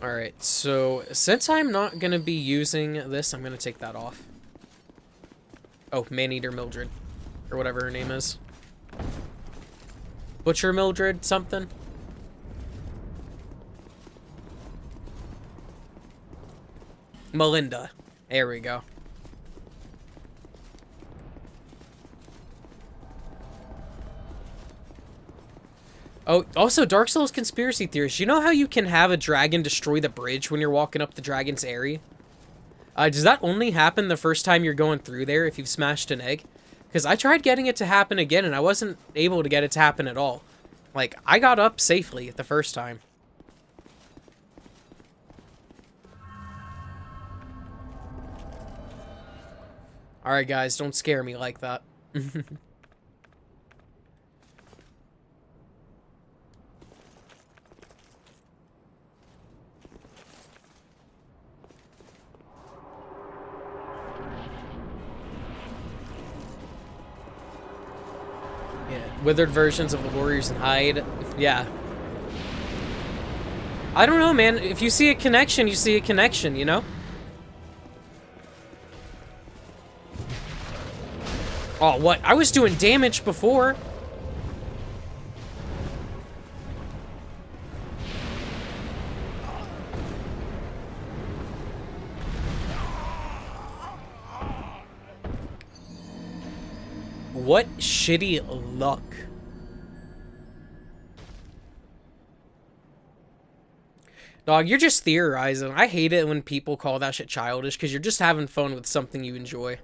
Alright, so since I'm not going to be using this, I'm going to take that off. Oh, Maneater Mildred. Or whatever her name is. Butcher Mildred something? Melinda. There we go. Oh, also, Dark Souls conspiracy theories. You know how you can have a dragon destroy the bridge when you're walking up the dragon's area? Does that only happen the first time you're going through there if you've smashed an egg? Because I tried getting it to happen again, and I wasn't able to get it to happen at all. Like, I got up safely the first time. Alright, guys, don't scare me like that. Withered versions of the Warriors and Hyde. Yeah. I don't know, man. If you see a connection, you see a connection, you know? Oh, what? I was doing damage before. What shitty luck. Dog, you're just theorizing. I hate it when people call that shit childish, because you're just having fun with something you enjoy.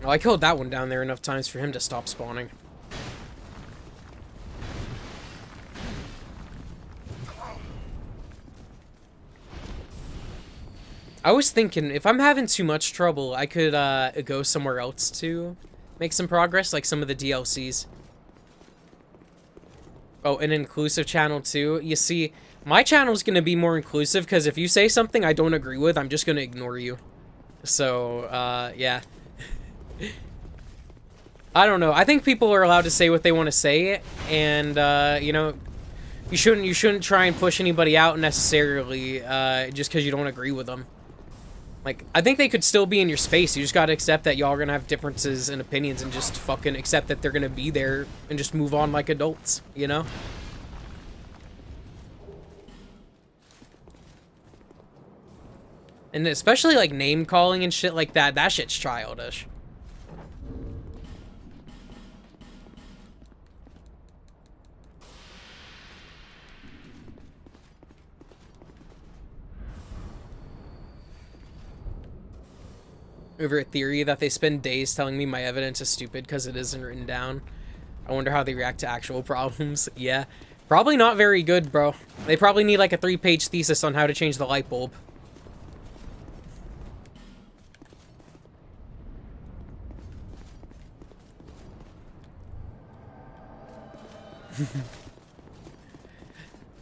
Well, I killed that one down there enough times for him to stop spawning. I was thinking, if I'm having too much trouble, I could go somewhere else to make some progress, like some of the DLCs. Oh, an inclusive channel too. You see, my channel's gonna be more inclusive because if you say something I don't agree with, I'm just gonna ignore you. So, yeah. I don't know. I think people are allowed to say what they want to say, and you know, you shouldn't try and push anybody out necessarily just because you don't agree with them. Like, I think they could still be in your space. You just gotta accept that y'all are gonna have differences in opinions and just fucking accept that they're gonna be there and just move on like adults, you know? And especially, like, name-calling and shit like that, that shit's childish. Over a theory that they spend days telling me my evidence is stupid because it isn't written down. I wonder how they react to actual problems. Yeah. Probably not very good, bro. They probably need like a 3-page thesis on how to change the light bulb.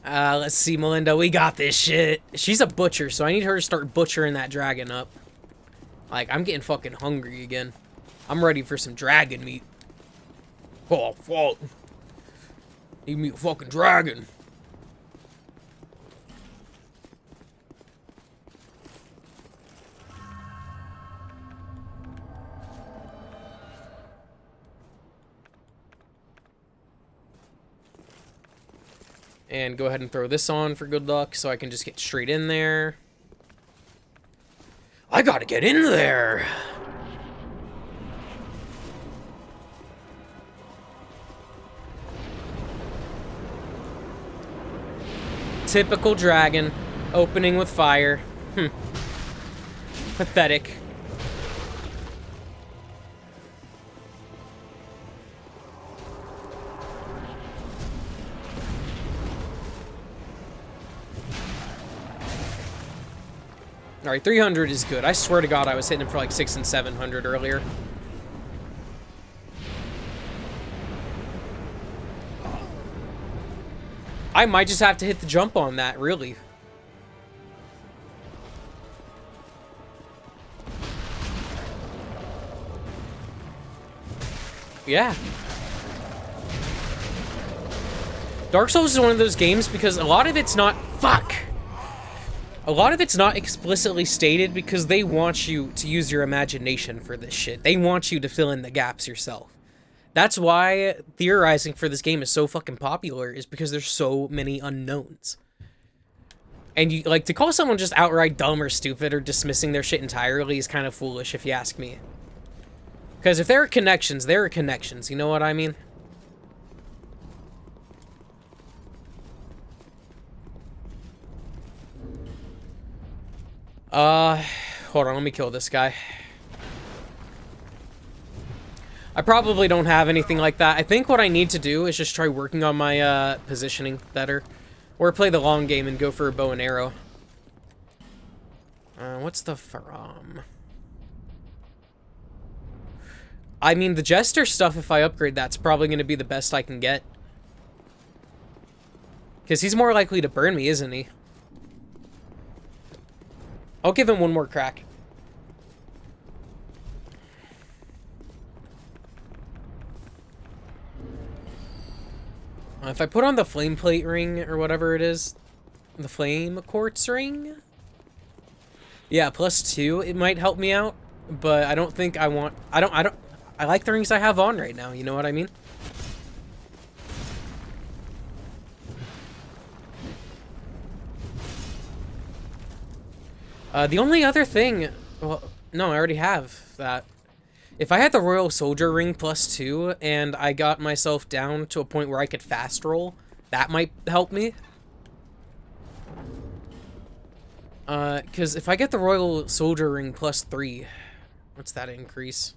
Let's see, Melinda. We got this shit. She's a butcher, so I need her to start butchering that dragon up. Like, I'm getting fucking hungry again. I'm ready for some dragon meat. Oh, fuck. Eat me a fucking dragon. And go ahead and throw this on for good luck so I can just get straight in there. I gotta get in there! Typical dragon. Opening with fire. Pathetic. Alright, 300 is good. I swear to God I was hitting him for like 600 and 700 earlier. I might just have to hit the jump on that, really. Yeah. Dark Souls is one of those games because a lot of it's not... Fuck! A lot of it's not explicitly stated because they want you to use your imagination for this shit. They want you to fill in the gaps yourself. That's why theorizing for this game is so fucking popular, is because there's so many unknowns. And you, like, to call someone just outright dumb or stupid or dismissing their shit entirely is kind of foolish if you ask me. Because if there are connections, there are connections, you know what I mean? Hold on, let me kill this guy. I probably don't have anything like that. I think what I need to do is just try working on my, positioning better. Or play the long game and go for a bow and arrow. What's the from? I mean, the Jester stuff, if I upgrade, that's probably going to be the best I can get. Because he's more likely to burn me, isn't he? I'll give him one more crack. If I put on the flame plate ring or whatever it is, the flame quartz ring? Yeah, +2, it might help me out, but I don't think I want... I like the rings I have on right now, you know what I mean? The only other thing... Well, no, I already have that. If I had the Royal Soldier ring +2, and I got myself down to a point where I could fast roll, that might help me. Because if I get the Royal Soldier ring +3, what's that increase?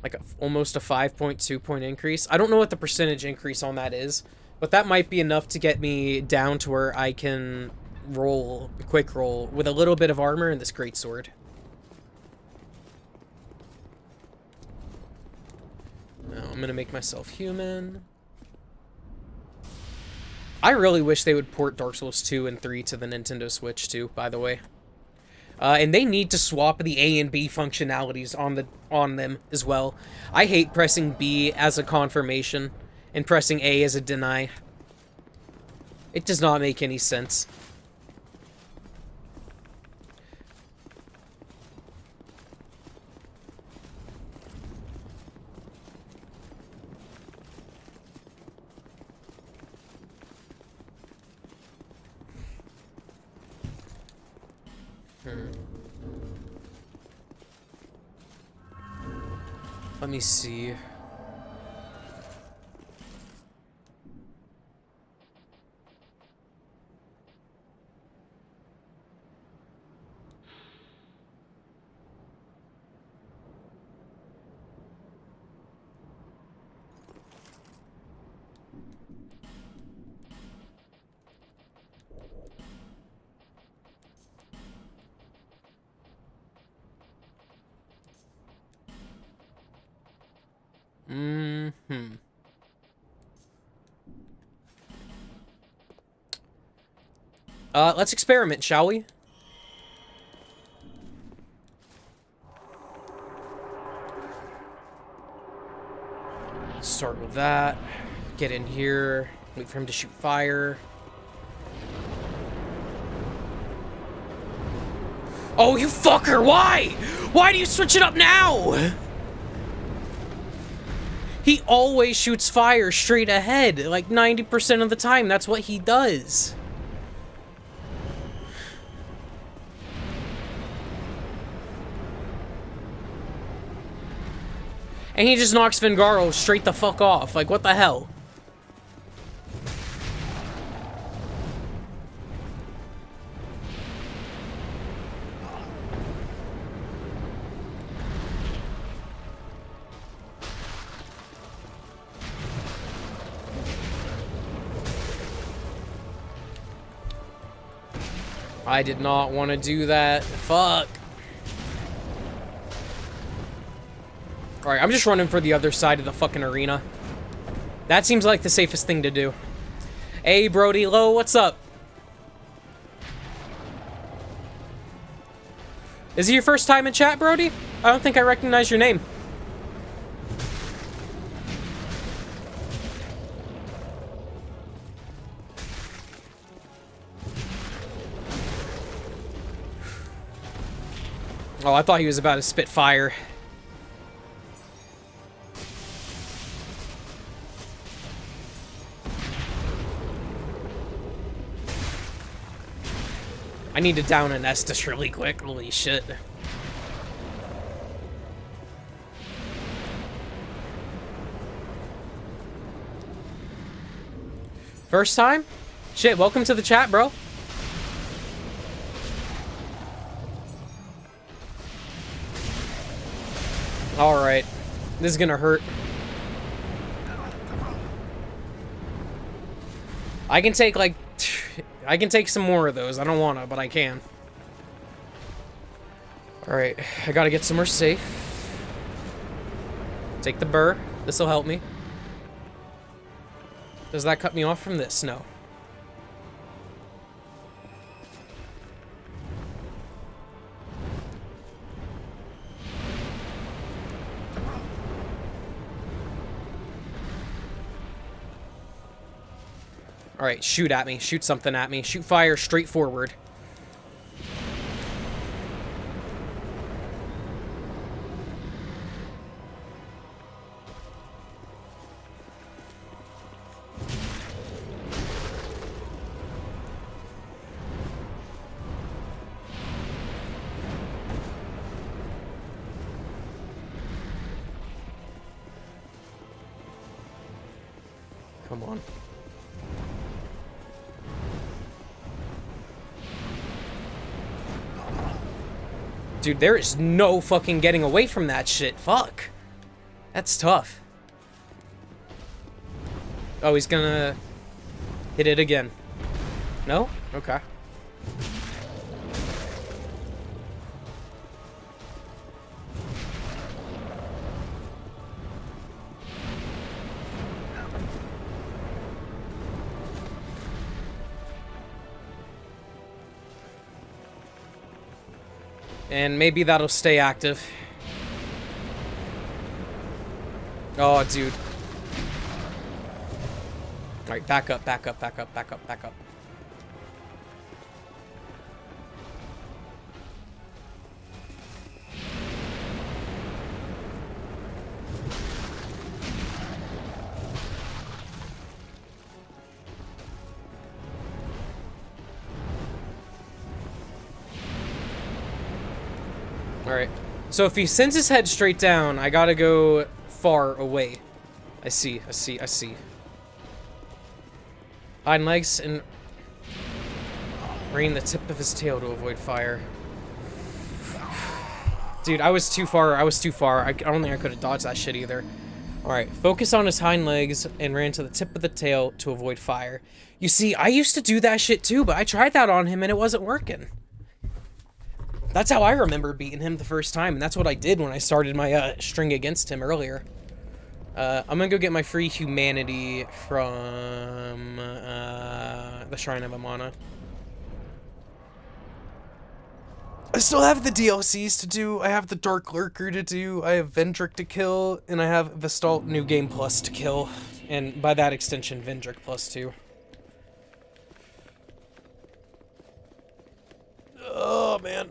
Like almost a 5.2 point increase. I don't know what the percentage increase on that is, but that might be enough to get me down to where I can roll, quick roll, with a little bit of armor and this greatsword. Now I'm gonna make myself human. I really wish they would port Dark Souls 2 and 3 to the Nintendo Switch too, by the way. And they need to swap the A and B functionalities on them as well. I hate pressing B as a confirmation and pressing A as a deny. It does not make any sense. Let me see. Let's experiment, shall we? Start with that. Get in here. Wait for him to shoot fire. Oh, you fucker! Why? Why do you switch it up now? He always shoots fire straight ahead. Like 90% of the time, that's what he does. And he just knocks Vengaro straight the fuck off. Like, what the hell? I did not want to do that. Fuck. Alright, I'm just running for the other side of the fucking arena. That seems like the safest thing to do. Hey, Brody Low, what's up? Is it your first time in chat, Brody? I don't think I recognize your name. Oh, I thought he was about to spit fire. I need to down an Estus really quick. Holy shit. First time? Shit, welcome to the chat, bro. Alright. This is gonna hurt. I can take, like... I can take some more of those. I don't wanna, but I can. Alright. I gotta get somewhere safe. Take the burr. This'll help me. Does that cut me off from this? No. Alright, shoot at me. Shoot something at me. Shoot fire straight forward. Come on. Dude, there is no fucking getting away from that shit. Fuck. That's tough. Oh, he's gonna hit it again. No? Okay. And maybe that'll stay active. Oh, dude. Alright, back up, back up, back up, back up, back up. Alright. So if he sends his head straight down, I gotta go far away. I see, I see, I see. Hind legs and rain the tip of his tail to avoid fire. Dude, I was too far. I was too far. I don't think I could have dodged that shit either. Alright, focus on his hind legs and ran to the tip of the tail to avoid fire. You see, I used to do that shit too, but I tried that on him and it wasn't working. That's how I remember beating him the first time, and that's what I did when I started my string against him earlier. I'm gonna go get my free humanity from the Shrine of Amana. I still have the DLCs to do, I have the Dark Lurker to do, I have Vendrick to kill, and I have Vestalt New Game Plus to kill. And by that extension, Vendrick Plus 2. Oh, man.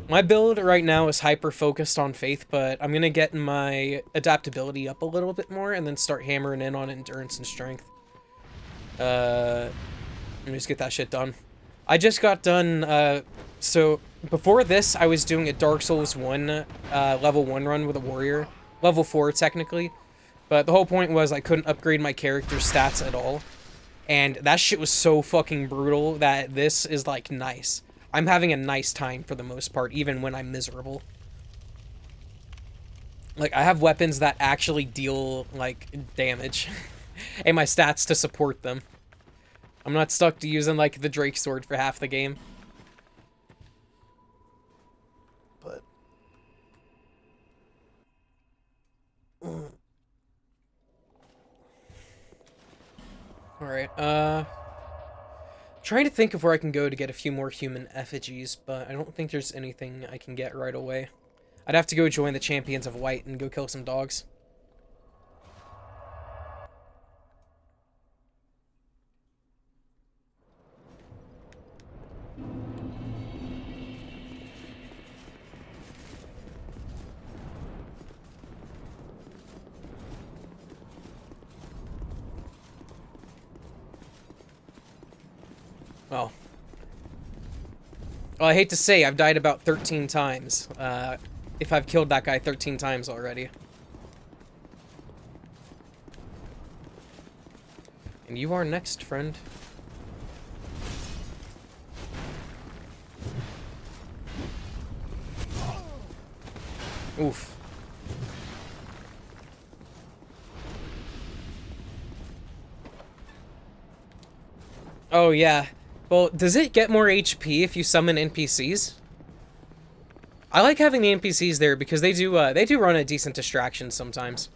My build right now is hyper-focused on Faith, but I'm gonna get my adaptability up a little bit more and then start hammering in on Endurance and Strength. Let me just get that shit done. I just got done, so before this, I was doing a Dark Souls 1, level 1 run with a warrior. Level 4, technically. But the whole point was I couldn't upgrade my character's stats at all. And that shit was so fucking brutal that this is, like, nice. I'm having a nice time for the most part, even when I'm miserable. Like, I have weapons that actually deal, like, damage. And my stats to support them. I'm not stuck to using, like, the Drake Sword for half the game. But... Alright, trying to think of where I can go to get a few more human effigies, but I don't think there's anything I can get right away. I'd have to go join the Champions of White and go kill some dogs. Oh. Well, I hate to say, I've died about 13 times. If I've killed that guy 13 times already. And you are next, friend. Oof. Oh, yeah. Well, does it get more HP if you summon NPCs? I like having the NPCs there because they do run a decent distraction sometimes.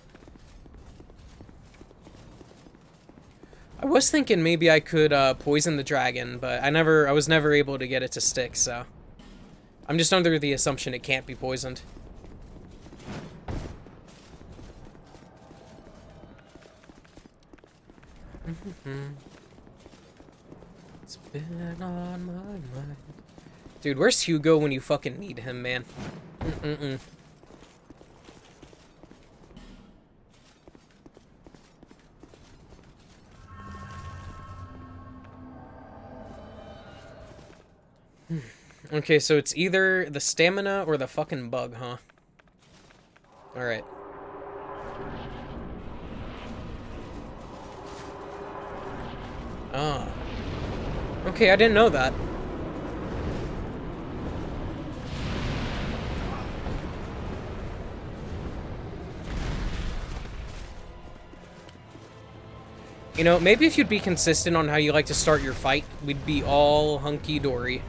I was thinking maybe I could poison the dragon, but I was never able to get it to stick, so I'm just under the assumption it can't be poisoned. It's been on my mind. Dude, where's Hugo when you fucking need him, man? Okay, so it's either the stamina or the fucking bug, huh? Alright. Ah. Okay, I didn't know that. You know, maybe if you'd be consistent on how you like to start your fight, we'd be all hunky-dory.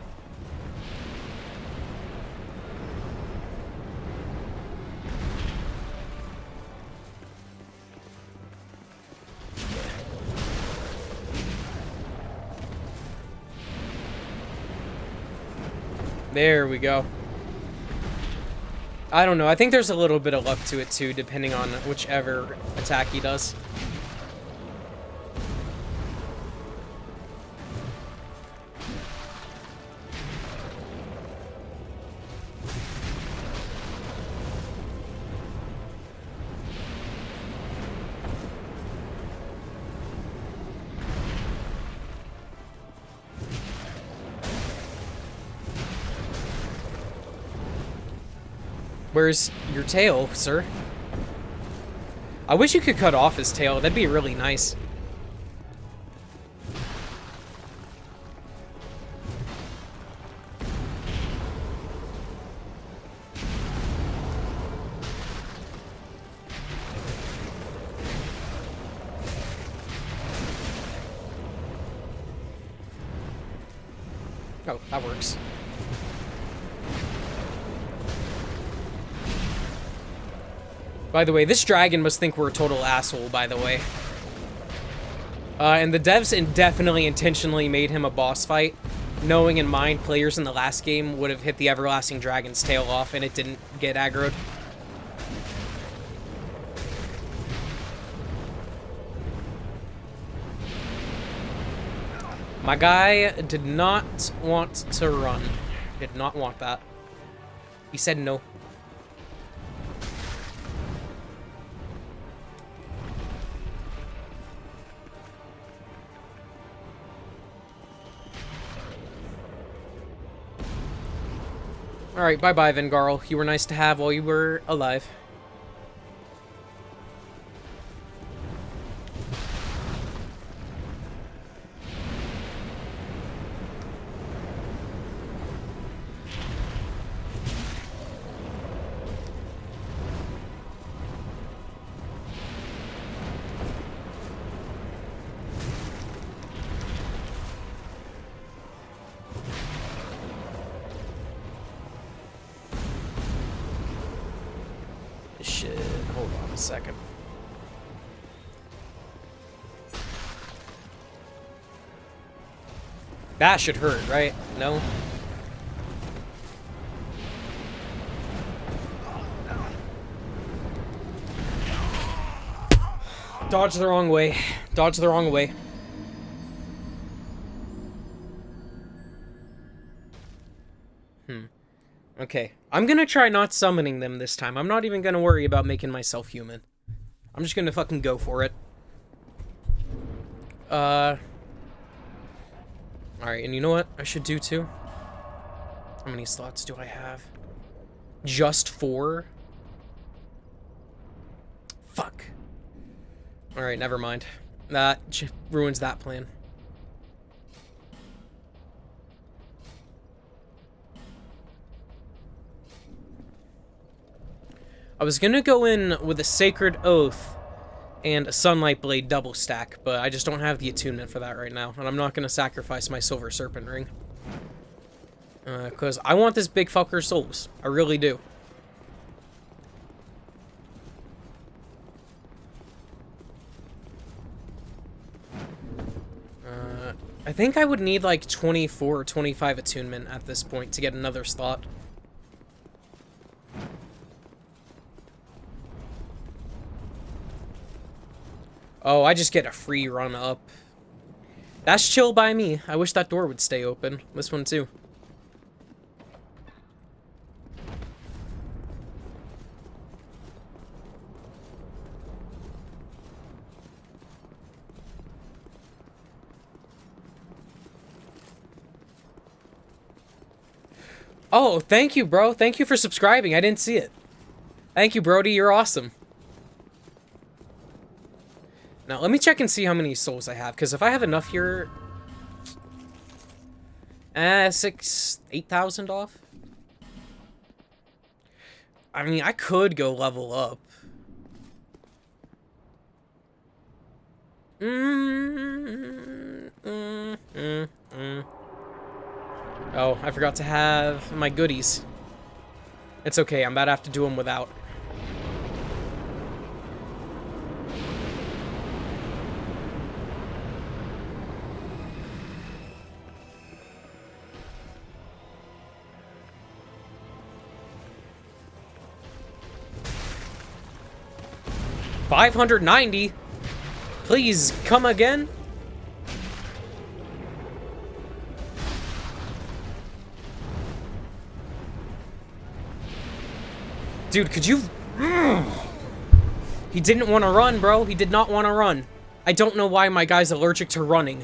There we go. I don't know. I think there's a little bit of luck to it too, depending on whichever attack he does. Where's your tail, sir? I wish you could cut off his tail. That'd be really nice. Oh, that works. By the way, this dragon must think we're a total asshole, by the way. And the devs definitely intentionally made him a boss fight, knowing in mind players in the last game would have hit the everlasting dragon's tail off and it didn't get aggroed. My guy did not want to run. Did not want that. He said no. Alright, bye-bye, Vengarl. You were nice to have while you were alive. Shit, hold on a second. That should hurt, right? No? Dodge the wrong way. Dodge the wrong way. Okay. I'm gonna try not summoning them this time. I'm not even gonna worry about making myself human. I'm just gonna fucking go for it. Alright, and you know what I should do too? How many slots do I have? Just 4? Fuck. Alright, never mind. That ruins that plan. I was gonna go in with a Sacred Oath and a Sunlight Blade double stack, but I just don't have the attunement for that right now, and I'm not gonna sacrifice my Silver Serpent Ring. Because I want this big fucker's souls. I really do. I think I would need like 24 or 25 attunement at this point to get another slot. Oh, I just get a free run up. That's chill by me. I wish that door would stay open. This one too. Oh, thank you, bro. Thank you for subscribing. I didn't see it. Thank you, Brody. You're awesome. Now, let me check and see how many souls I have, because if I have enough here... 8,000 off? I mean, I could go level up. Oh, I forgot to have my goodies. It's okay, I'm about to have to do them without. 590? Please, come again? Dude, could you... He didn't want to run, bro. He did not want to run. I don't know why my guy's allergic to running.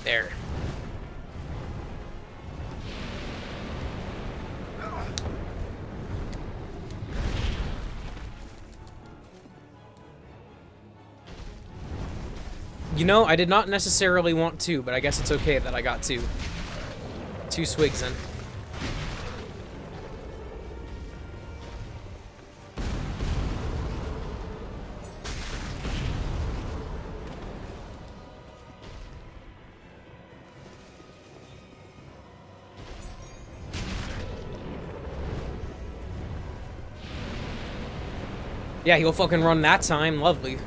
There. You know, I did not necessarily want to, but I guess it's okay that I got two. Two swigs in. Yeah, he'll fucking run that time. Lovely.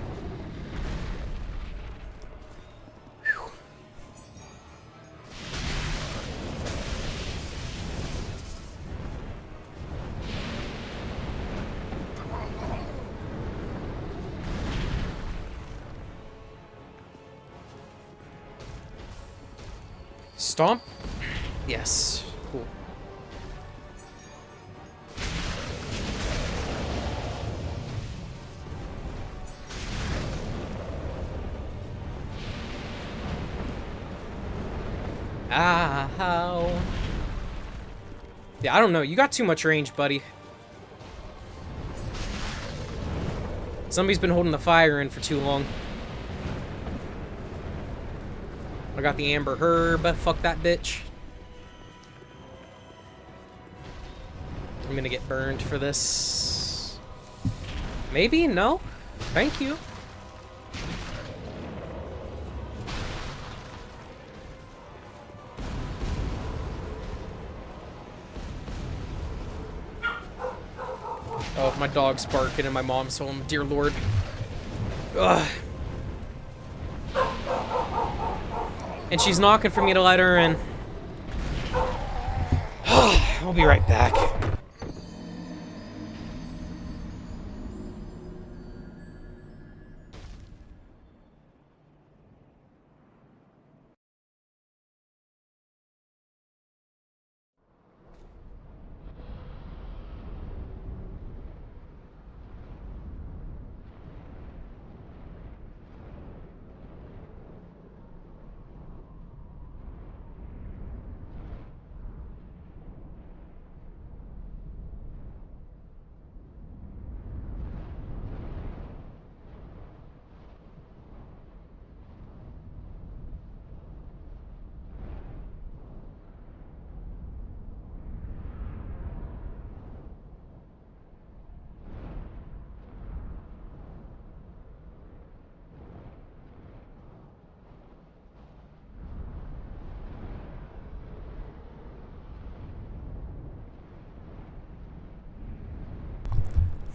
Stomp? Yes. Cool. Ow. Yeah, I don't know. You got too much range, buddy. Somebody's been holding the fire in for too long. I got the Amber Herb. Fuck that bitch. I'm gonna get burned for this. Maybe? No? Thank you. Oh, my dog's barking and my mom's home. Dear Lord. Ugh. And she's knocking for me to let her in. I'll be right back.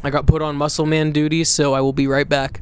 I got put on muscle man duty, so I will be right back.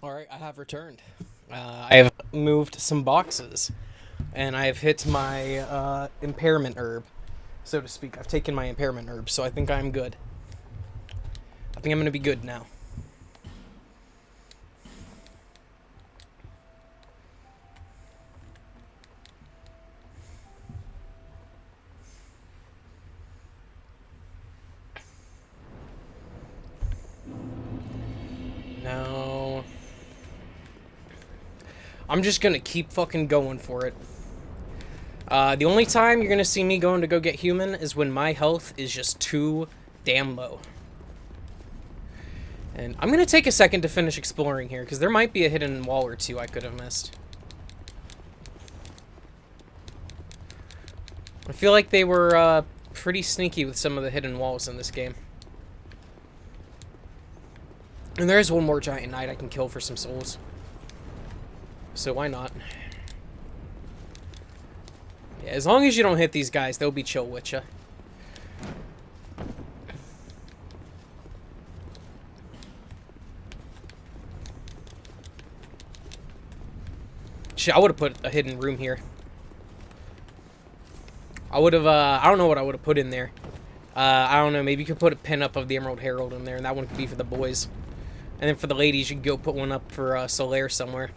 Alright, I have returned. I have moved some boxes, and I have hit my impairment herb, so to speak. I've taken my impairment herb, so I think I'm good. I think I'm gonna be good now. Now, I'm just gonna keep fucking going for it. The only time you're gonna see me going to go get human is when my health is just too damn low. And I'm gonna take a second to finish exploring here, because there might be a hidden wall or two I could have missed. I feel like they were pretty sneaky with some of the hidden walls in this game. And there is one more giant knight I can kill for some souls. So why not? Yeah, as long as you don't hit these guys, they'll be chill with ya. Shit, I would have put a hidden room here. I would have, I don't know what I would have put in there. I don't know, maybe you could put a pin up of the Emerald Herald in there, and that one could be for the boys. And then for the ladies, you could go put one up for Solaire somewhere.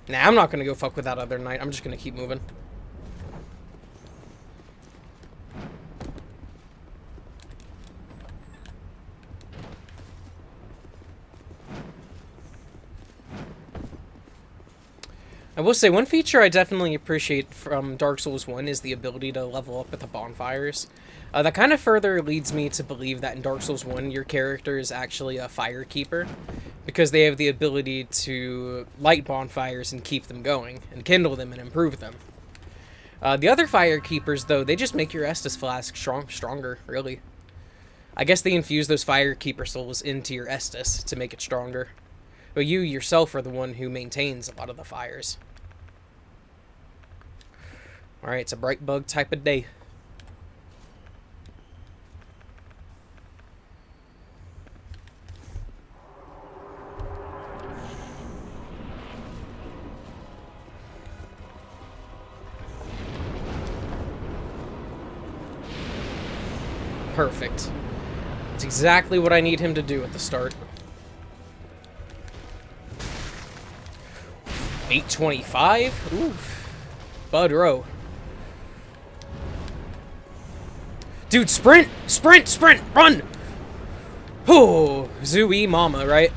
Nah, I'm not gonna go fuck with that other knight. I'm just gonna keep moving. I will say, one feature I definitely appreciate from Dark Souls 1 is the ability to level up at the bonfires. That kind of further leads me to believe that in Dark Souls 1, your character is actually a fire keeper, because they have the ability to light bonfires and keep them going, and kindle them and improve them. The other fire keepers, though, they just make your Estus flask stronger, really. I guess they infuse those fire keeper souls into your Estus to make it stronger. But you yourself are the one who maintains a lot of the fires. Alright, it's a bright bug type of day. Perfect. That's exactly what I need him to do at the start. 825? Oof. Bud Row. Dude, sprint! Sprint! Sprint! Run! Oh, Zooey Mama, right?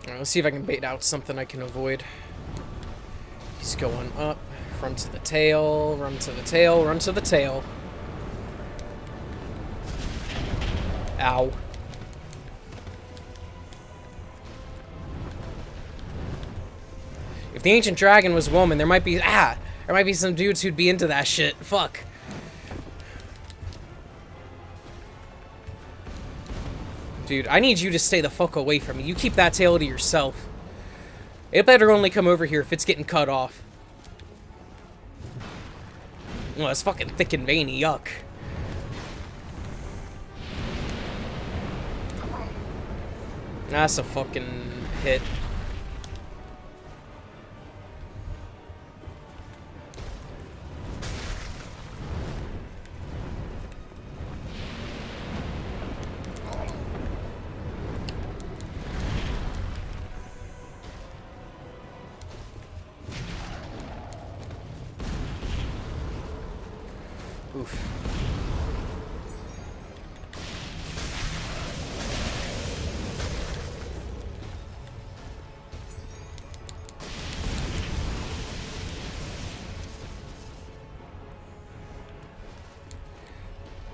Alright, let's see if I can bait out something I can avoid. He's going up. Run to the tail, run to the tail, run to the tail. Ow. If the ancient dragon was a woman, there might be some dudes who'd be into that shit. Fuck. Dude, I need you to stay the fuck away from me. You keep that tail to yourself. It better only come over here if it's getting cut off. Well, it's fucking thick and veiny, yuck. That's a fucking hit. Oof.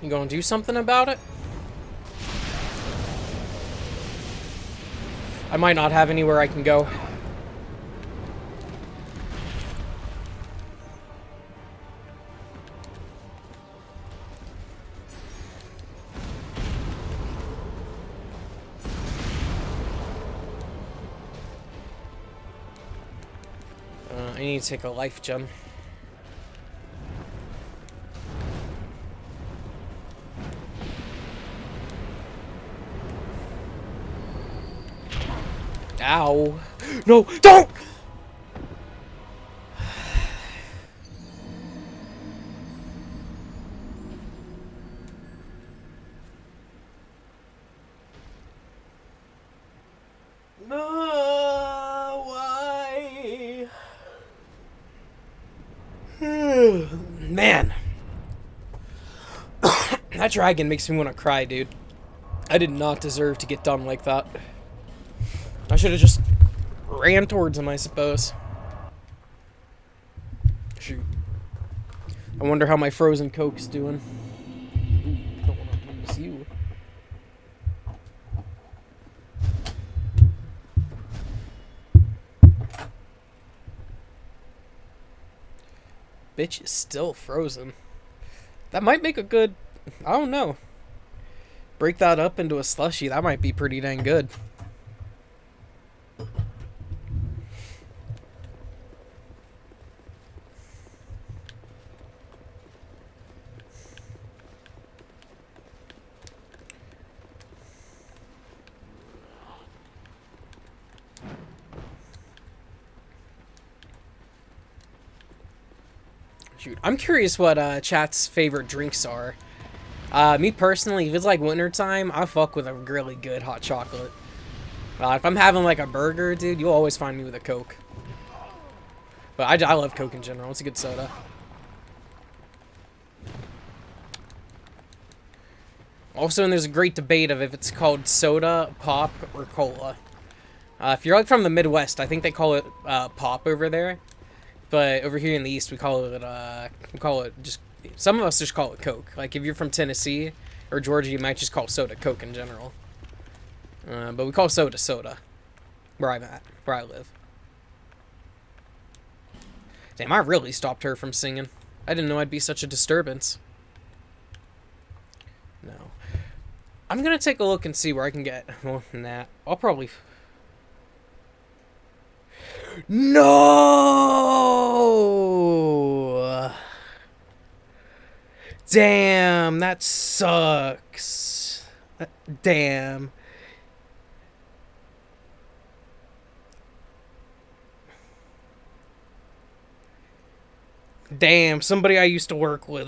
You gonna do something about it? I might not have anywhere I can go. I need to take a life gem. Ow. No, don't! No, why? Man. That dragon makes me want to cry, dude. I did not deserve to get done like that. I should have just ran towards him, I suppose. Shoot. I wonder how my frozen Coke's doing. Ooh, don't want to lose you. Bitch is still frozen. That might make a good... I don't know. Break that up into a slushie. That might be pretty dang good. Shoot, I'm curious what chat's favorite drinks are. Me personally, if it's like wintertime, I fuck with a really good hot chocolate. If I'm having like a burger, dude, you'll always find me with a Coke. But I love Coke in general. It's a good soda. Also, and there's a great debate of if it's called soda, pop, or cola. If you're like from the Midwest, I think they call it pop over there. But over here in the East, we call it just, some of us just call it Coke. Like if you're from Tennessee or Georgia, you might just call soda Coke in general. But we call soda soda, where I'm at, where I live. Damn, I really stopped her from singing. I didn't know I'd be such a disturbance. No. I'm gonna take a look and see where I can get, well, nah, I'll probably... No! Damn, that sucks. Damn. Damn, somebody I used to work with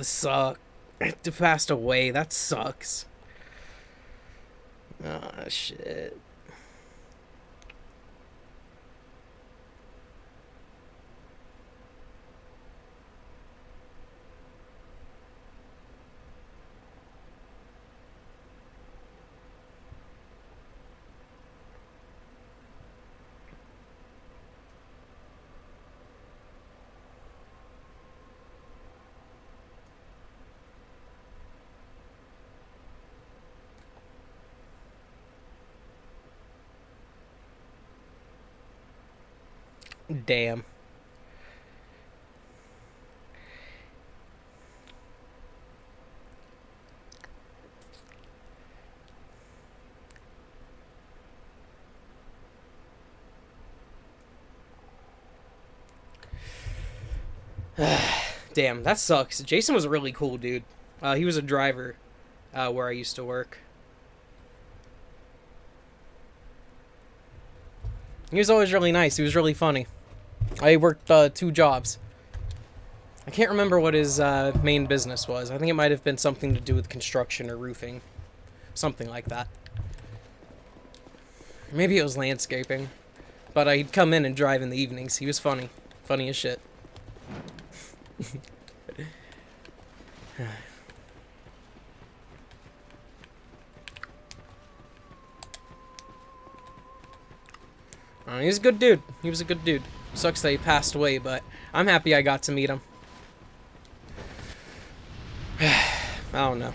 passed away. That sucks. Ah, shit. Damn. Damn, that sucks. Jason was a really cool dude. He was a driver where I used to work. He was always really nice. He was really funny. I worked 2 jobs. I can't remember what his main business was. I think it might have been something to do with construction or roofing. Something like that. Maybe it was landscaping. But he'd come in and drive in the evenings. He was funny. Funny as shit. He was a good dude. He was a good dude. Sucks that he passed away, but I'm happy I got to meet him. I don't know.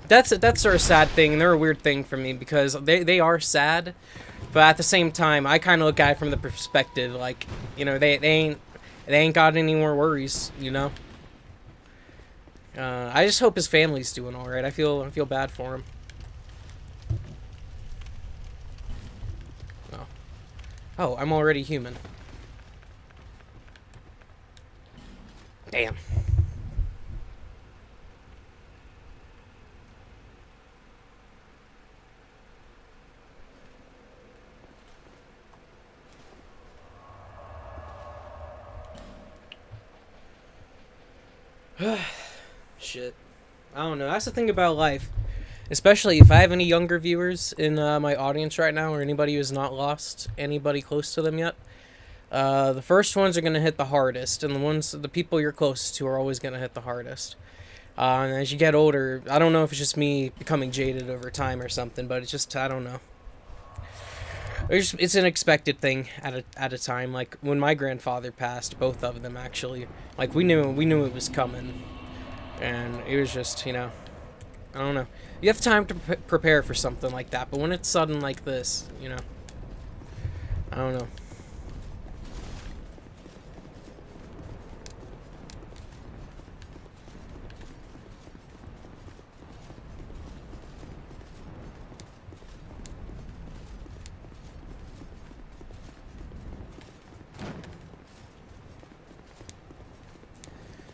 That's sort of sad thing, and they're a weird thing for me because they are sad, but at the same time, I kind of look at it from the perspective like, you know, they ain't got any more worries, you know. I just hope his family's doing all right. I feel bad for him. Oh, I'm already human. Damn. Shit. I don't know. That's the thing about life. Especially if I have any younger viewers in my audience right now, or anybody who's not lost anybody close to them yet. The first ones are gonna hit the hardest, and the people you're closest to are always gonna hit the hardest. And as you get older, I don't know if it's just me becoming jaded over time or something, but it's just I don't know. It's an expected thing at a time. Like when my grandfather passed, both of them actually. Like we knew it was coming, and it was just I don't know. You have time to prepare for something like that, but when it's sudden like this, I don't know.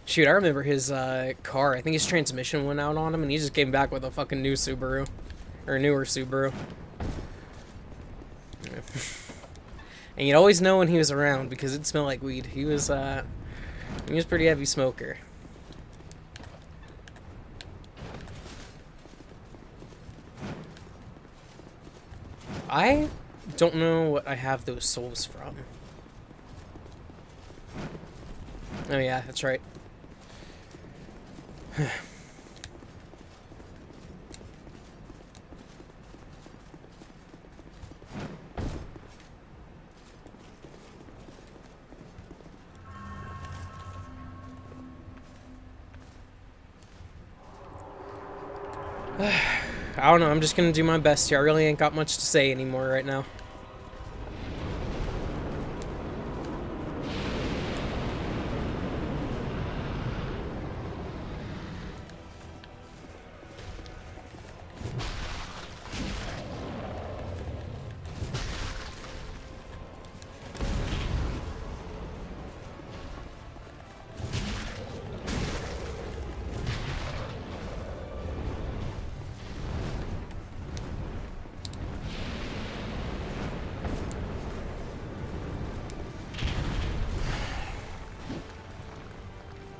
Shoot, I remember his car. I think his transmission went out on him, and he just came back with a fucking new Subaru. Or a newer Subaru. And you'd always know when he was around, because it smelled like weed. He was a pretty heavy smoker. I don't know what I have those souls from. Oh yeah, that's right. I don't know, I'm just gonna do my best here. I really ain't got much to say anymore right now.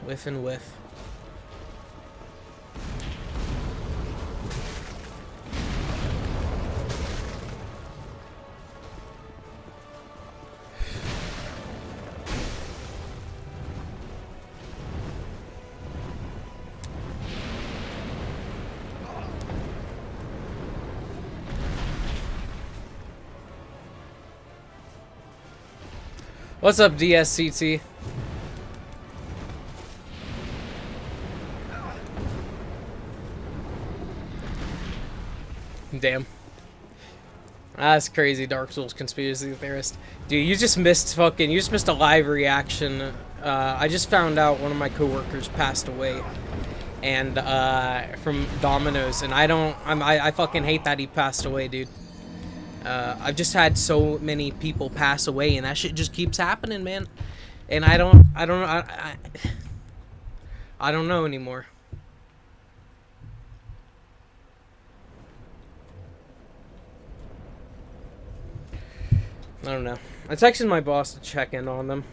Whiff and whiff. What's up, DSCT? Damn. That's crazy, Dark Souls conspiracy theorist. Dude, you just missed a live reaction. I just found out one of my coworkers passed away. And, from Domino's. And I fucking hate that he passed away, dude. I've just had so many people pass away, and that shit just keeps happening, man. And I don't know anymore. I don't know. I texted my boss to check in on them.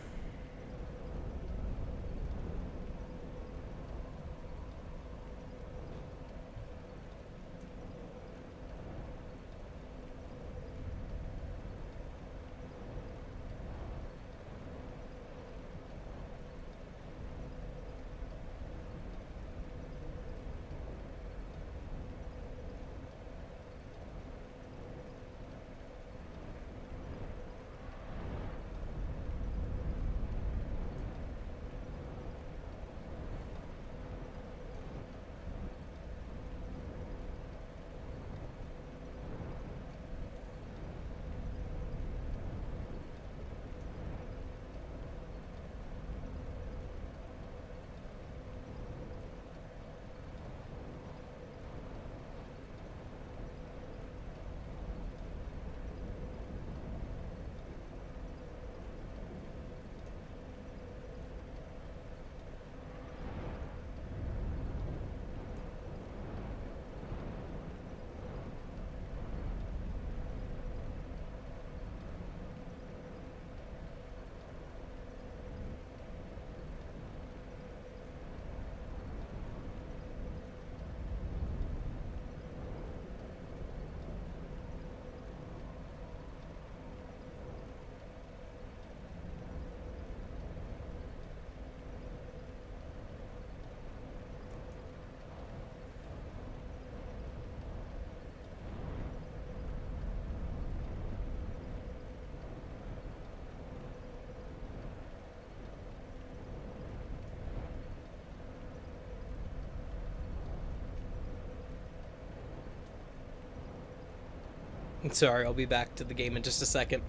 Sorry, I'll be back to the game in just a second.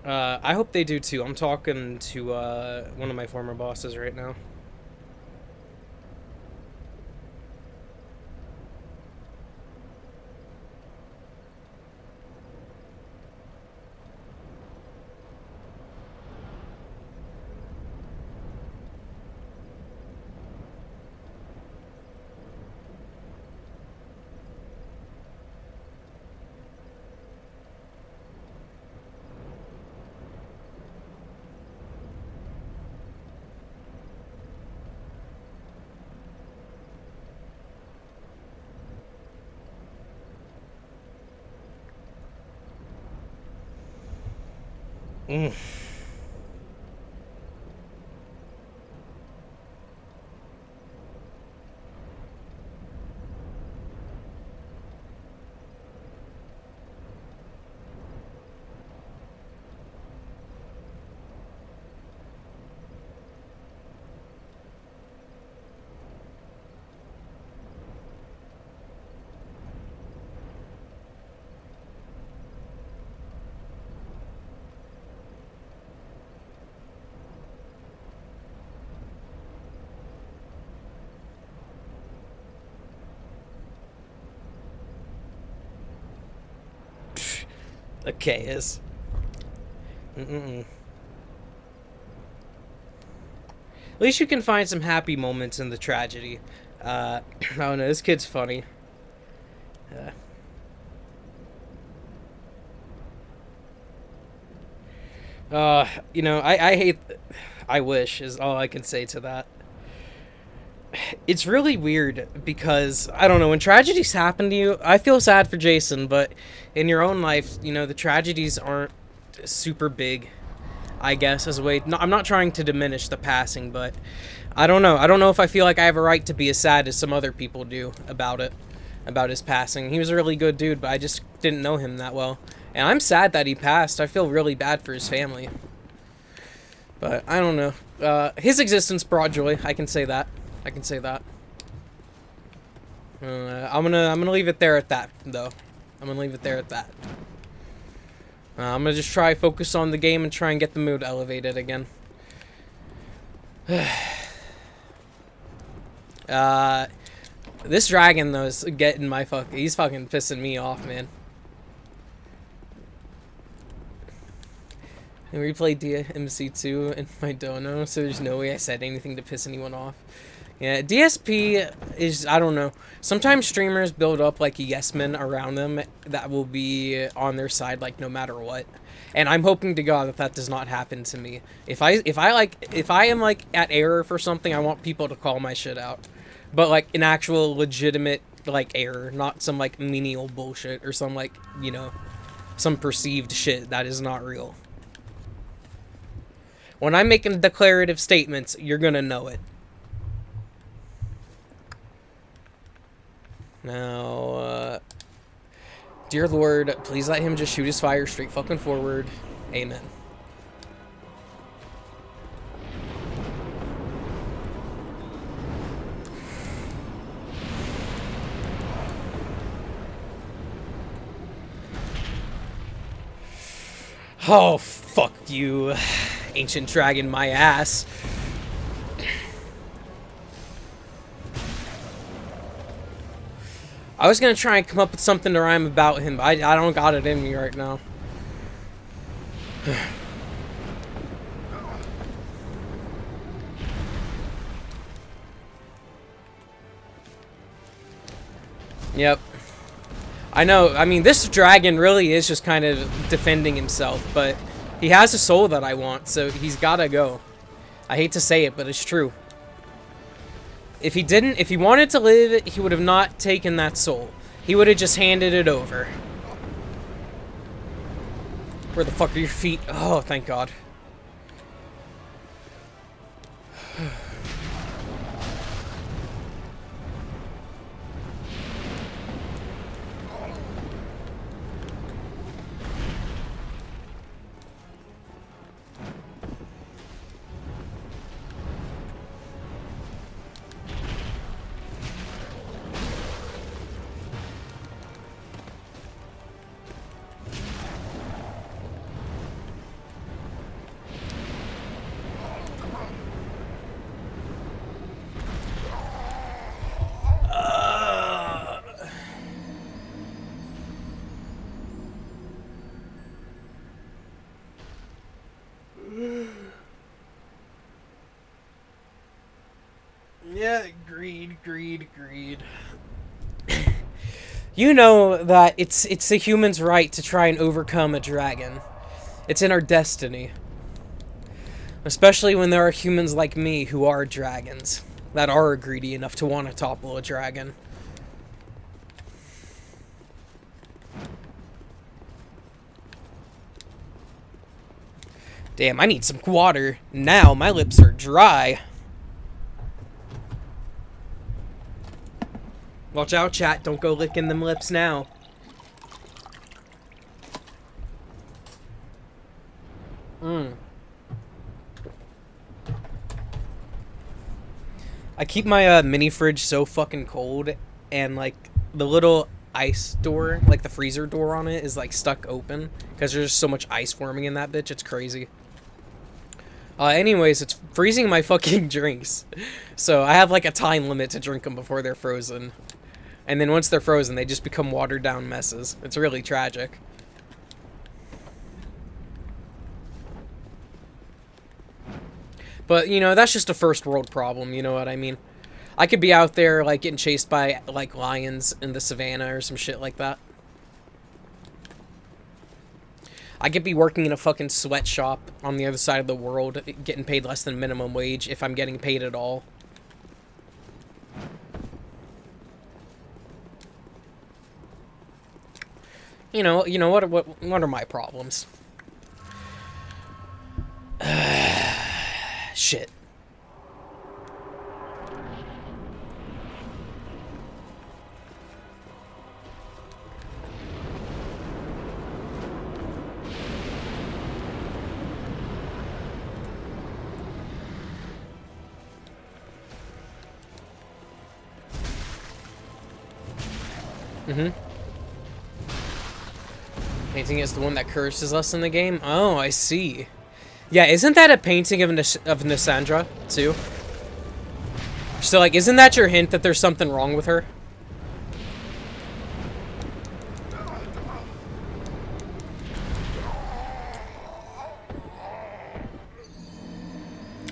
I hope they do too. I'm talking to one of my former bosses right now. Mm. Okay, is. Mm-mm. At least you can find some happy moments in the tragedy. I don't know, this kid's funny. You know, I hate... I wish, is all I can say to that. It's really weird because, I don't know, when tragedies happen to you, I feel sad for Jason, but in your own life, you know, the tragedies aren't super big, I guess, as a way... No, I'm not trying to diminish the passing, but I don't know. I don't know if I feel like I have a right to be as sad as some other people do about it, about his passing. He was a really good dude, but I just didn't know him that well. And I'm sad that he passed. I feel really bad for his family. But I don't know. His existence brought joy. I can say that. I can say that. I'm gonna leave it there at that, though. I'm gonna leave it there at that. I'm gonna just try focus on the game and try and get the mood elevated again. This dragon though is getting my he's fucking pissing me off, man. I replayed DMC2 in my dono, so there's no way I said anything to piss anyone off. Yeah, DSP is, I don't know. Sometimes streamers build up like yes men around them that will be on their side like no matter what. And I'm hoping to God that that does not happen to me. If I am like at error for something, I want people to call my shit out. But like an actual legitimate like error, not some like menial bullshit or some like, you know, some perceived shit that is not real. When I'm making declarative statements, you're gonna know it. Now, dear Lord, please let him just shoot his fire straight fucking forward. Amen. Oh, fuck you, ancient dragon, my ass. I was gonna try and come up with something to rhyme about him, but I don't got it in me right now. Yep. I know, I mean, this dragon really is just kind of defending himself, but he has a soul that I want, so he's gotta go. I hate to say it, but it's true. If he wanted to live, he would have not taken that soul. He would have just handed it over. Where the fuck are your feet? Oh, thank God. Yeah, greed. You know that it's a human's right to try and overcome a dragon. It's in our destiny. Especially when there are humans like me who are dragons. That are greedy enough to want to topple a dragon. Damn, I need some water. Now my lips are dry. Watch out, chat. Don't go licking them lips now. I keep my mini fridge so fucking cold, and like the little ice door, like the freezer door on it, is like stuck open because there's so much ice forming in that bitch. It's crazy. Anyways, it's freezing my fucking drinks, so I have like a time limit to drink them before they're frozen, and then once they're frozen, they just become watered down messes. It's really tragic. But, you know, that's just a first world problem, you know what I mean? I could be out there, like, getting chased by, like, lions in the savannah or some shit like that. I could be working in a fucking sweatshop on the other side of the world, getting paid less than minimum wage, if I'm getting paid at all. You know what are my problems? Shit. Painting is the one that curses us in the game? Oh, I see. Yeah, isn't that a painting of Nissandra, too? So, like, isn't that your hint that there's something wrong with her?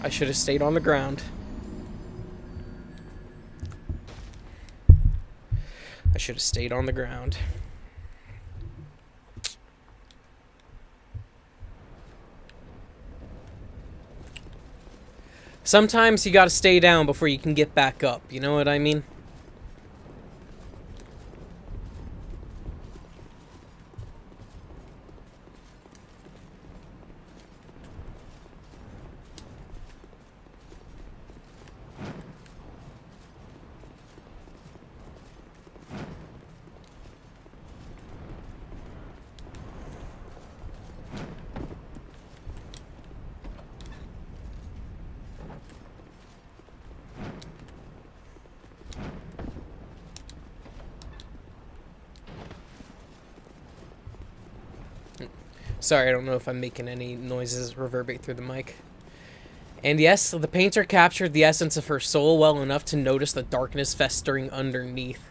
I should have stayed on the ground. I should have stayed on the ground. Sometimes you gotta stay down before you can get back up, you know what I mean? Sorry, I don't know if I'm making any noises reverberate through the mic. And yes, the painter captured the essence of her soul well enough to notice the darkness festering underneath.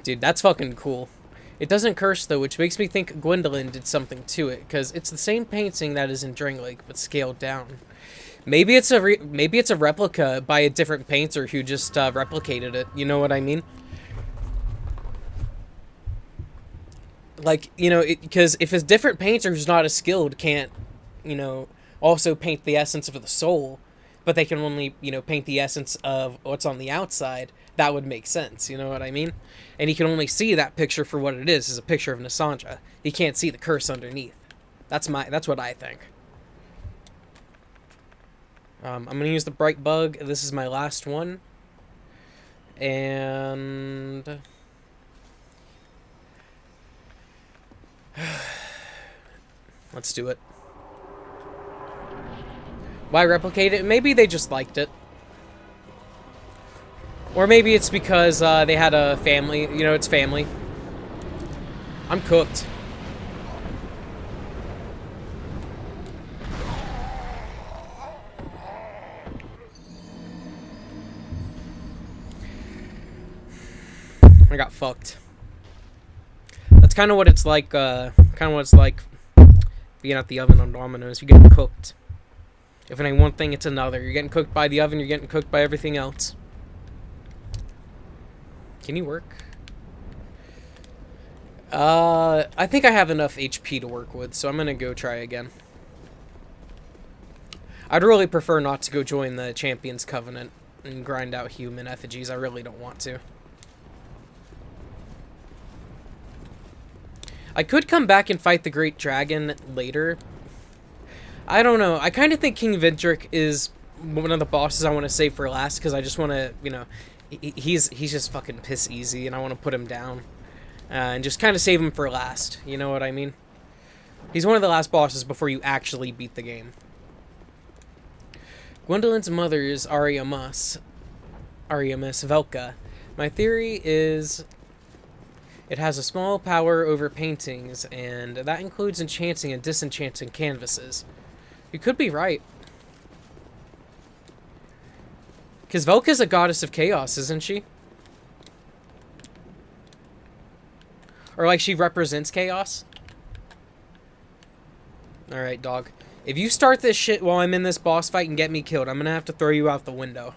Dude, that's fucking cool. It doesn't curse, though, which makes me think Gwendolyn did something to it, because it's the same painting that is in Drangleic, but scaled down. Maybe it's a replica by a different painter who just replicated it, you know what I mean? Like, you know, because if a different painter who's not as skilled can't, you know, also paint the essence of the soul, but they can only, you know, paint the essence of what's on the outside, that would make sense, you know what I mean? And he can only see that picture for what it is a picture of Nissandra. He can't see the curse underneath. That's what I think. I'm going to use the bright bug. This is my last one. And let's do it. Why replicate it? Maybe they just liked it. Or maybe it's because they had a family. You know, it's family. I'm cooked. I got fucked. That's kind of what it's like, being at the oven on Domino's. You get cooked. If it ain't one thing, it's another. You're getting cooked by the oven, you're getting cooked by everything else. Can you work? I think I have enough HP to work with, so I'm gonna go try again. I'd really prefer not to go join the Champions Covenant and grind out human effigies. I really don't want to. I could come back and fight the Great Dragon later. I don't know. I kind of think King Vidric is one of the bosses I want to save for last, because I just want to, you know, he's just fucking piss easy, and I want to put him down. And just kind of save him for last. You know what I mean? He's one of the last bosses before you actually beat the game. Gwendolyn's mother is Ariamis Velka. My theory is it has a small power over paintings, and that includes enchanting and disenchanting canvases. You could be right. Because Velka's a goddess of chaos, isn't she? Or like she represents chaos? Alright, dog. If you start this shit while I'm in this boss fight and get me killed, I'm gonna have to throw you out the window.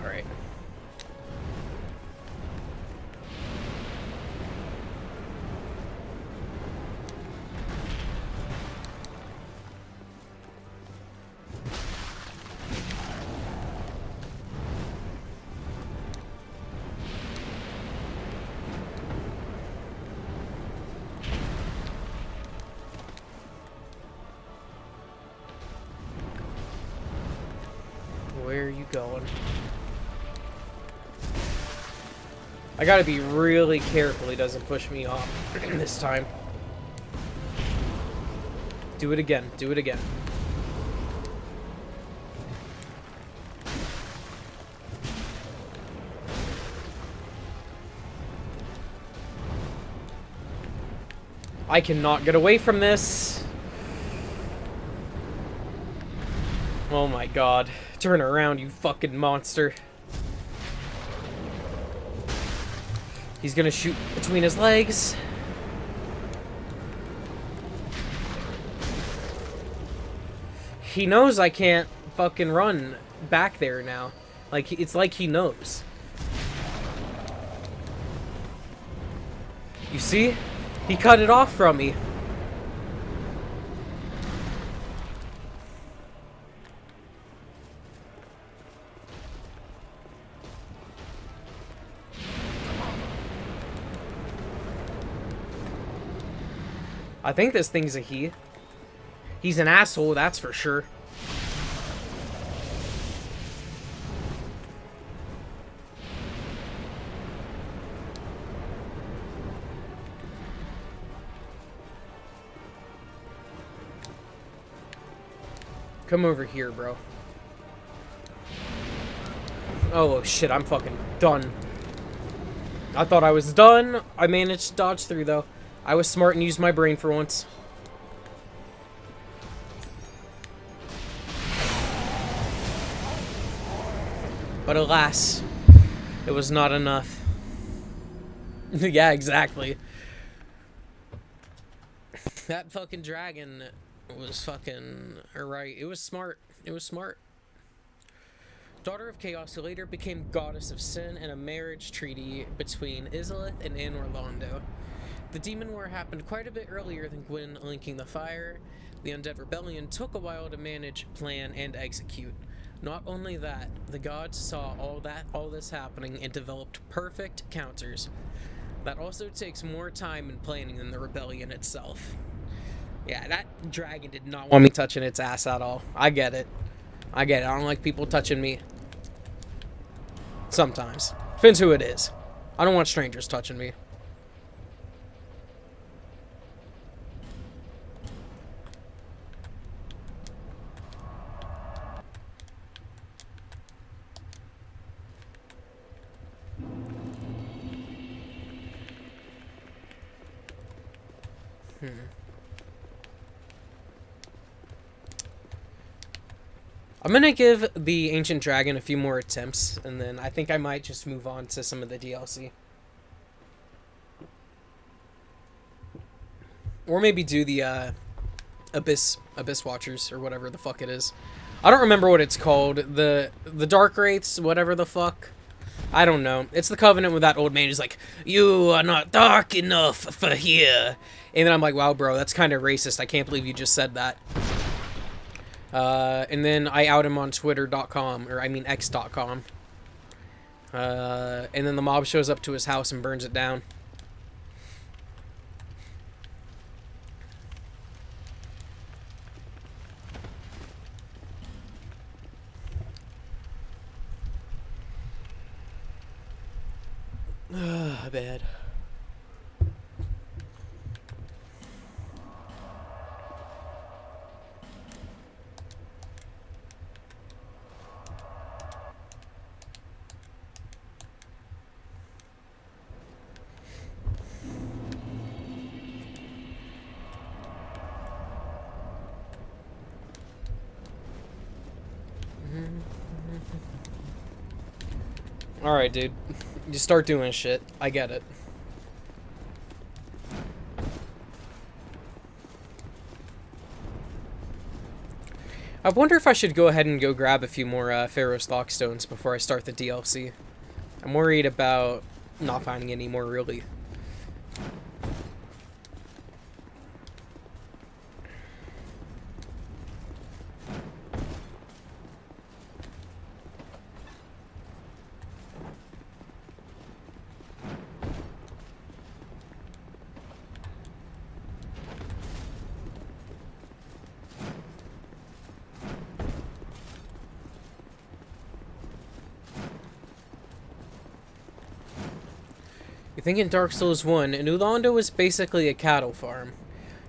Alright. Where are you going? I gotta be really careful he doesn't push me off this time. Do it again. Do it again. I cannot get away from this. Oh my god. Turn around, you fucking monster. He's gonna shoot between his legs. He knows I can't fucking run back there now. Like, it's like he knows. You see? He cut it off from me. I think this thing's a he. He's an asshole, that's for sure. Come over here, bro. Oh, shit, I'm fucking done. I thought I was done. I managed to dodge through, though. I was smart and used my brain for once. But alas, it was not enough. Yeah, exactly. That fucking dragon was fucking right. It was smart. It was smart. Daughter of Chaos, who later became Goddess of Sin in a marriage treaty between Izalith and Anne Orlando. The Demon War happened quite a bit earlier than Gwyn linking the fire. The Undead Rebellion took a while to manage, plan, and execute. Not only that, the gods saw all this happening and developed perfect counters. That also takes more time and planning than the rebellion itself. Yeah, that dragon did not want me touching its ass at all. I get it. I get it. I don't like people touching me. Sometimes. Depends who it is. I don't want strangers touching me. I'm gonna give the Ancient Dragon a few more attempts, and then I think I might just move on to some of the DLC. Or maybe do the Abyss Watchers, or whatever the fuck it is. I don't remember what it's called. The Dark Wraiths, whatever the fuck. I don't know. It's the Covenant with that old man who's like, "You are not dark enough for here." And then I'm like, wow, bro, that's kind of racist. I can't believe you just said that. And then I out him on Twitter.com, or I mean X.com. And then the mob shows up to his house and burns it down. Bad. Alright, dude. Just start doing shit. I get it. I wonder if I should go ahead and go grab a few more Pharaoh's Stones before I start the DLC. I'm worried about not finding any more, really. You think in Dark Souls 1, Nulanda was basically a cattle farm.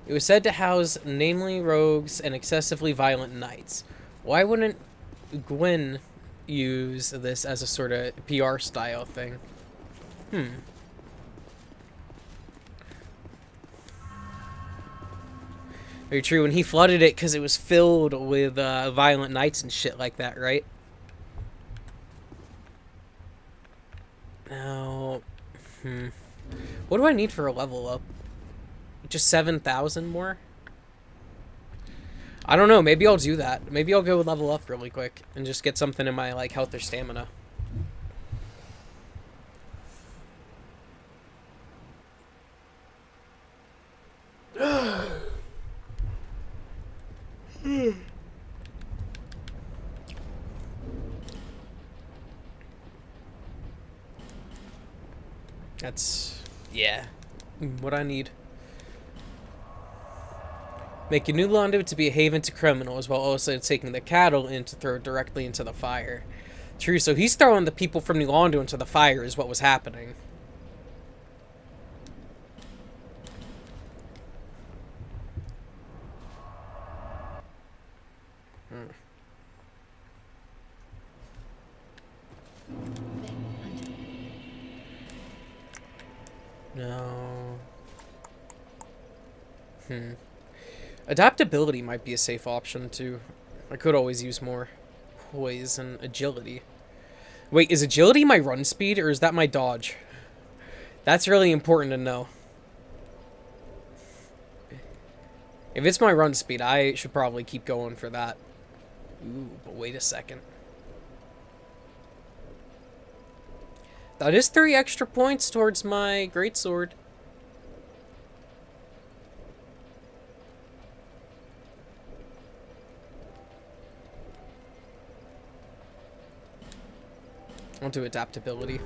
It was said to house namely rogues and excessively violent knights. Why wouldn't Gwyn use this as a sort of PR style thing? Very true, and he flooded it because it was filled with violent knights and shit like that, right? Now... What do I need for a level up? Just 7,000 more? I don't know. Maybe I'll do that. Maybe I'll go level up really quick and just get something in my like health or stamina. That's, yeah, what I need. Making New Londo to be a haven to criminals while also taking the cattle in to throw directly into the fire. True, so he's throwing the people from New Londo into the fire is what was happening. No. Adaptability might be a safe option, too. I could always use more poise and agility. Wait, is agility my run speed, or is that my dodge? That's really important to know. If it's my run speed, I should probably keep going for that. Ooh, but wait a second. That is 3 extra points towards my greatsword. I'll do adaptability.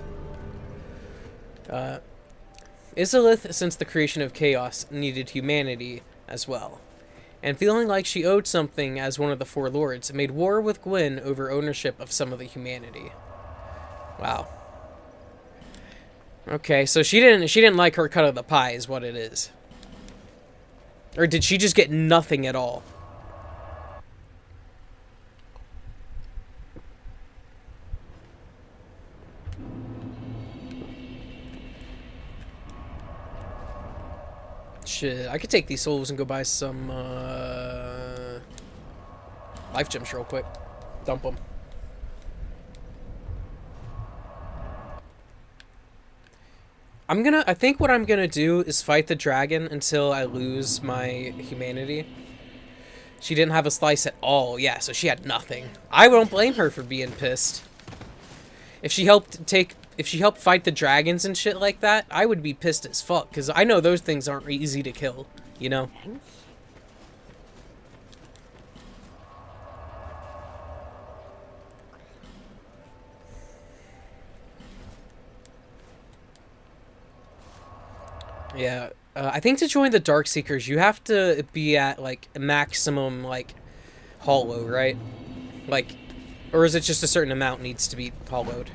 Izalith, since the creation of chaos, needed humanity as well. And feeling like she owed something as one of the 4 lords, made war with Gwyn over ownership of some of the humanity. Wow. Okay, so she didn't like her cut of the pie is what it is. Or did she just get nothing at all? Shit, I could take these souls and go buy some life gems real quick. Dump them. I think what I'm gonna do is fight the dragon until I lose my humanity. She didn't have a slice at all. Yeah, so she had nothing. I won't blame her for being pissed. If she helped fight the dragons and shit like that, I would be pissed as fuck, because I know those things aren't easy to kill, you know? Yeah, I think to join the Darkseekers, you have to be at, like, maximum, like, hollow, right? Like, or is it just a certain amount needs to be hollowed?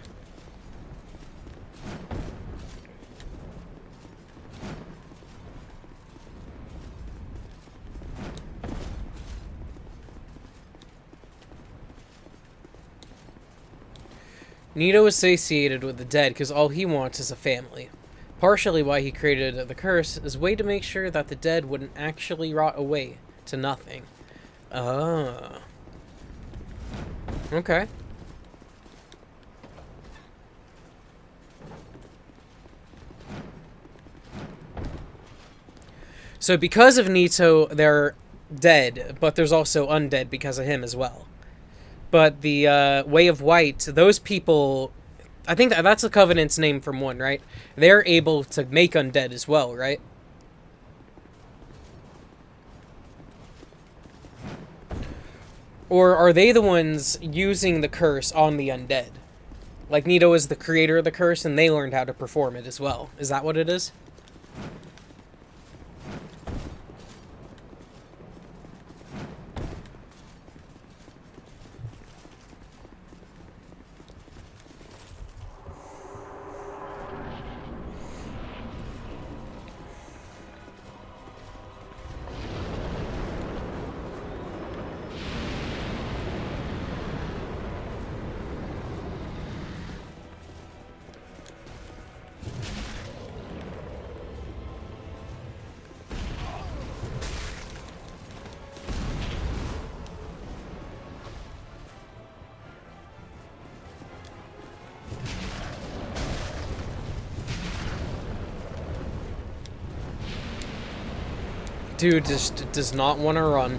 Nito is satiated with the dead because all he wants is a family. Partially why he created the curse is a way to make sure that the dead wouldn't actually rot away to nothing. Ah. Okay. So because of Nito, they're dead, but there's also undead because of him as well. But the Way of White, those people, I think that's the Covenant's name from 1, right? They're able to make undead as well, right? Or are they the ones using the curse on the undead? Like Nito is the creator of the curse and they learned how to perform it as well. Is that what it is? Dude just does not want to run.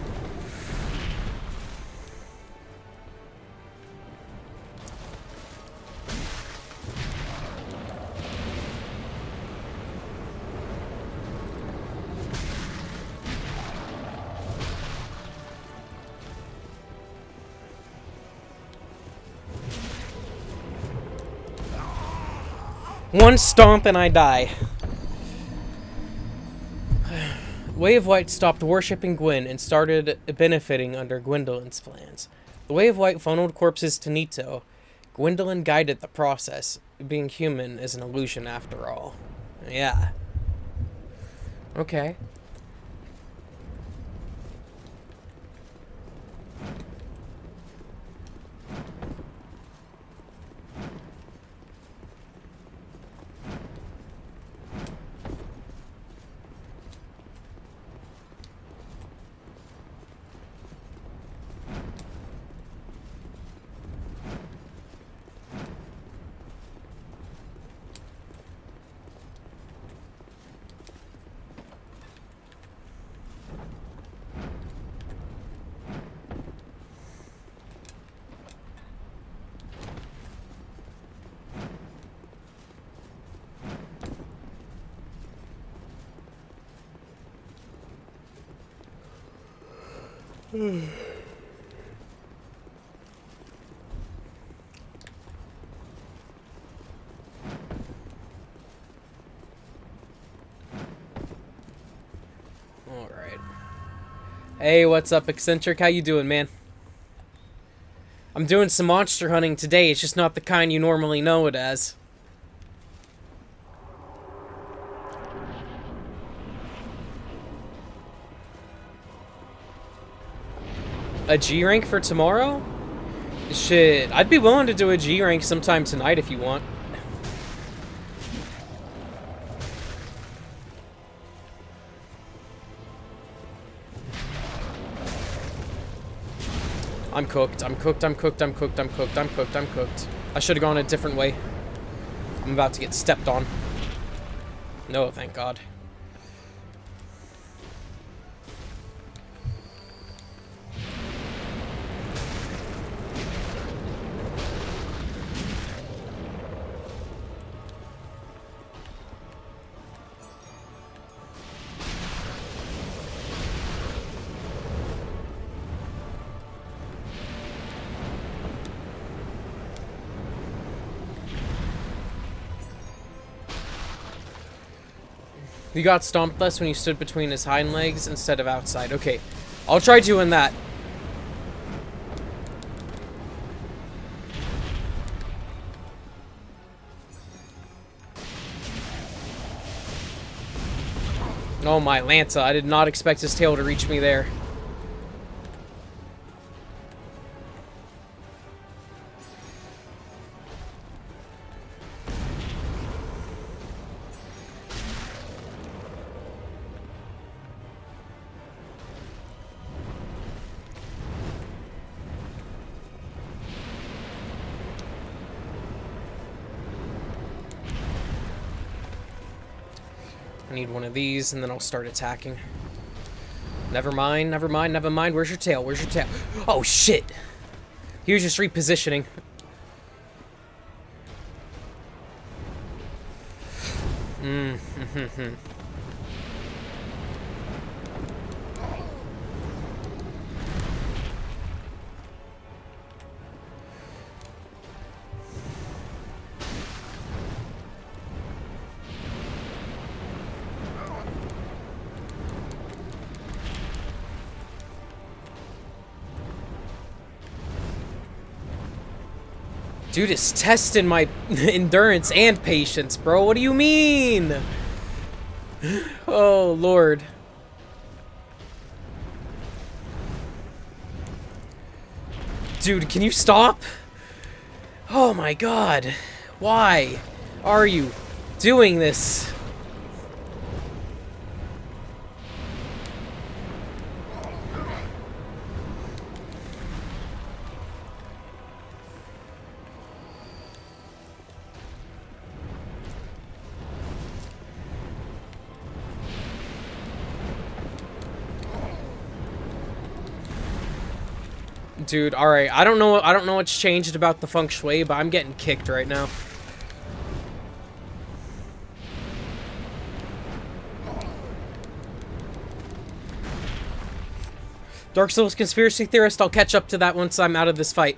One stomp and I die. Way of White stopped worshipping Gwyn and started benefiting under Gwendolyn's plans. The Way of White funneled corpses to Nito. Gwendolyn guided the process. Being human is an illusion after all. Yeah. Okay. Alright. Hey, what's up, Eccentric? How you doing, man? I'm doing some monster hunting today. It's just not the kind you normally know it as. A G rank for tomorrow? Shit, I'd be willing to do a G rank sometime tonight if you want. I'm cooked. I'm cooked. I'm cooked. I'm cooked. I'm cooked. I'm cooked. I'm cooked. I should have gone a different way. I'm about to get stepped on. No, thank God. You got stomped less when you stood between his hind legs instead of outside. Okay, I'll try doing that. Oh my Lanta, I did not expect his tail to reach me there. I need one of these, and then I'll start attacking. Never mind, never mind, never mind. Where's your tail? Where's your tail? Oh, shit! He was just repositioning. Dude is testing my endurance and patience, bro. What do you mean? Oh, Lord. Dude, can you stop? Oh my God. Why are you doing this? Dude, alright, I don't know what's changed about the feng shui, but I'm getting kicked right now. Dark Souls conspiracy theorist, I'll catch up to that once I'm out of this fight.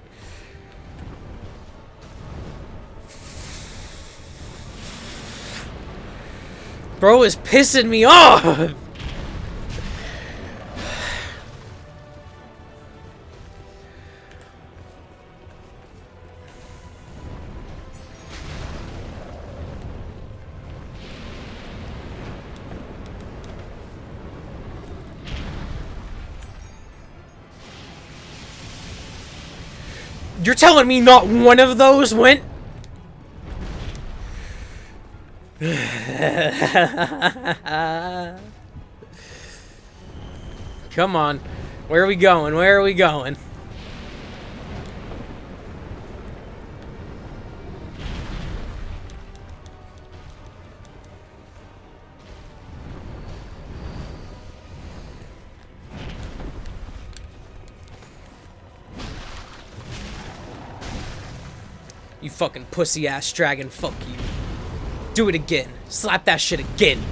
Bro is pissing me off! You're telling me not one of those went? Come on. Where are we going? Where are we going? You fucking pussy-ass dragon, fuck you. Do it again. Slap that shit again.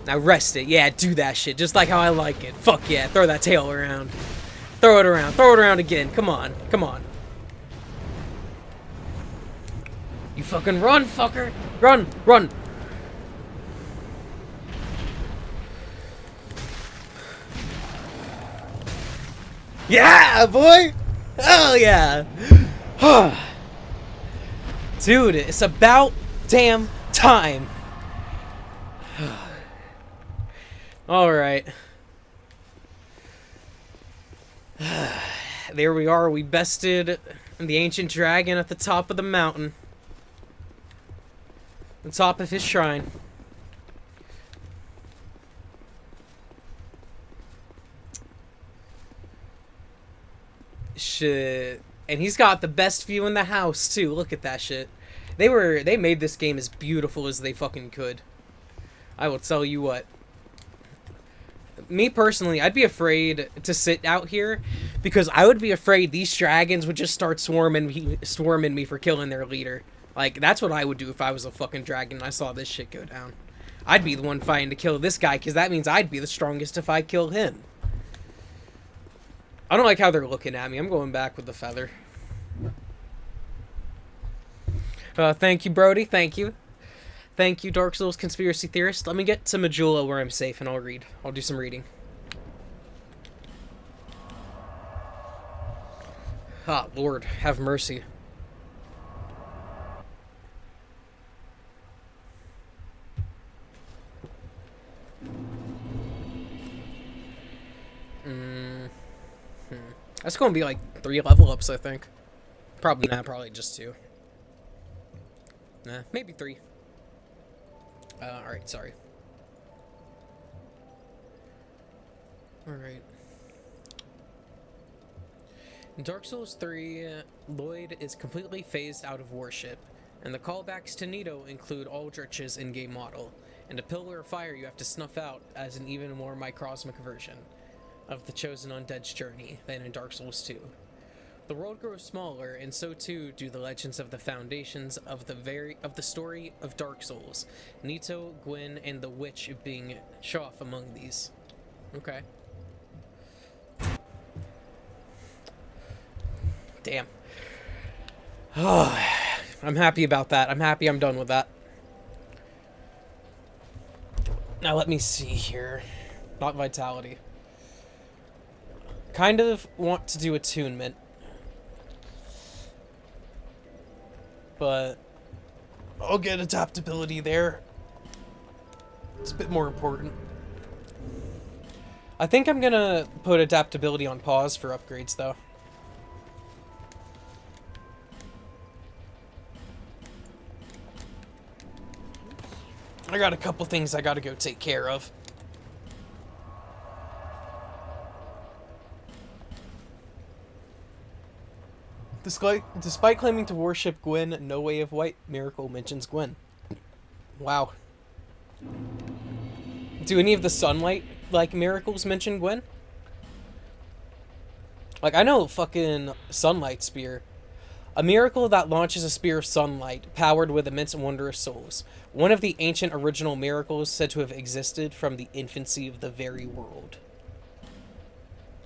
Now rest it. Yeah, do that shit. Just like how I like it. Fuck yeah, throw that tail around. Throw it around. Throw it around again. Come on. Come on. You fucking run, fucker. Run. Run. Yeah, boy. Hell yeah. Dude, it's about damn time. Alright. There we are. We bested the ancient dragon at the top of the mountain. The top of his shrine. Shit. And he's got the best view in the house too. Look at that shit. They made this game as beautiful as they fucking could. I will tell you what. Me personally, I'd be afraid to sit out here because I would be afraid these dragons would just start swarming me for killing their leader. Like, that's what I would do if I was a fucking dragon and I saw this shit go down. I'd be the one fighting to kill this guy because that means I'd be the strongest if I kill him. I don't like how they're looking at me. I'm going back with the feather. Thank you, Brody. Thank you. Thank you, Dark Souls Conspiracy Theorist. Let me get to Majula where I'm safe and I'll read. I'll do some reading. Ah, Lord, have mercy. That's going to be like 3 level ups, I think. Probably not, probably just 2. Nah, maybe 3. Alright, sorry. Alright. In Dark Souls 3, Lloyd is completely phased out of worship, and the callbacks to Nito include Aldrich's in-game model, and a pillar of fire you have to snuff out as an even more microsmic version of the chosen undead's journey than in Dark Souls 2. The world grows smaller, and so too do the legends of the foundations of the story of Dark Souls. Nito, Gwyn, and the Witch being Shoff among these. Okay. Damn. I'm happy about that. I'm happy I'm done with that. Now let me see here. Not vitality. Kind of want to do attunement. But I'll get adaptability there. It's a bit more important. I think I'm gonna put adaptability on pause for upgrades though. I got a couple things I gotta go take care of. Despite claiming to worship Gwyn, no way of white miracle mentions Gwyn. Wow. Do any of the sunlight, like, miracles mention Gwyn? Like, I know fucking sunlight spear. A miracle that launches a spear of sunlight, powered with immense wondrous souls. One of the ancient original miracles said to have existed from the infancy of the very world.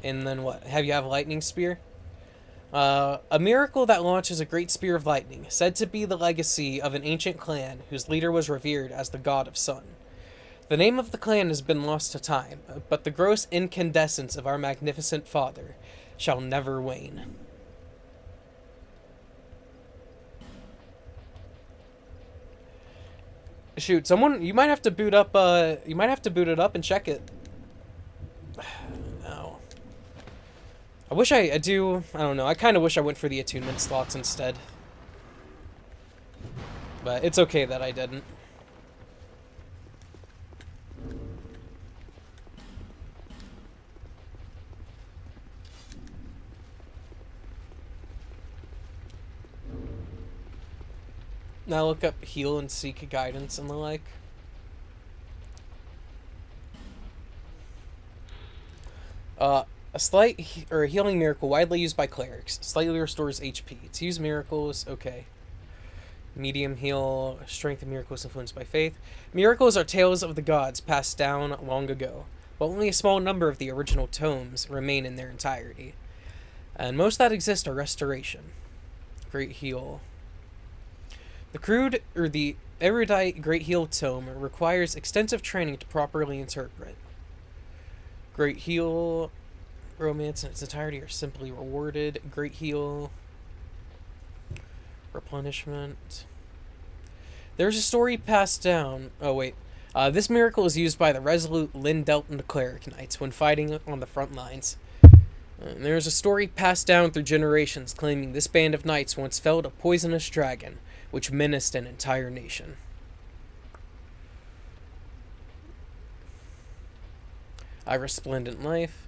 And then what? Have you have lightning spear? A miracle that launches a great spear of lightning, said to be the legacy of an ancient clan whose leader was revered as the god of sun. The name of the clan has been lost to time, but the gross incandescence of our magnificent father shall never wane. Shoot, someone, you might have to boot up, you might have to boot it up and check it. No. I wish I don't know, I kind of wish I went for the attunement slots instead. But it's okay that I didn't. Now look up heal and seek guidance and the like. A slight healing miracle widely used by clerics. Slightly restores HP. To use miracles, okay. Medium heal, strength of miracles influenced by faith. Miracles are tales of the gods passed down long ago, but only a small number of the original tomes remain in their entirety. And most that exist are restoration. Great heal. The erudite Great Heal Tome requires extensive training to properly interpret. Great Heal, romance in its entirety are simply rewarded. Great Heal, replenishment. There's a story passed down. Oh wait, this miracle is used by the resolute Lindelton cleric knights when fighting on the front lines. There's a story passed down through generations claiming this band of knights once felled a poisonous dragon which menaced an entire nation. A resplendent life.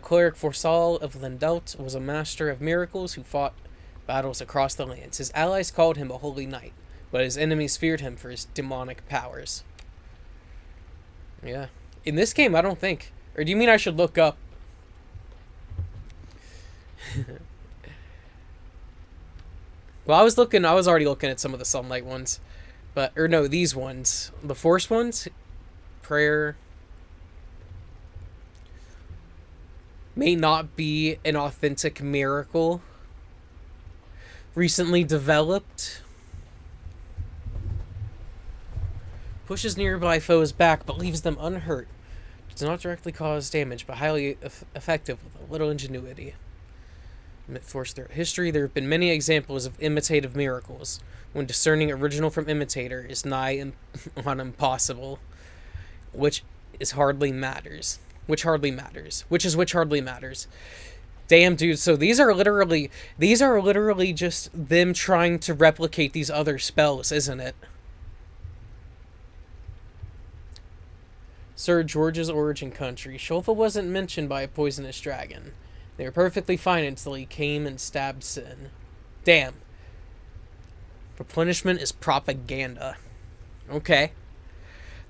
Cleric Forsal of Lendelt was a master of miracles who fought battles across the lands. His allies called him a holy knight, but his enemies feared him for his demonic powers. Yeah. In this game, I don't think. Or do you mean I should look up? Well, I was already looking at some of the Sunlight ones. But, or no, these ones. The Force ones. Prayer may not be an authentic miracle. Recently developed. Pushes nearby foes back, but leaves them unhurt. Does not directly cause damage, but highly effective with a little ingenuity. Force throughout history, there have been many examples of imitative miracles, when discerning original from imitator is nigh on impossible, which hardly matters. Damn, dude, so these are literally just them trying to replicate these other spells, isn't it? Sir George's origin country. Sholfa wasn't mentioned by a poisonous dragon. They were perfectly fine until he came and stabbed Sin. Damn. Replenishment is propaganda. Okay.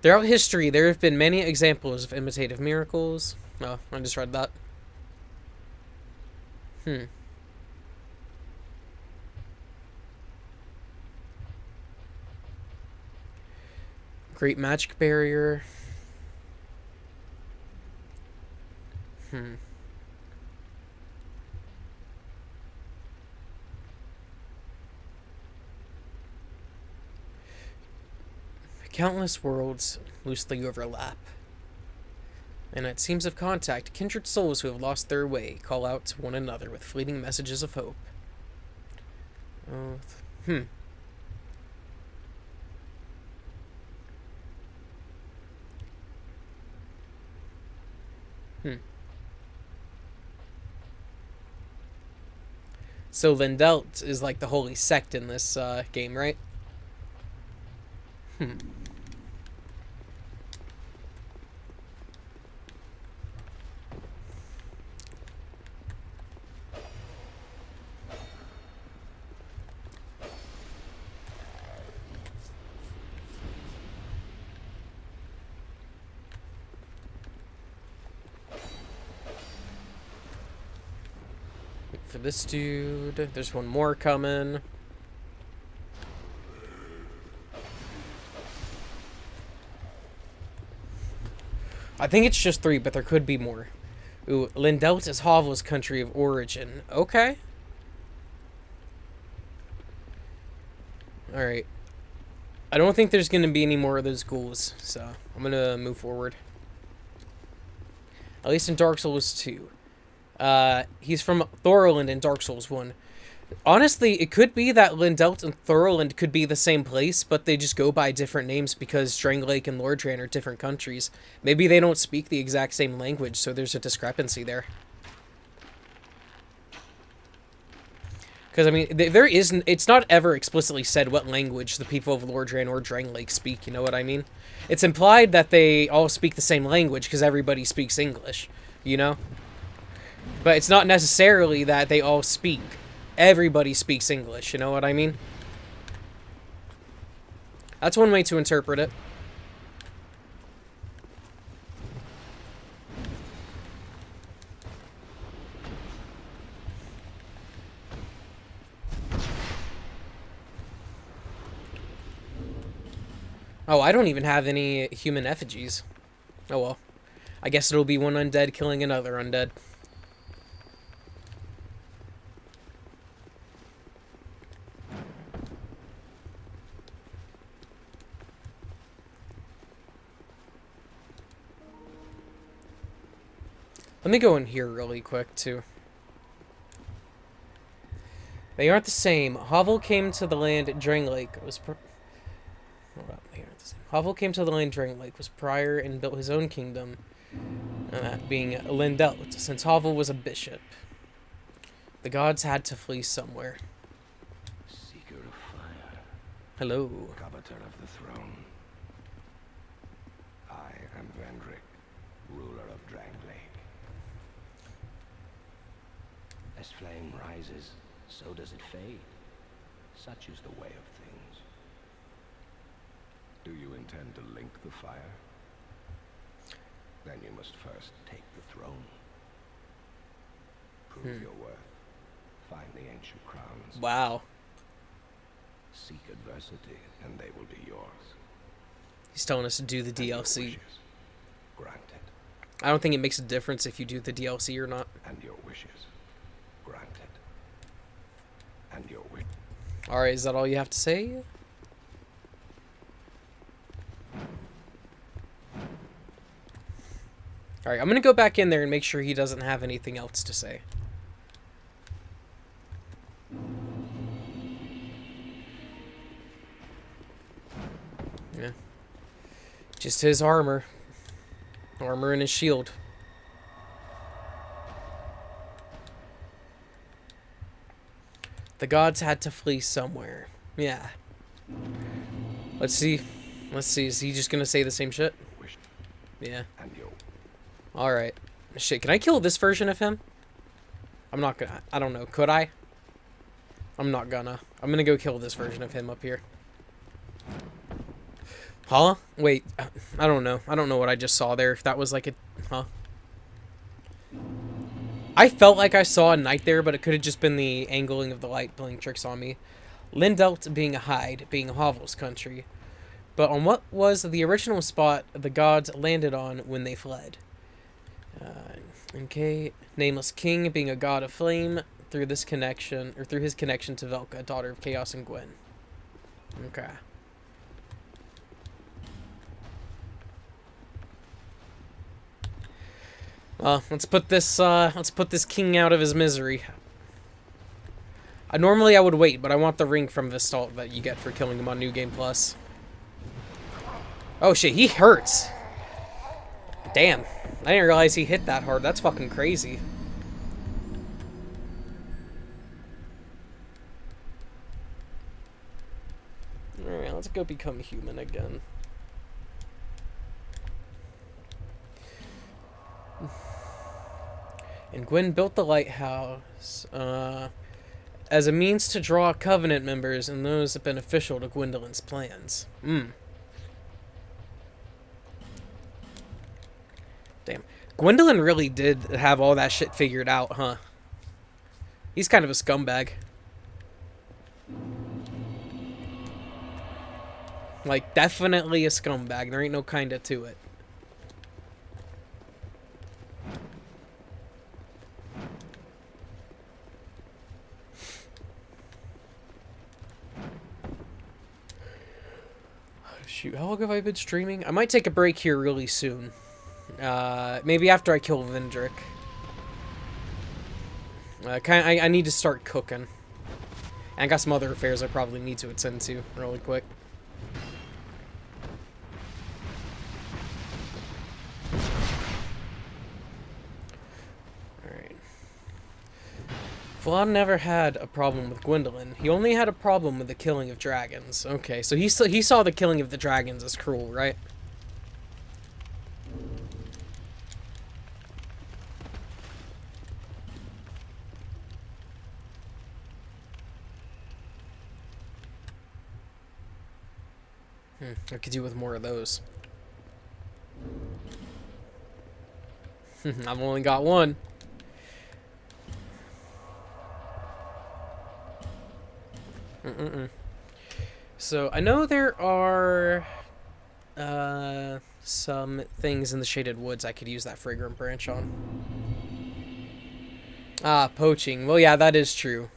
Throughout history, there have been many examples of imitative miracles. Oh, I just read that. Great magic barrier. Countless worlds loosely overlap. And at seams of contact, kindred souls who have lost their way call out to one another with fleeting messages of hope. So Lendelt is like the holy sect in this game, right? For this dude, there's one more coming. I think it's just 3, but there could be more. Ooh, Lendelt is Havel's country of origin. Okay. Alright. I don't think there's going to be any more of those ghouls, so I'm going to move forward. At least in Dark Souls 2. He's from Thorland in Dark Souls 1. Honestly, it could be that Lendelt and Thorland could be the same place, but they just go by different names because Drangleic and Lordran are different countries. Maybe they don't speak the exact same language, so there's a discrepancy there. Because, I mean, it's not ever explicitly said what language the people of Lordran or Drangleic speak, you know what I mean? It's implied that they all speak the same language because everybody speaks English, you know? But it's not necessarily that they all speak. Everybody speaks English, you know what I mean? That's one way to interpret it. Oh, I don't even have any human effigies. Oh well. I guess it'll be one undead killing another undead. Let me go in here really quick, too. They aren't the same. Havel came to the land Drangleic was... Hold on, they aren't the same. Havel came to the land Drangleic was prior and built his own kingdom, that being Lendelt, since Havel was a bishop. The gods had to flee somewhere. Seeker of fire. Hello. Coveter of the throne. I am Vendrick, ruler of Drangleic. As flame rises, so does it fade. Such is the way of things. Do you intend to link the fire? Then you must first take the throne. Prove your worth. Find the ancient crowns. Wow. Seek adversity, and they will be yours. He's telling us to do the And your DLC. wishes granted. I don't think it makes a difference if you do the DLC or not. And your wishes granted. And your wish. Alright, is that all you have to say? Alright, I'm gonna go back in there and make sure he doesn't have anything else to say. Yeah. Just his armor. Armor and his shield. The gods had to flee somewhere. Yeah. Let's see. Let's see. Is he just gonna say the same shit? Yeah. And your Alright. Shit, can I kill this version of him? I'm not gonna. I don't know. Could I? I'm not gonna. I'm gonna go kill this version of him up here. Huh? Wait. I don't know. I don't know what I just saw there. If that was like a... Huh? I felt like I saw a knight there, but it could have just been the angling of the light playing tricks on me. Lindelt being a hide, being Hovel's country. But on what was the original spot the gods landed on when they fled? Okay. Nameless King being a god of flame through this connection, or through his connection to Velka, daughter of Chaos and Gwen. Okay. Let's put this king out of his misery. Normally I would wait, but I want the ring from Vistalt that you get for killing him on New Game Plus. Oh shit, he hurts. Damn. I didn't realize he hit that hard. That's fucking crazy. Alright, let's go become human again. And Gwen built the lighthouse as a means to draw Covenant members and those beneficial to Gwendolyn's plans. Damn. Gwendolyn really did have all that shit figured out, huh? He's kind of a scumbag. Like, definitely a scumbag. There ain't no kinda to it. Shoot, how long have I been streaming? I might take a break here really soon. Maybe after I kill Vendrick. I need to start cooking. And I got some other affairs I probably need to attend to really quick. Alright. Vlad never had a problem with Gwendolyn. He only had a problem with the killing of dragons. Okay, so he saw the killing of the dragons as cruel, right? I could do with more of those. I've only got one. So, I know there are some things in the Shaded Woods I could use that fragrant branch on. Ah, poaching. Well, yeah, that is true.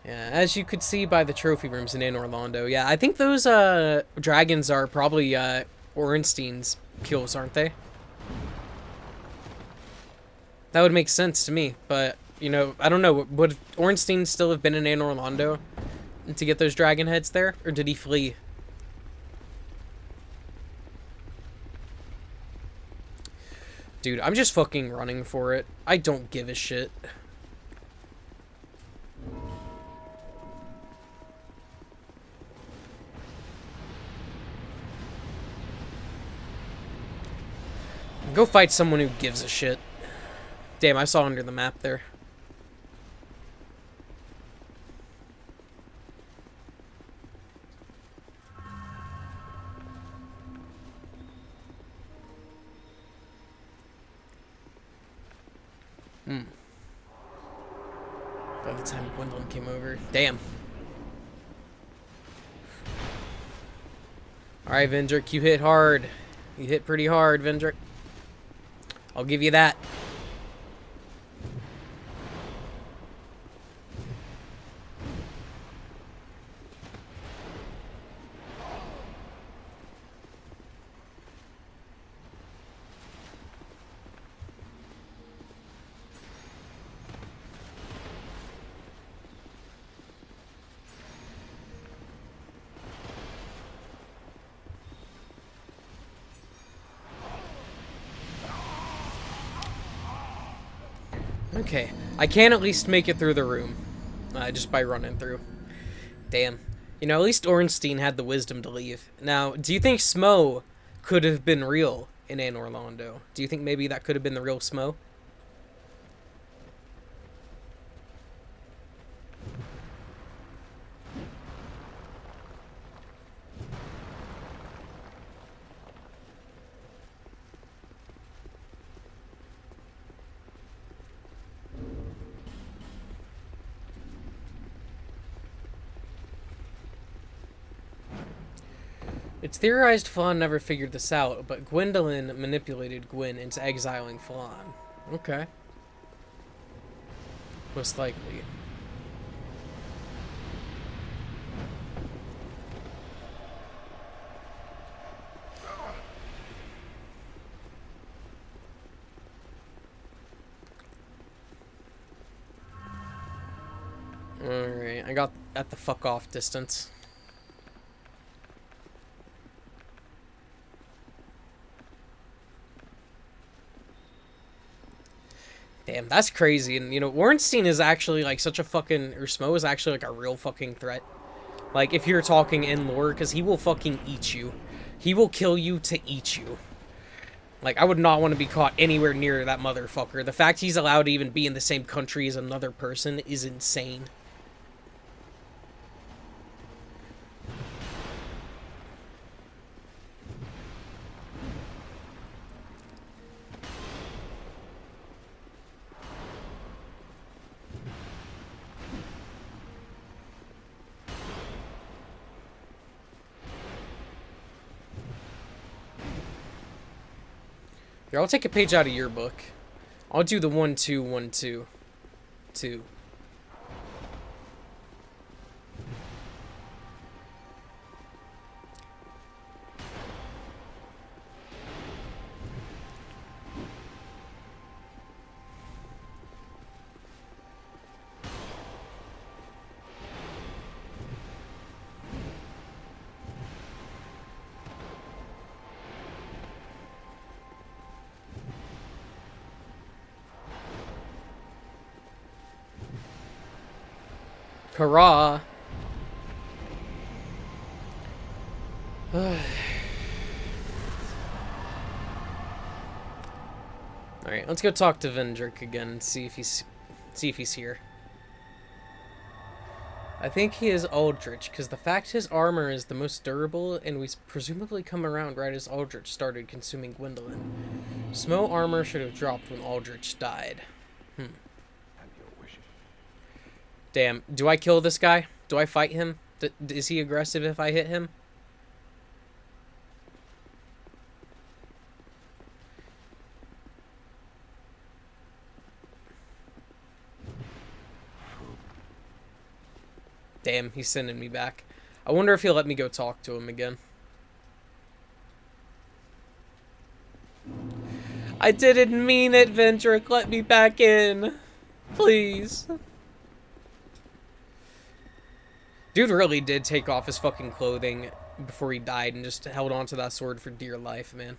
Yeah, as you could see by the trophy rooms in Orlando. Yeah, I think those dragons are probably Orenstein's kills, aren't they? That would make sense to me, but, you know, I don't know. Would Orenstein still have been in Orlando to get those dragon heads there? Or did he flee? Dude, I'm just fucking running for it. I don't give a shit. Go fight someone who gives a shit. Damn, I saw under the map there. By the time Gwendolyn came over. Damn. Alright, Vendrick, you hit hard. You hit pretty hard, Vendrick. I'll give you that. Okay, I can at least make it through the room. Just by running through. Damn. You know, at least Ornstein had the wisdom to leave. Now, do you think Smo could have been real in Anor Londo? Do you think maybe that could have been the real Smo? It's theorized Flan never figured this out, but Gwendolyn manipulated Gwyn into exiling Flan. Okay. Most likely. Alright, I got at the fuck off distance. Damn, that's crazy. And, you know, Ornstein is actually, like, such a fucking... Or Smo is actually, like, a real fucking threat. Like, if you're talking in lore, because he will fucking eat you. He will kill you to eat you. Like, I would not want to be caught anywhere near that motherfucker. The fact he's allowed to even be in the same country as another person is insane. Here, I'll take a page out of your book. I'll do the 1 2 1 2 2. Hurrah! Alright, let's go talk to Vendrick again and see if he's here. I think he is Aldrich, because the fact his armor is the most durable, and we presumably come around right as Aldrich started consuming Gwendolyn. Smo armor should have dropped when Aldrich died. Damn, do I kill this guy? Do I fight him? Is he aggressive if I hit him? Damn, he's sending me back. I wonder if he'll let me go talk to him again. I didn't mean it, Vendrick. Let me back in. Please. Dude really did take off his fucking clothing before he died and just held onto that sword for dear life, man.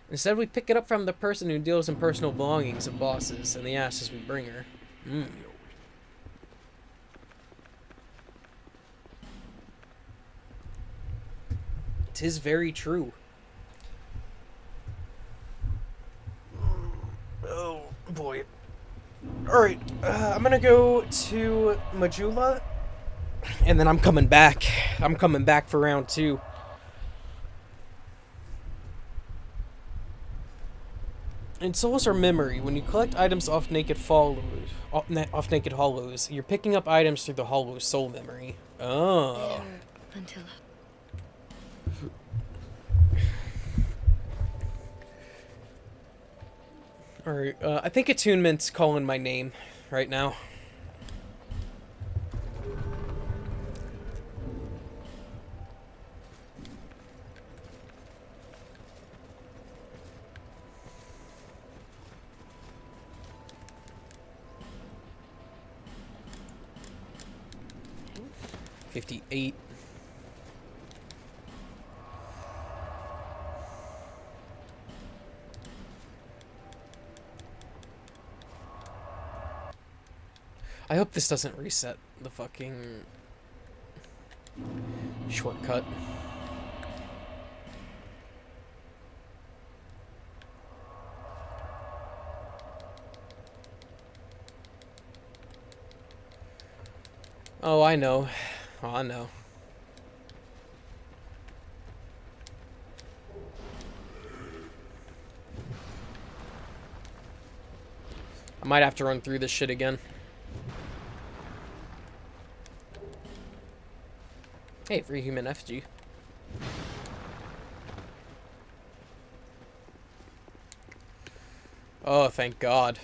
Instead, we pick it up from the person who deals in personal belongings of bosses and the asses we bring her. It is very true. Oh, boy. I'm gonna go to Majula, and then I'm coming back. I'm coming back for round 2. And souls are memory. When you collect items off naked hollows, you're picking up items through the hollow soul memory. Oh. Bearer until Alright, I think attunement's calling my name right now. $58. I hope this doesn't reset the fucking shortcut. Oh, I know. Oh, I know. I might have to run through this shit again. Hey, free human effigy. Oh, thank God.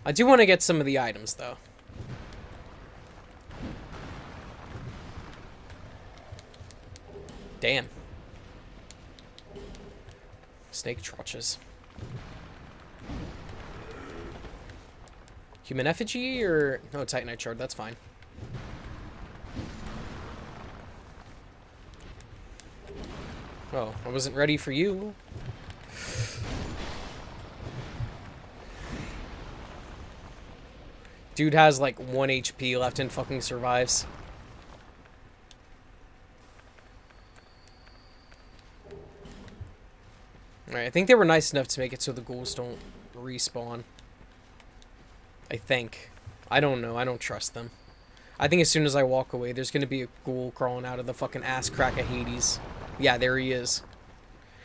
I do want to get some of the items, though. Damn. Snake trotches. Human effigy or... No, Titanite shard, that's fine. Oh, I wasn't ready for you. Dude has like 1 HP left and fucking survives. Alright, I think they were nice enough to make it so the ghouls don't respawn. I think. I don't know, I don't trust them. I think as soon as I walk away, there's gonna be a ghoul crawling out of the fucking ass crack of Hades. Yeah, there he is.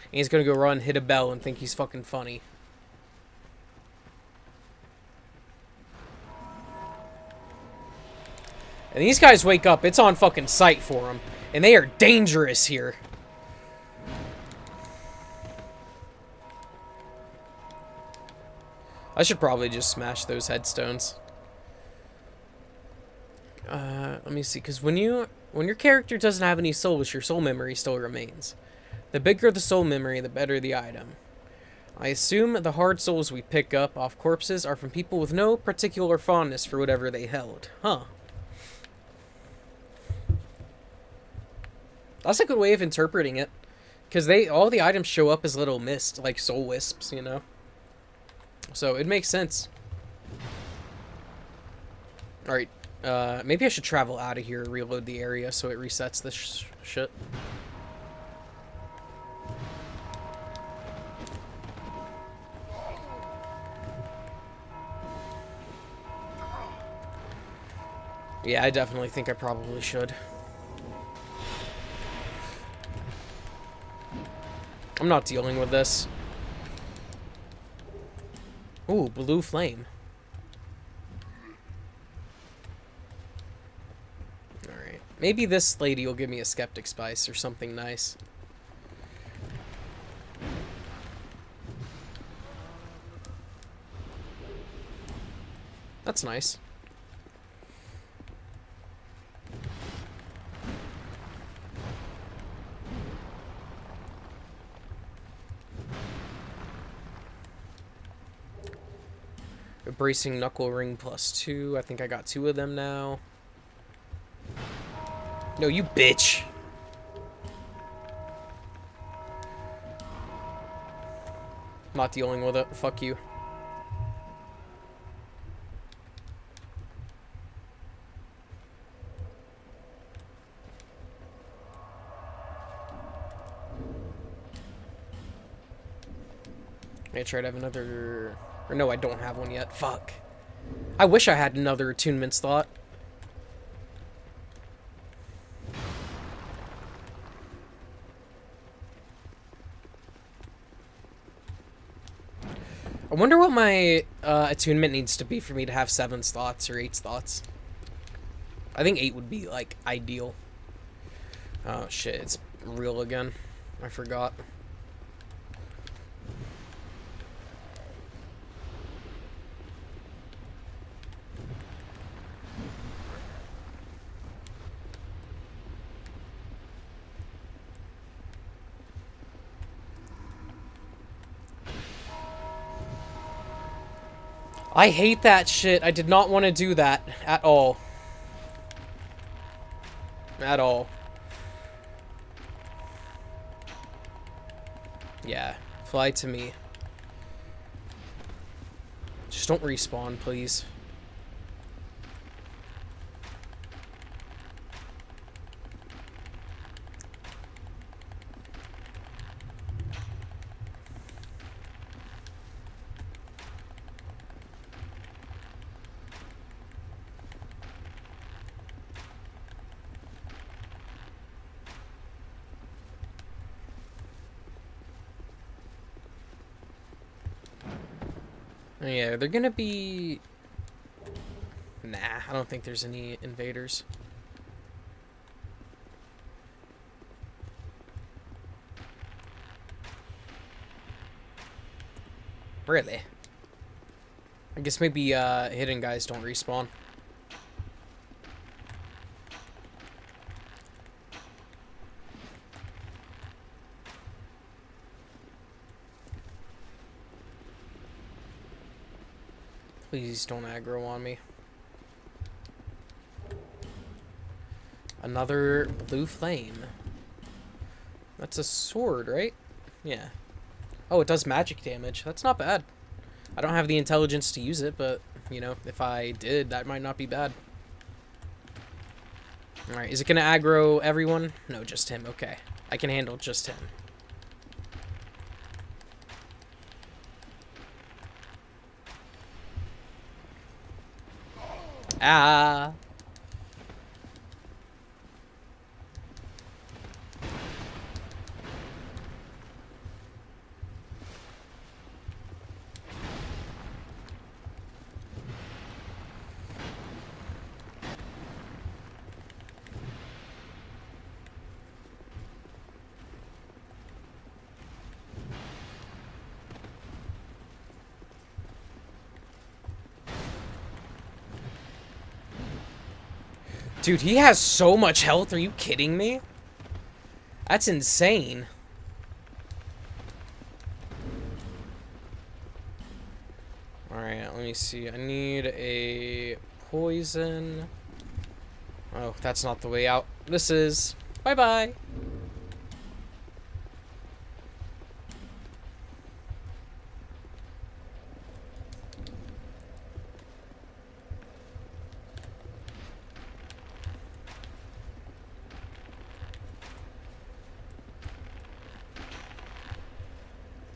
And he's gonna go run, hit a bell, and think he's fucking funny. And these guys wake up, it's on fucking sight for them. And they are dangerous here. I should probably just smash those headstones. Let me see, because when your character doesn't have any souls, your soul memory still remains. The bigger the soul memory, the better the item. I assume the hard souls we pick up off corpses are from people with no particular fondness for whatever they held. Huh. That's a good way of interpreting it. Because all the items show up as little mist, like soul wisps, you know? So it makes sense. Alright, maybe I should travel out of here, reload the area so it resets this shit. Yeah, I definitely think I probably should. I'm not dealing with this. Ooh, blue flame. Alright. Maybe this lady will give me a skeptic spice or something nice. That's nice. Bracing knuckle ring +2. I think I got 2 of them now. No, you bitch. Not dealing with it. Fuck you. I'm gonna try to have another... Or no, I don't have one yet. Fuck. I wish I had another attunement slot. I wonder what my attunement needs to be for me to have 7 slots or 8 slots. I think 8 would be, like, ideal. Oh, shit, it's real again. I forgot. I hate that shit. I did not want to do that at all. At all. Yeah, fly to me. Just don't respawn, please. Yeah, they're gonna be... Nah, I don't think there's any invaders. Really? I guess maybe hidden guys don't respawn. Please don't aggro on me. Another blue flame. That's a sword, right? Yeah. Oh, it does magic damage. That's not bad. I don't have the intelligence to use it, but, you know, if I did, that might not be bad. Alright, is it gonna aggro everyone? No, just him. Okay. I can handle just him. Ah. Dude, he has so much health. Are you kidding me? That's insane. Alright, let me see. I need a poison. Oh, that's not the way out. This is. Bye-bye.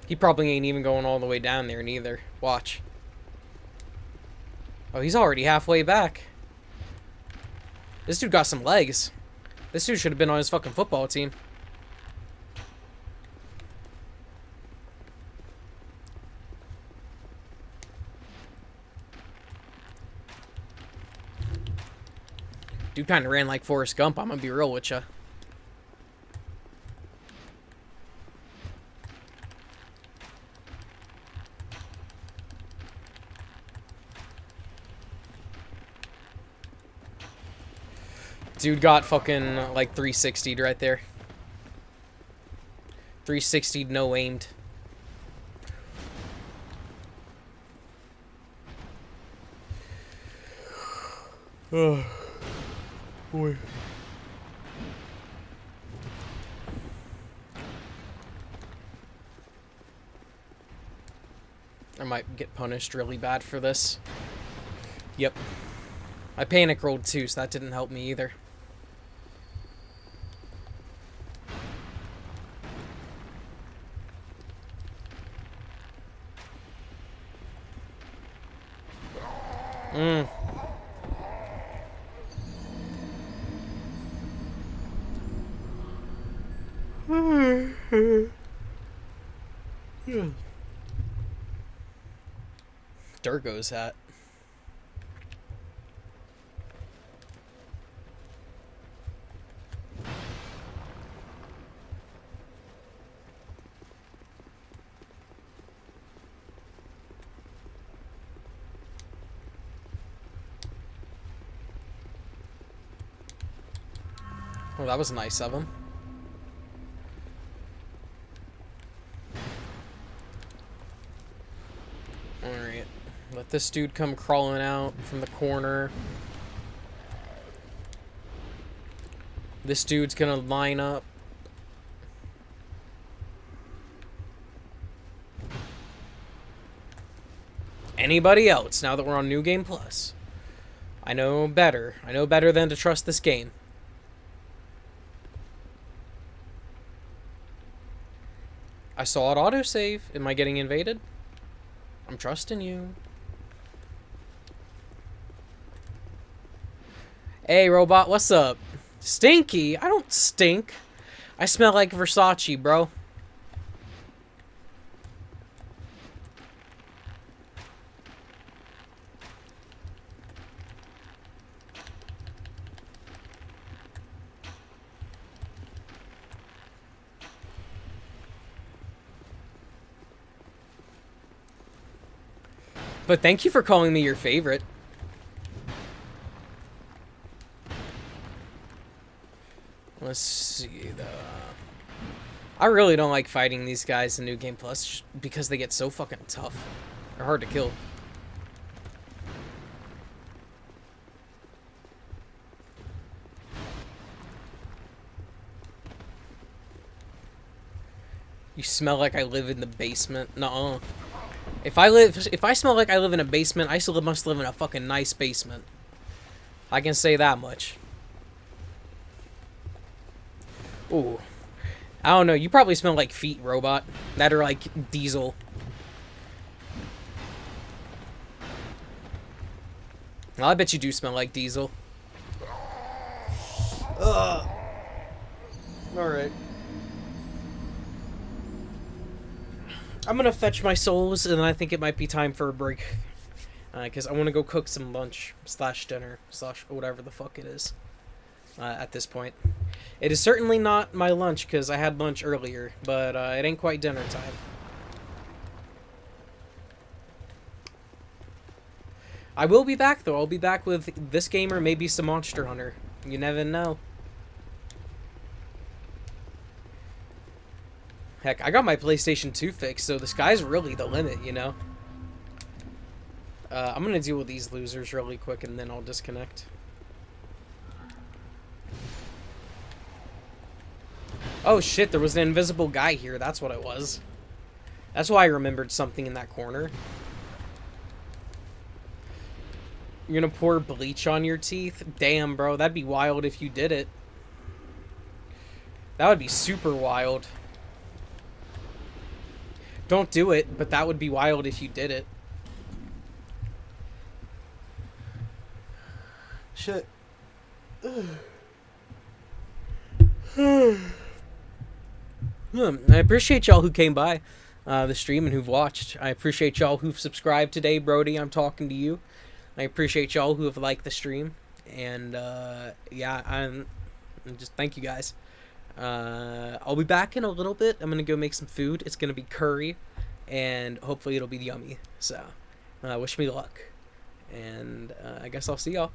He probably ain't even going all the way down there, neither. Watch. Oh, he's already halfway back. This dude got some legs. This dude should have been on his fucking football team. Dude kind of ran like Forrest Gump, I'm gonna be real with ya. Dude got fucking like 360'd right there. 360'd, no aimed. Oh, boy. I might get punished really bad for this. Yep. I panic rolled too, so that didn't help me either. Mm. Durgo's hat. Well, that was nice of him. Alright. Let this dude come crawling out from the corner. This dude's gonna line up. Anybody else, now that we're on New Game Plus? I know better. I know better than to trust this game. I saw it autosave. Am I getting invaded? I'm trusting you. Hey, robot, what's up? Stinky? I don't stink. I smell like Versace, bro. But thank you for calling me your favorite. Let's see. I really don't like fighting these guys in New Game Plus just because they get so fucking tough. They're hard to kill. You smell like I live in the basement. Nuh-uh. If I smell like I live in a basement, I still must live in a fucking nice basement. I can say that much. Ooh. I don't know, you probably smell like feet, robot. That are like diesel. Well, I bet you do smell like diesel. Ugh. Alright. I'm gonna fetch my souls, and I think it might be time for a break. Because I want to go cook some lunch, slash dinner, slash whatever the fuck it is. At this point. It is certainly not my lunch, because I had lunch earlier, but it ain't quite dinner time. I will be back, though. I'll be back with this game or maybe some Monster Hunter. You never know. Heck, I got my PlayStation 2 fixed, so the sky's really the limit, you know? I'm gonna deal with these losers really quick, and then I'll disconnect. Oh shit, there was an invisible guy here, that's what it was. That's why I remembered something in that corner. You're gonna pour bleach on your teeth? Damn, bro, that'd be wild if you did it. That would be super wild. Don't do it, but that would be wild if you did it. Shit. I appreciate y'all who came by the stream and who've watched. I appreciate y'all who've subscribed today, Brody. I'm talking to you. I appreciate y'all who have liked the stream. And, yeah, I'm just thank you guys. I'll be back in a little bit. I'm gonna go make some food. It's gonna be curry, and hopefully it'll be yummy. So, wish me luck, and I guess I'll see y'all.